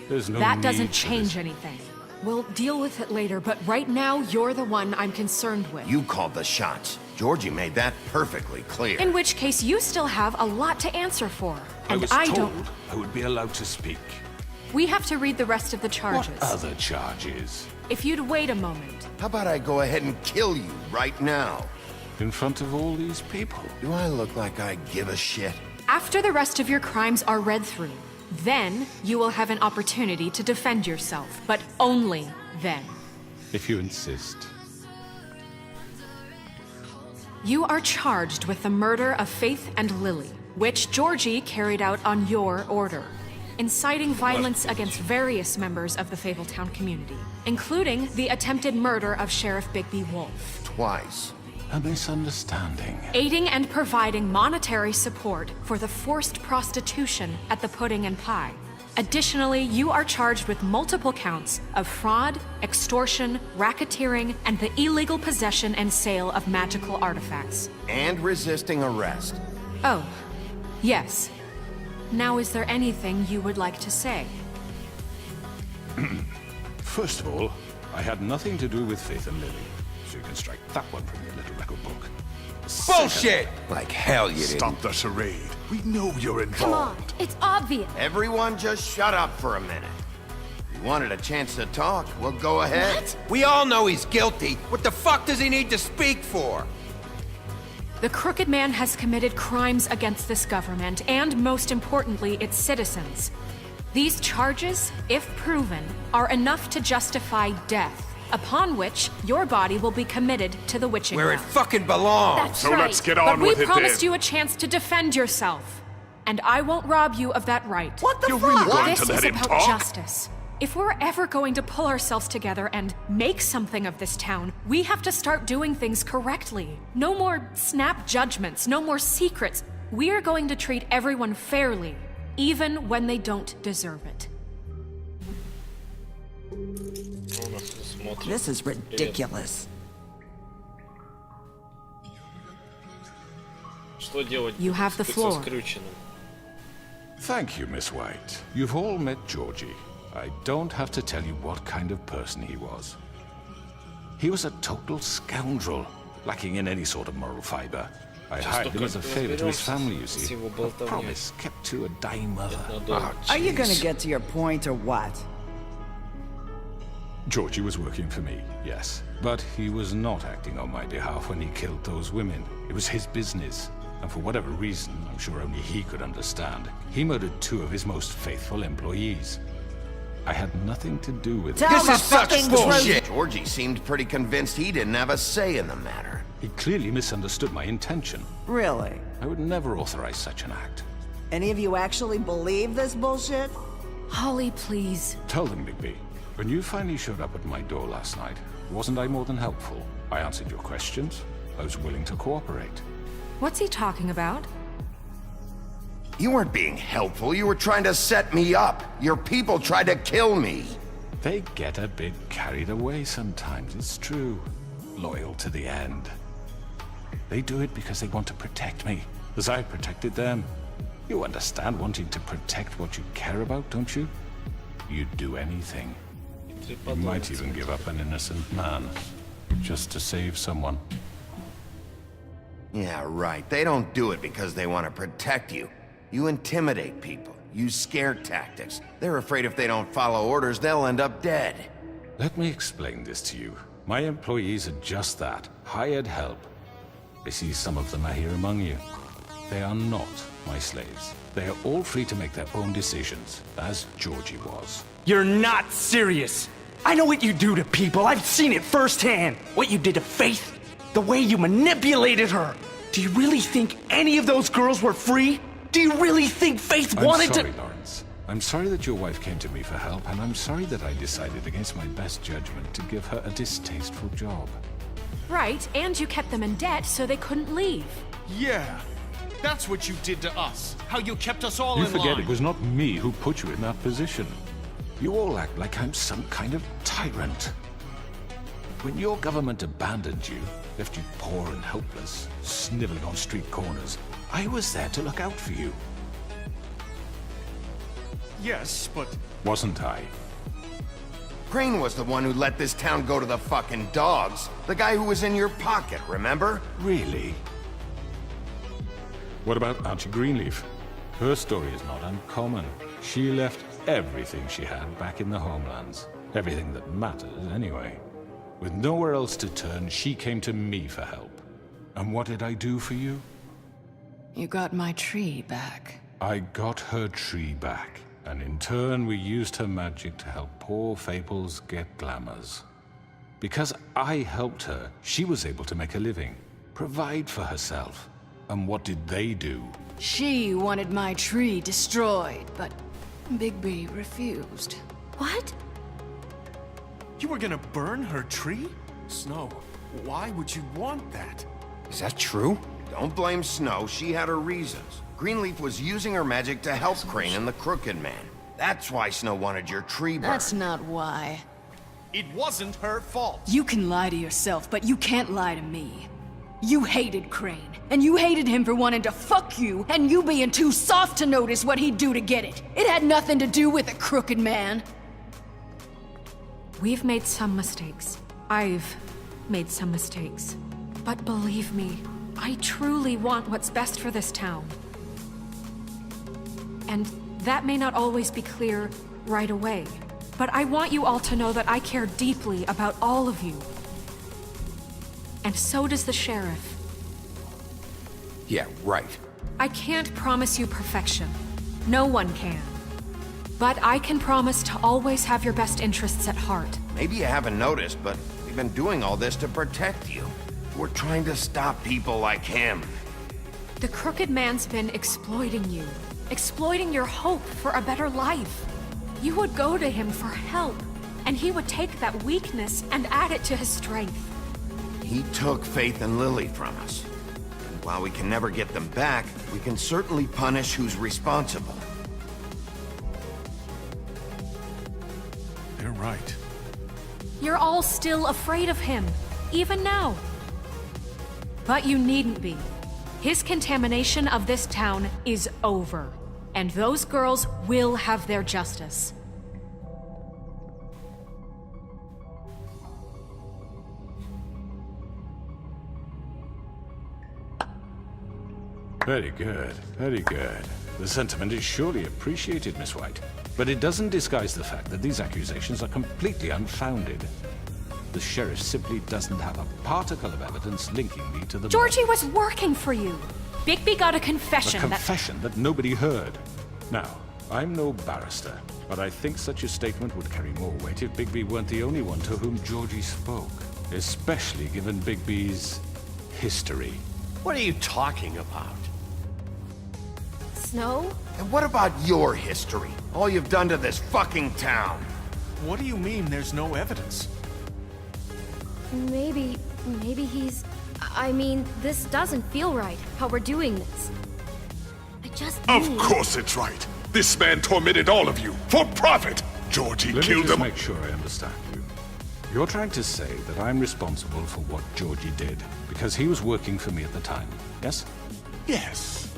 There's no That need doesn't for change this. anything. We'll deal with it later, but right now, you're the one I'm concerned with. You called the shots. Georgie made that perfectly clear. In which case, you still have a lot to answer for. I And was I told don't... I would be allowed to speak. We have to read the rest of the charges. What other charges? If you'd wait a moment. How about I go ahead and kill you right now? In front of all these people? Do I look like I give a shit? After the rest of your crimes are read through, then you will have an opportunity to defend yourself, but only then. If you insist. You are charged with the murder of Faith and Lily, which Georgie carried out on your order, inciting violence against various members of the Fabletown community, including the attempted murder of Sheriff Bigby Wolf. Twice. A misunderstanding. Aiding and providing monetary support for the forced prostitution at the Pudding and Pie. Additionally, you are charged with multiple counts of fraud, extortion, racketeering, and the illegal possession and sale of magical artifacts. And resisting arrest. Oh, yes. Now, is there anything you would like to say? First of all, I had nothing to do with Faith and Lily, so you can strike that one from your little record book. Bullshit! Like hell you didn't. Stop the charade. We know you're involved. Come on, it's obvious. Everyone just shut up for a minute. If you wanted a chance to talk, well, go ahead. What? We all know he's guilty. What the fuck does he need to speak for? The Crooked Man has committed crimes against this government and, most importantly, its citizens. These charges, if proven, are enough to justify death, upon which your body will be committed to the witching Where it well. fucking belongs. That's So right. let's get on but with we it promised then. you a chance to defend yourself, and I won't rob you of that right. What the You're fuck? really going This to let is him about talk? justice. If we're ever going to pull ourselves together and make something of this town, we have to start doing things correctly. No more snap judgments, no more secrets. We are going to treat everyone fairly, even when they don't deserve it. This is ridiculous. Что делать You have the со floor. Скрюченным? Thank you, Miss White. You've all met Georgie. I don't have to tell you what kind of person he was. He was a total scoundrel, lacking in any sort of moral fiber. I hired him as a favor to his family, you see. A promise kept to a dying mother. Are you gonna get to your point or what? Georgie was working for me, yes. But he was not acting on my behalf when he killed those women. It was his business. And for whatever reason, I'm sure only he could understand, he murdered 2 of his most faithful employees. I had nothing to do with it. This is such bullshit! Georgie seemed pretty convinced he didn't have a say in the matter. He clearly misunderstood my intention. Really? I would never authorize such an act. Any of you actually believe this bullshit? Holly, please. Tell them, Bigby. When you finally showed up at my door last night, wasn't I more than helpful? I answered your questions. I was willing to cooperate. What's he talking about? You weren't being helpful. You were trying to set me up. Your people tried to kill me. They get a bit carried away sometimes, it's true. Loyal to the end. They do it because they want to protect me, as I protected them. You understand wanting to protect what you care about, don't you? You'd do anything. You might even give up an innocent man, just to save someone. Yeah, right. They don't do it because they want to protect you. You intimidate people, use scare tactics. They're afraid if they don't follow orders, they'll end up dead. Let me explain this to you. My employees are just that, hired help. I see some of them are here among you. They are not my slaves. They are all free to make their own decisions, as Georgie was. You're not serious. I know what you do to people. I've seen it firsthand. What you did to Faith, the way you manipulated her. Do you really think any of those girls were free? Do you really think Faith wanted to— I'm sorry, Lawrence. I'm sorry that your wife came to me for help, and I'm sorry that I decided against my best judgment to give her a distasteful job. Right, and you kept them in debt so they couldn't leave. Yeah, that's what you did to us. How you kept us all You in line. forget it was not me who put you in that position. You all act like I'm some kind of tyrant. When your government abandoned you, left you poor and helpless, sniveling on street corners, I was there to look out for you. Yes, but... Wasn't I? Crane was the one who let this town go to the fucking dogs. The guy who was in your pocket, remember? Really? What about Auntie Greenleaf? Her story is not uncommon. She left everything she had back in the homelands. Everything that mattered, anyway. With nowhere else to turn, she came to me for help. And what did I do for you? You got my tree back. I got her tree back. And in turn, we used her magic to help poor Fables get glamours. Because I helped her, she was able to make a living, provide for herself. And what did they do? She wanted my tree destroyed, but Bigby refused. What? You were gonna burn her tree? Snow, why would you want that? Is that true? Don't blame Snow, she had her reasons. Greenleaf was using her magic to help Crane and the Crooked Man. That's why Snow wanted your tree burned. That's not why. It wasn't her fault. You can lie to yourself, but you can't lie to me. You hated Crane, and you hated him for wanting to fuck you, and you being too soft to notice what he'd do to get it. It had nothing to do with the Crooked Man. We've made some mistakes. I've made some mistakes. But believe me, I truly want what's best for this town. And that may not always be clear right away, but I want you all to know that I care deeply about all of you. And so does the sheriff. Yeah, right. I can't promise you perfection. No one can. But I can promise to always have your best interests at heart. Maybe you haven't noticed, but we've been doing all this to protect you. We're trying to stop people like him. The Crooked Man's been exploiting you. Exploiting your hope for a better life. You would go to him for help, and he would take that weakness and add it to his strength. He took Faith and Lily from us. And while we can never get them back, we can certainly punish who's responsible. You're right. You're all still afraid of him, even now. But you needn't be. His contamination of this town is over, and those girls will have their justice. Very good, very good. The sentiment is surely appreciated, Miss White. But it doesn't disguise the fact that these accusations are completely unfounded. The sheriff simply doesn't have a particle of evidence linking me to the... Georgie was working for you. Bigby got a confession A confession that nobody heard. Now, I'm no barrister, but I think such a statement would carry more weight if Bigby weren't the only one to whom Georgie spoke. Especially given Bigby's history. What are you talking about? Snow? And what about your history? All you've done to this fucking town. What do you mean there's no evidence? Maybe he's... I mean, this doesn't feel right, how we're doing this. I just Of course it's right. This man tormented all of you, for profit! Georgie killed them. Let me just make sure I understand you. You're trying to say that I'm responsible for what Georgie did, because he was working for me at the time, yes? Yes.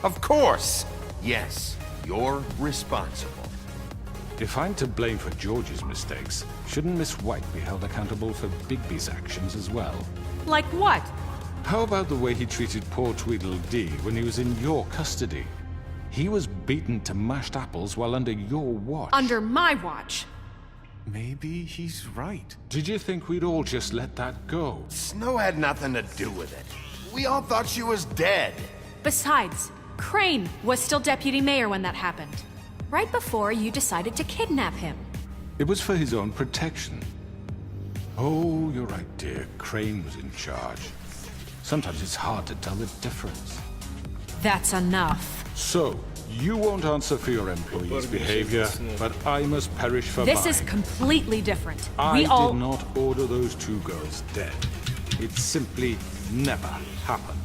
Of course! Yes, you're responsible. If I'm to blame for George's mistakes, shouldn't Miss White be held accountable for Bigby's actions as well? Like what? How about the way he treated poor Tweedledee when he was in your custody? He was beaten to mashed apples while under your watch. Under my watch. Maybe he's right. Did you think we'd all just let that go? Snow had nothing to do with it. We all thought she was dead. Besides, Crane was still deputy mayor when that happened. Right before you decided to kidnap him. It was for his own protection. Oh, you're right, dear. Crane was in charge. Sometimes it's hard to tell the difference. That's enough. So, you won't answer for your employees' behavior, but I must perish for This mine. is completely different. I We all... did not order those two girls dead. It simply never happened.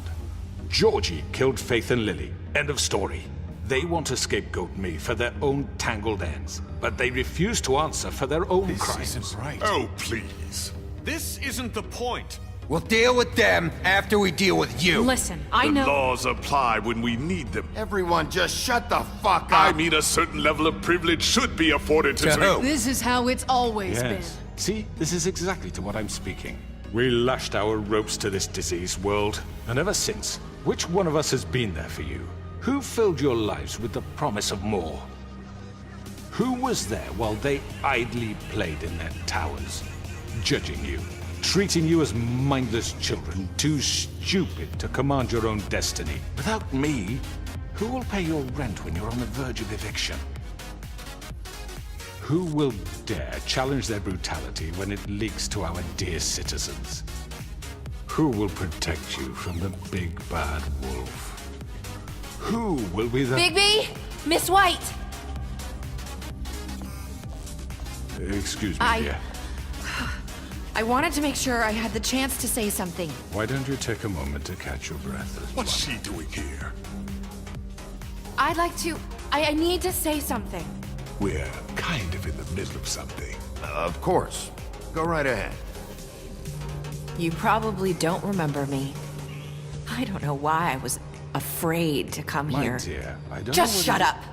Georgie killed Faith and Lily. End of story. They want to scapegoat me for their own tangled ends, but they refuse to answer for their own crimes. This isn't right. Oh, please. This isn't the point. We'll deal with them after we deal with you. Listen, I know... The laws apply when we need them. Everyone just shut the fuck up. I mean, a certain level of privilege should be afforded to who? This is how it's always been. Yes. See, this is exactly to what I'm speaking. We lashed our ropes to this diseased world, and ever since, which one of us has been there for you? Who filled your lives with the promise of more? Who was there while they idly played in their towers, judging you, treating you as mindless children, too stupid to command your own destiny? Without me, who will pay your rent when you're on the verge of eviction? Who will dare challenge their brutality when it leaks to our dear citizens? Who will protect you from the big bad wolf? Who will be the... Bigby! Miss White! Excuse me, dear. I wanted to make sure I had the chance to say something. Why don't you take a moment to catch your breath as well? What's she doing here? I'd like to... I need to say something. We're kind of in the middle of something. Of course. Go right ahead. You probably don't remember me. I don't know why I was afraid to come My here. dear, I don't Just know shut what up.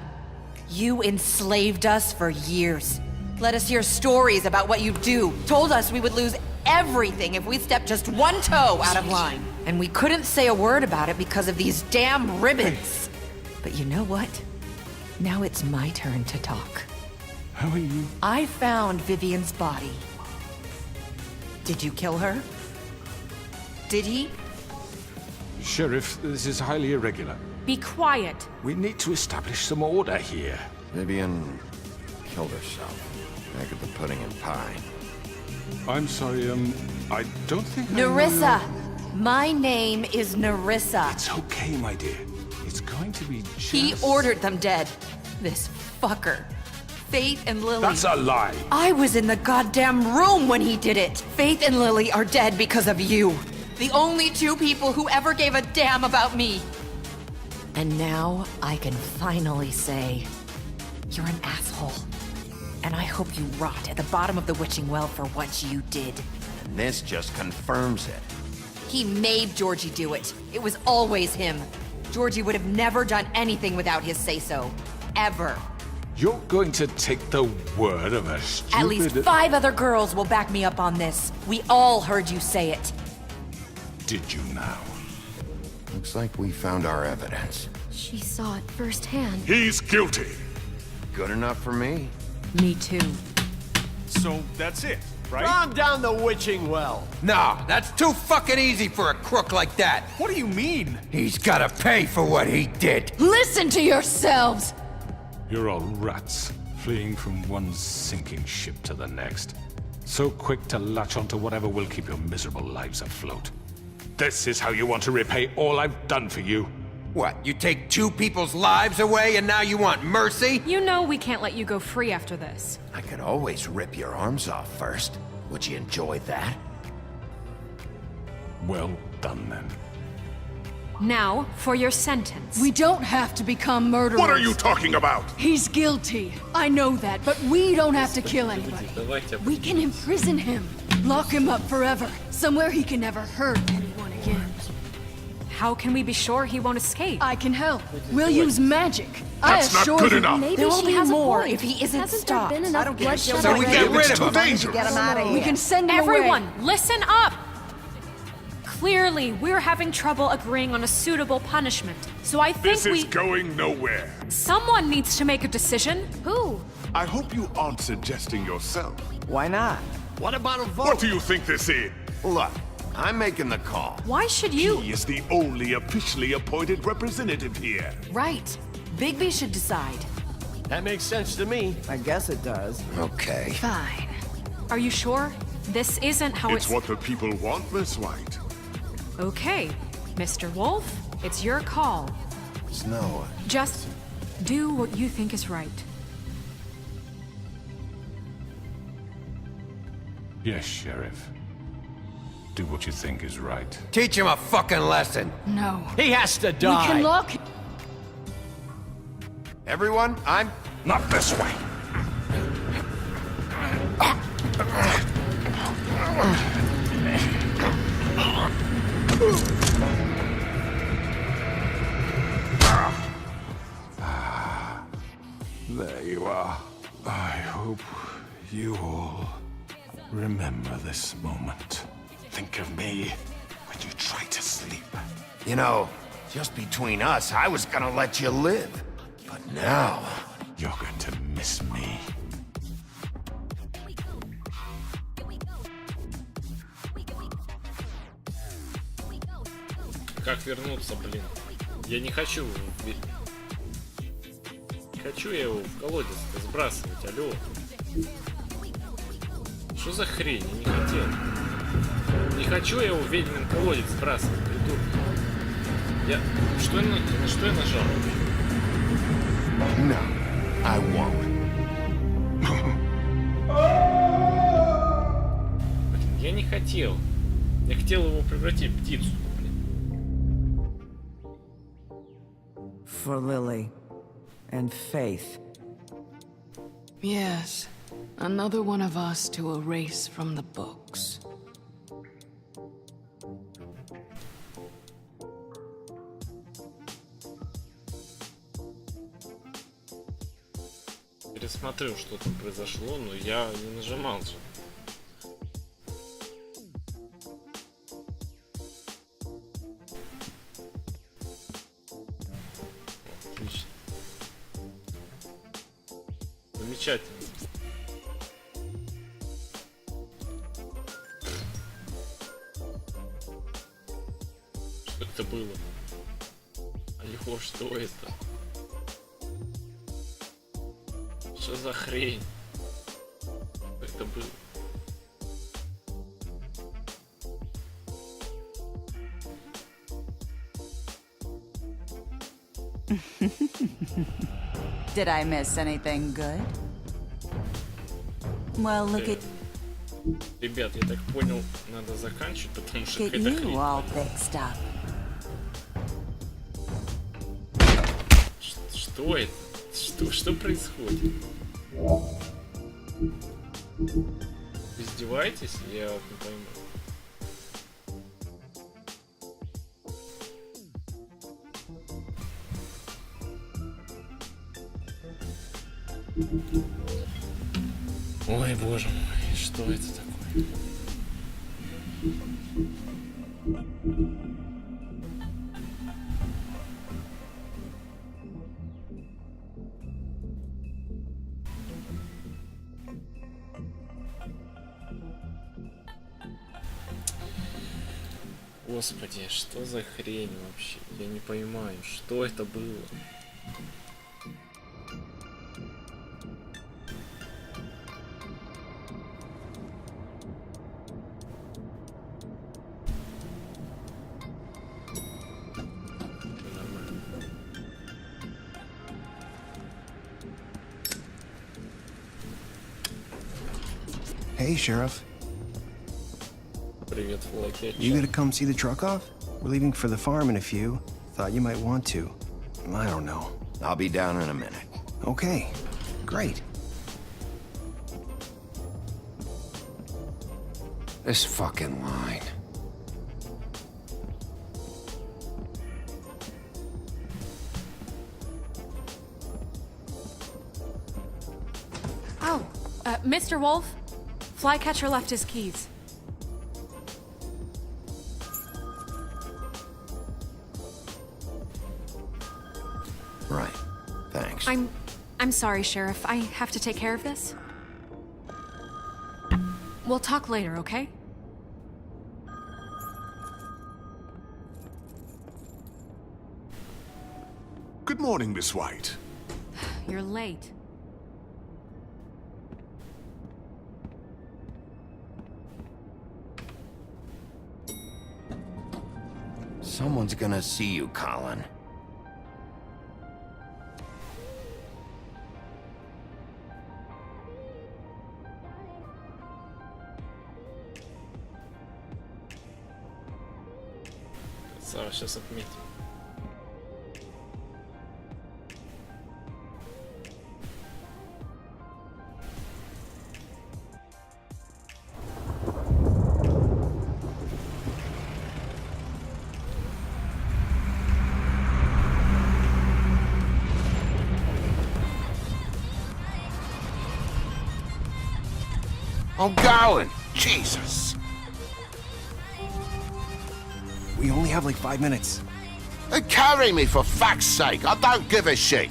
You enslaved us for years. Let us hear stories about what you do. Told us we would lose everything if we stepped just one toe out of line. And we couldn't say a word about it because of these damn ribbons. But you know what? Now it's my turn to talk. How are you? I found Vivian's body. Did you kill her? Did he? Sheriff, this is highly irregular. Be quiet. We need to establish some order here. Vivian killed herself. Back at the pudding and pie. I'm sorry, I don't think Nerissa! My name is Nerissa. It's okay, my dear. It's going to be just... He ordered them dead. This fucker. Faith and Lily... That's a lie! I was in the goddamn room when he did it! Faith and Lily are dead because of you. The only two people who ever gave a damn about me. And now I can finally say, you're an asshole. And I hope you rot at the bottom of the witching well for what you did. And this just confirms it. He made Georgie do it. It was always him. Georgie would have never done anything without his say-so. Ever. You're going to take the word of a stupid... At least 5 other girls will back me up on this. We all heard you say it. Did you now? Looks like we found our evidence. She saw it firsthand. He's guilty. Good enough for me. Me too. So that's it, right? Calm down the witching well. No, that's too fucking easy for a crook like that. What do you mean? He's gotta pay for what he did. Listen to yourselves! You're all rats, fleeing from one sinking ship to the next. So quick to latch onto whatever will keep your miserable lives afloat. This is how you want to repay all I've done for you? What, you take 2 people's lives away and now you want mercy? You know we can't let you go free after this. I could always rip your arms off first. Would you enjoy that? Well done, then. Now, for your sentence. We don't have to become murderers. What are you talking about? He's guilty. I know that, but we don't have to kill anybody. We can imprison him. Lock him up forever. Somewhere he can never hurt anyone again. How can we be sure he won't escape? I can help. We'll use magic. That's not good enough. Maybe There will she be has more a point. if he isn't Hasn't stopped. there been enough bloodshed So we get already? rid of Too him. dangerous. Get him out of We here. can send him Everyone, away. listen up! Clearly, we're having trouble agreeing on a suitable punishment. So I think This is going nowhere. someone needs to make a decision. Who? I hope you aren't suggesting yourself. Why not? What about a vote? What do you think this is? Look, I'm making the call. Why should you? He is the only officially appointed representative here. Right. Bigby should decide. That makes sense to me. I guess it does. Okay. Fine. Are you sure? This isn't how It's what the people want, Miss White. Okay, Mr. Wolf, it's your call. Snow. Just do what you think is right. Yes, Sheriff. Do what you think is right. Teach him a fucking lesson. No. He has to We die. can lock. Everyone, I'm... Not this way. There you are. I hope you all remember this moment. Think of me when you try to sleep. You know, just between us, I was gonna let you live. But now... You're going to miss me. Как вернуться, блин? Я не хочу... Не хочу я его в колодец сбрасывать, алло. Что за хрень? Я не хотел. Не хочу я его в ведьмин колодец сбрасывать, придурок. Я... На что я нажал? No, I won't. Блин, я не хотел. Я хотел его превратить в птицу. For Lily. And Faith. Yes. Another one of us to erase from the books. Пересмотрю, что там произошло, но я не нажимал же. Отлично. Замечательно. Что это было? Алло, что это? Что за хрень? Что это было? Did I miss anything good? Well, look at... Ребят, я так понял, надо заканчивать, потому что Get какая-то you хрень. all fixed up. Что это? Что происходит? Вы издеваетесь? Я вот не пойму. Ой, боже мой, что это такое? Господи, что за хрень вообще? Я не понимаю, что это было? Hey, Sheriff. Привет, Флоки. You gonna come see the truck off? We're leaving for the farm in a few. Thought you might want to. I don't know. I'll be down in a minute. Okay, great. This fucking line. Mr. Wolf, Flycatcher left his keys. Right. Thanks. I'm sorry, Sheriff. I have to take care of this. We'll talk later, okay? Good morning, Miss White. You're late. Someone's gonna see you, Colin. Сейчас отметим. I'm going. Jesus. We only have like 5 minutes. Carry me, for fuck's sake. I don't give a shit.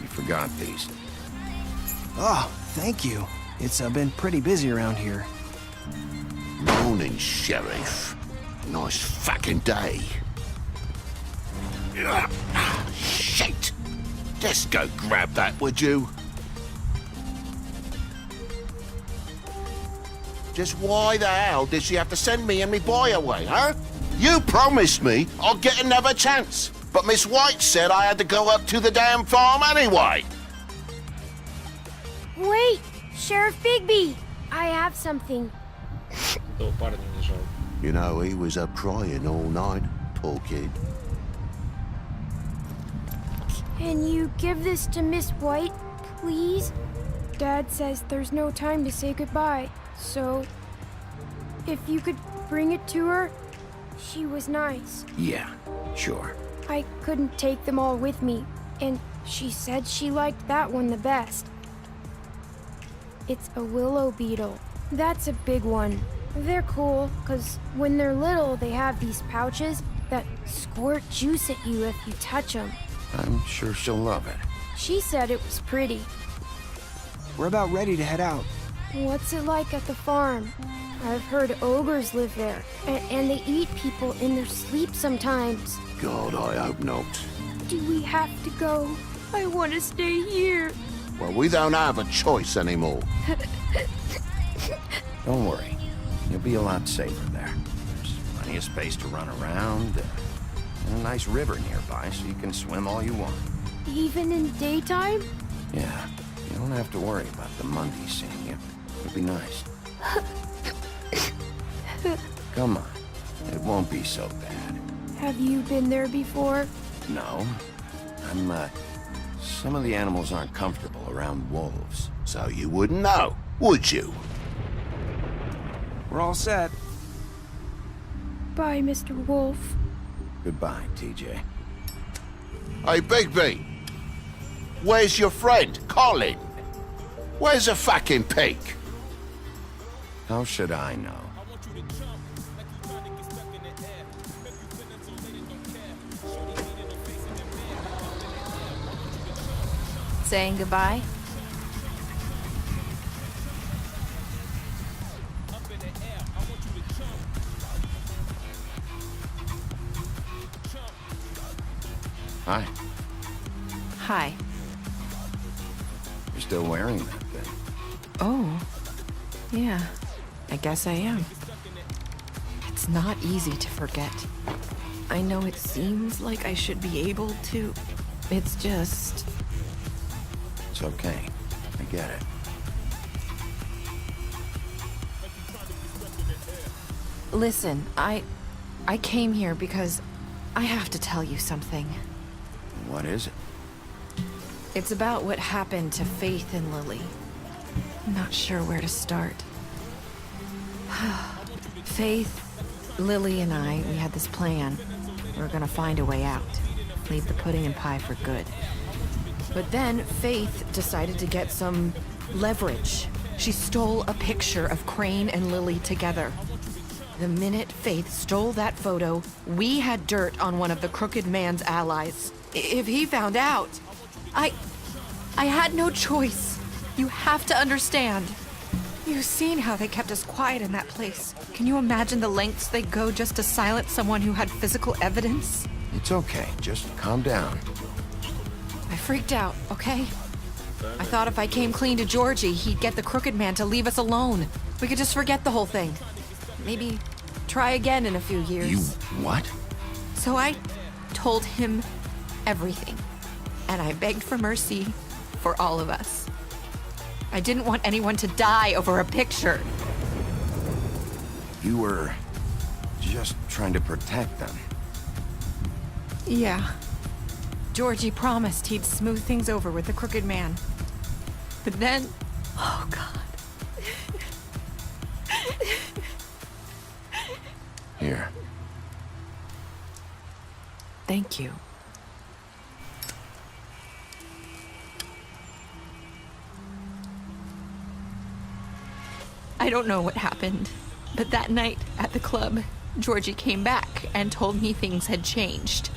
You forgot these. Oh, thank you. It's been pretty busy around here. Morning, Sheriff. Nice fucking day. Shit. Just go grab that, would you? Just why the hell did she have to send me and me boy away, huh? You promised me I'd get another chance, but Miss White said I had to go up to the damn farm anyway. Wait, Sheriff Bigby, I have something. You know, he was up crying all night, poor kid. Can you give this to Miss White, please? Dad says there's no time to say goodbye, so if you could bring it to her. She was nice. Yeah, sure. I couldn't take them all with me, and she said she liked that one the best. It's a willow beetle. That's a big one. They're cool, because when they're little, they have these pouches that squirt juice at you if you touch them. I'm sure she'll love it. She said it was pretty. We're about ready to head out. What's it like at the farm? I've heard ogres live there, and they eat people in their sleep sometimes. God, I hope not. Do we have to go? I want to stay here. Well, we don't have a choice anymore. Don't worry. You'll be a lot safer there. There's plenty of space to run around, and a nice river nearby so you can swim all you want. Even in daytime? Yeah, you don't have to worry about the Monday seeing you. It'll be nice. Come on. It won't be so bad. Have you been there before? No. Some of the animals aren't comfortable around wolves. So you wouldn't know, would you? We're all set. Bye, Mr. Wolf. Goodbye, TJ. Hey, Bigby. Where's your friend, Colin? Where's the fucking pig? How should I know? Saying goodbye? Hi. Hi. You're still wearing that thing. Oh. Yeah. I guess I am. It's not easy to forget. I know it seems like I should be able to. It's just... It's okay. I get it. Listen, I came here because I have to tell you something. What is it? It's about what happened to Faith and Lily. I'm not sure where to start. Faith, Lily, and I, we had this plan. We were gonna find a way out. Leave the pudding and pie for good. But then Faith decided to get some Leverage. She stole a picture of Crane and Lily together. The minute Faith stole that photo, we had dirt on one of the Crooked Man's allies. If he found out, I had no choice. You have to understand. You've seen how they kept us quiet in that place. Can you imagine the lengths they'd go just to silence someone who had physical evidence? It's okay. Just calm down. I freaked out, okay? I thought if I came clean to Georgie, he'd get the Crooked Man to leave us alone. We could just forget the whole thing. Maybe try again in a few years. You what? So I told him everything. And I begged for mercy for all of us. I didn't want anyone to die over a picture. You were just trying to protect them. Yeah. Georgie promised he'd smooth things over with the Crooked Man. But then... Oh, God. Here. Thank you. I don't know what happened, but that night at the club, Georgie came back and told me things had changed.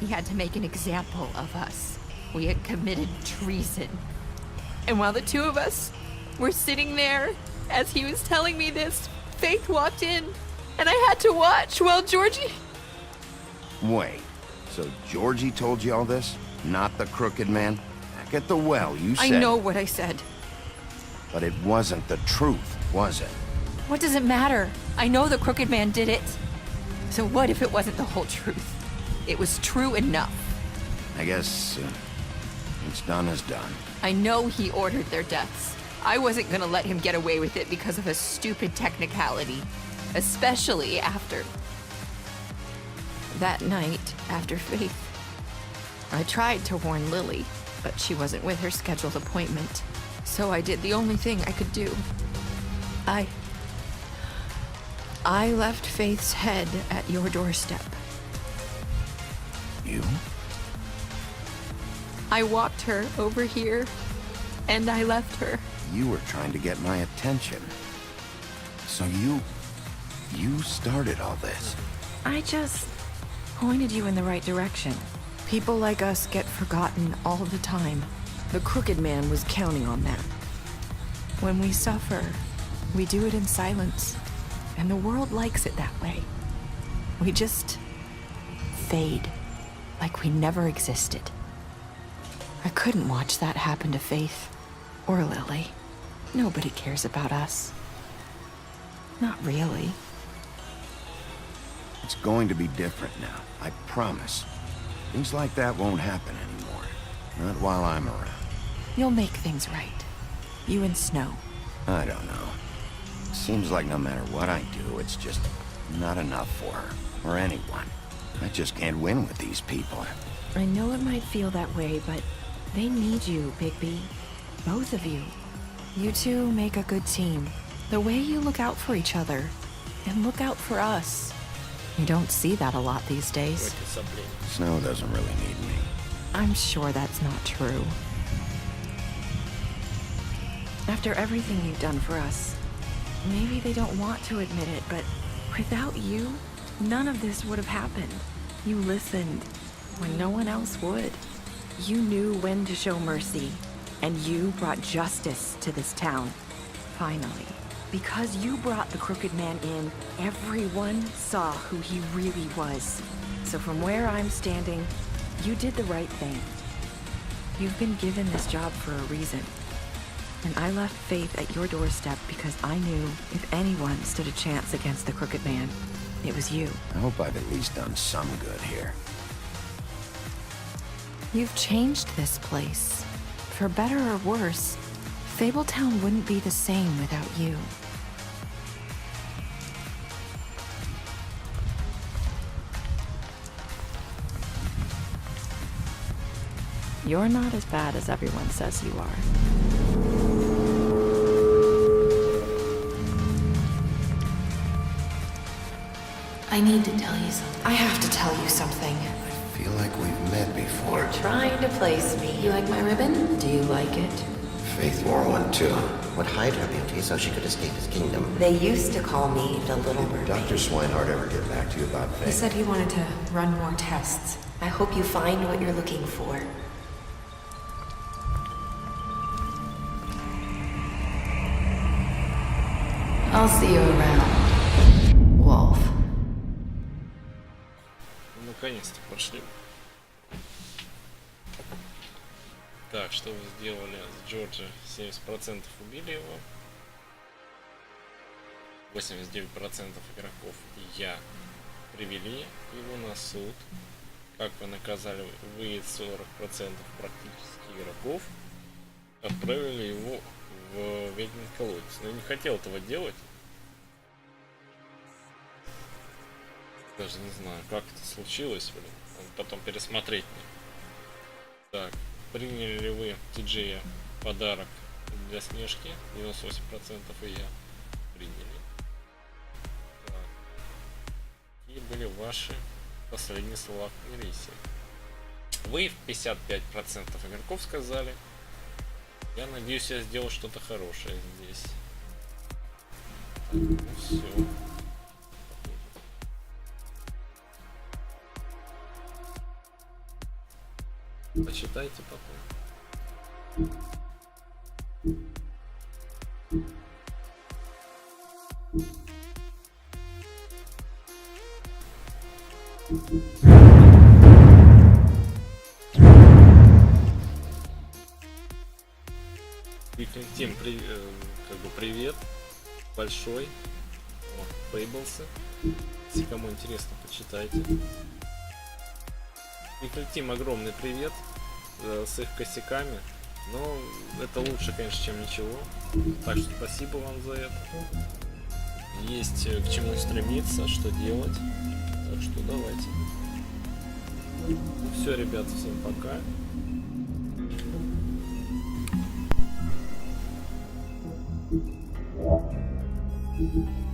He had to make an example of us. We had committed treason. And while the two of us were sitting there, as he was telling me this, Faith walked in, and I had to watch while Georgie... Wait, so Georgie told you all this? Not the Crooked Man? Back at the well, you said... I know what I said. But it wasn't the truth, was it? What does it matter? I know the Crooked Man did it. So what if it wasn't the whole truth? It was true enough. I guess what's done is done. I know he ordered their deaths. I wasn't gonna let him get away with it because of a stupid technicality. Especially after... that night, after Faith. I tried to warn Lily, but she wasn't with her scheduled appointment. So I did the only thing I could do. I left Faith's head at your doorstep. You? I walked her over here, and I left her. You were trying to get my attention. So you started all this. I just pointed you in the right direction. People like us get forgotten all the time. The Crooked Man was counting on that. When we suffer, we do it in silence, and the world likes it that way. We just fade, like we never existed. I couldn't watch that happen to Faith, or Lily. Nobody cares about us. Not really. It's going to be different now, I promise. Things like that won't happen anymore. Not while I'm around. You'll make things right. You and Snow. I don't know. Seems like no matter what I do, it's just not enough for her, or anyone. I just can't win with these people. I know it might feel that way, but they need you, Bigby. Both of you. You two make a good team. The way you look out for each other, and look out for us. You don't see that a lot these days. Snow doesn't really need me. I'm sure that's not true. After everything you've done for us, maybe they don't want to admit it, but without you, none of this would have happened. You listened when no one else would. You knew when to show mercy, and you brought justice to this town. Finally. Because you brought the Crooked Man in, everyone saw who he really was. So from where I'm standing, you did the right thing. You've been given this job for a reason. And I left Faith at your doorstep because I knew if anyone stood a chance against the Crooked Man, it was you. I hope I've at least done some good here. You've changed this place. For better or worse, Fabletown wouldn't be the same without you. You're not as bad as everyone says you are. I need to tell you something. I have to tell you something. I feel like we've met before. You're trying to place me. You like my ribbon? Do you like it? Faith wore one too. Would hide her beauty so she could escape his kingdom. They used to call me the Little Mermaid. Did Dr. Swinehart ever get back to you about Faith? He said he wanted to run more tests. I hope you find what you're looking for. I'll see you around, Wolf. Наконец-то пошли. Так, что вы сделали с Джорджи? 70% убили его. 89% игроков я привели его на суд. Как вы наказали? Вы 40% практически игроков отправили его в ведьмин колодец. Но я не хотел этого делать. Даже не знаю, как это случилось, блин. Надо потом пересмотреть мне. Так, приняли ли вы Ти-Джея подарок для Снежки? 98% и я приняли. Так. Какие были ваши последние слова в Мирисе? Вы в 55% игроков сказали. Я надеюсь, я сделал что-то хорошее здесь. Так, ну все. Почитайте потом. Тим, как бы привет большой. Фейблсы. Если кому интересно, почитайте. Тим, огромный привет с их косяками. Но это лучше, конечно, чем ничего. Так что спасибо вам за это. Есть к чему стремиться, что делать. Так что давайте. Ну все, ребят, всем пока. Thank you.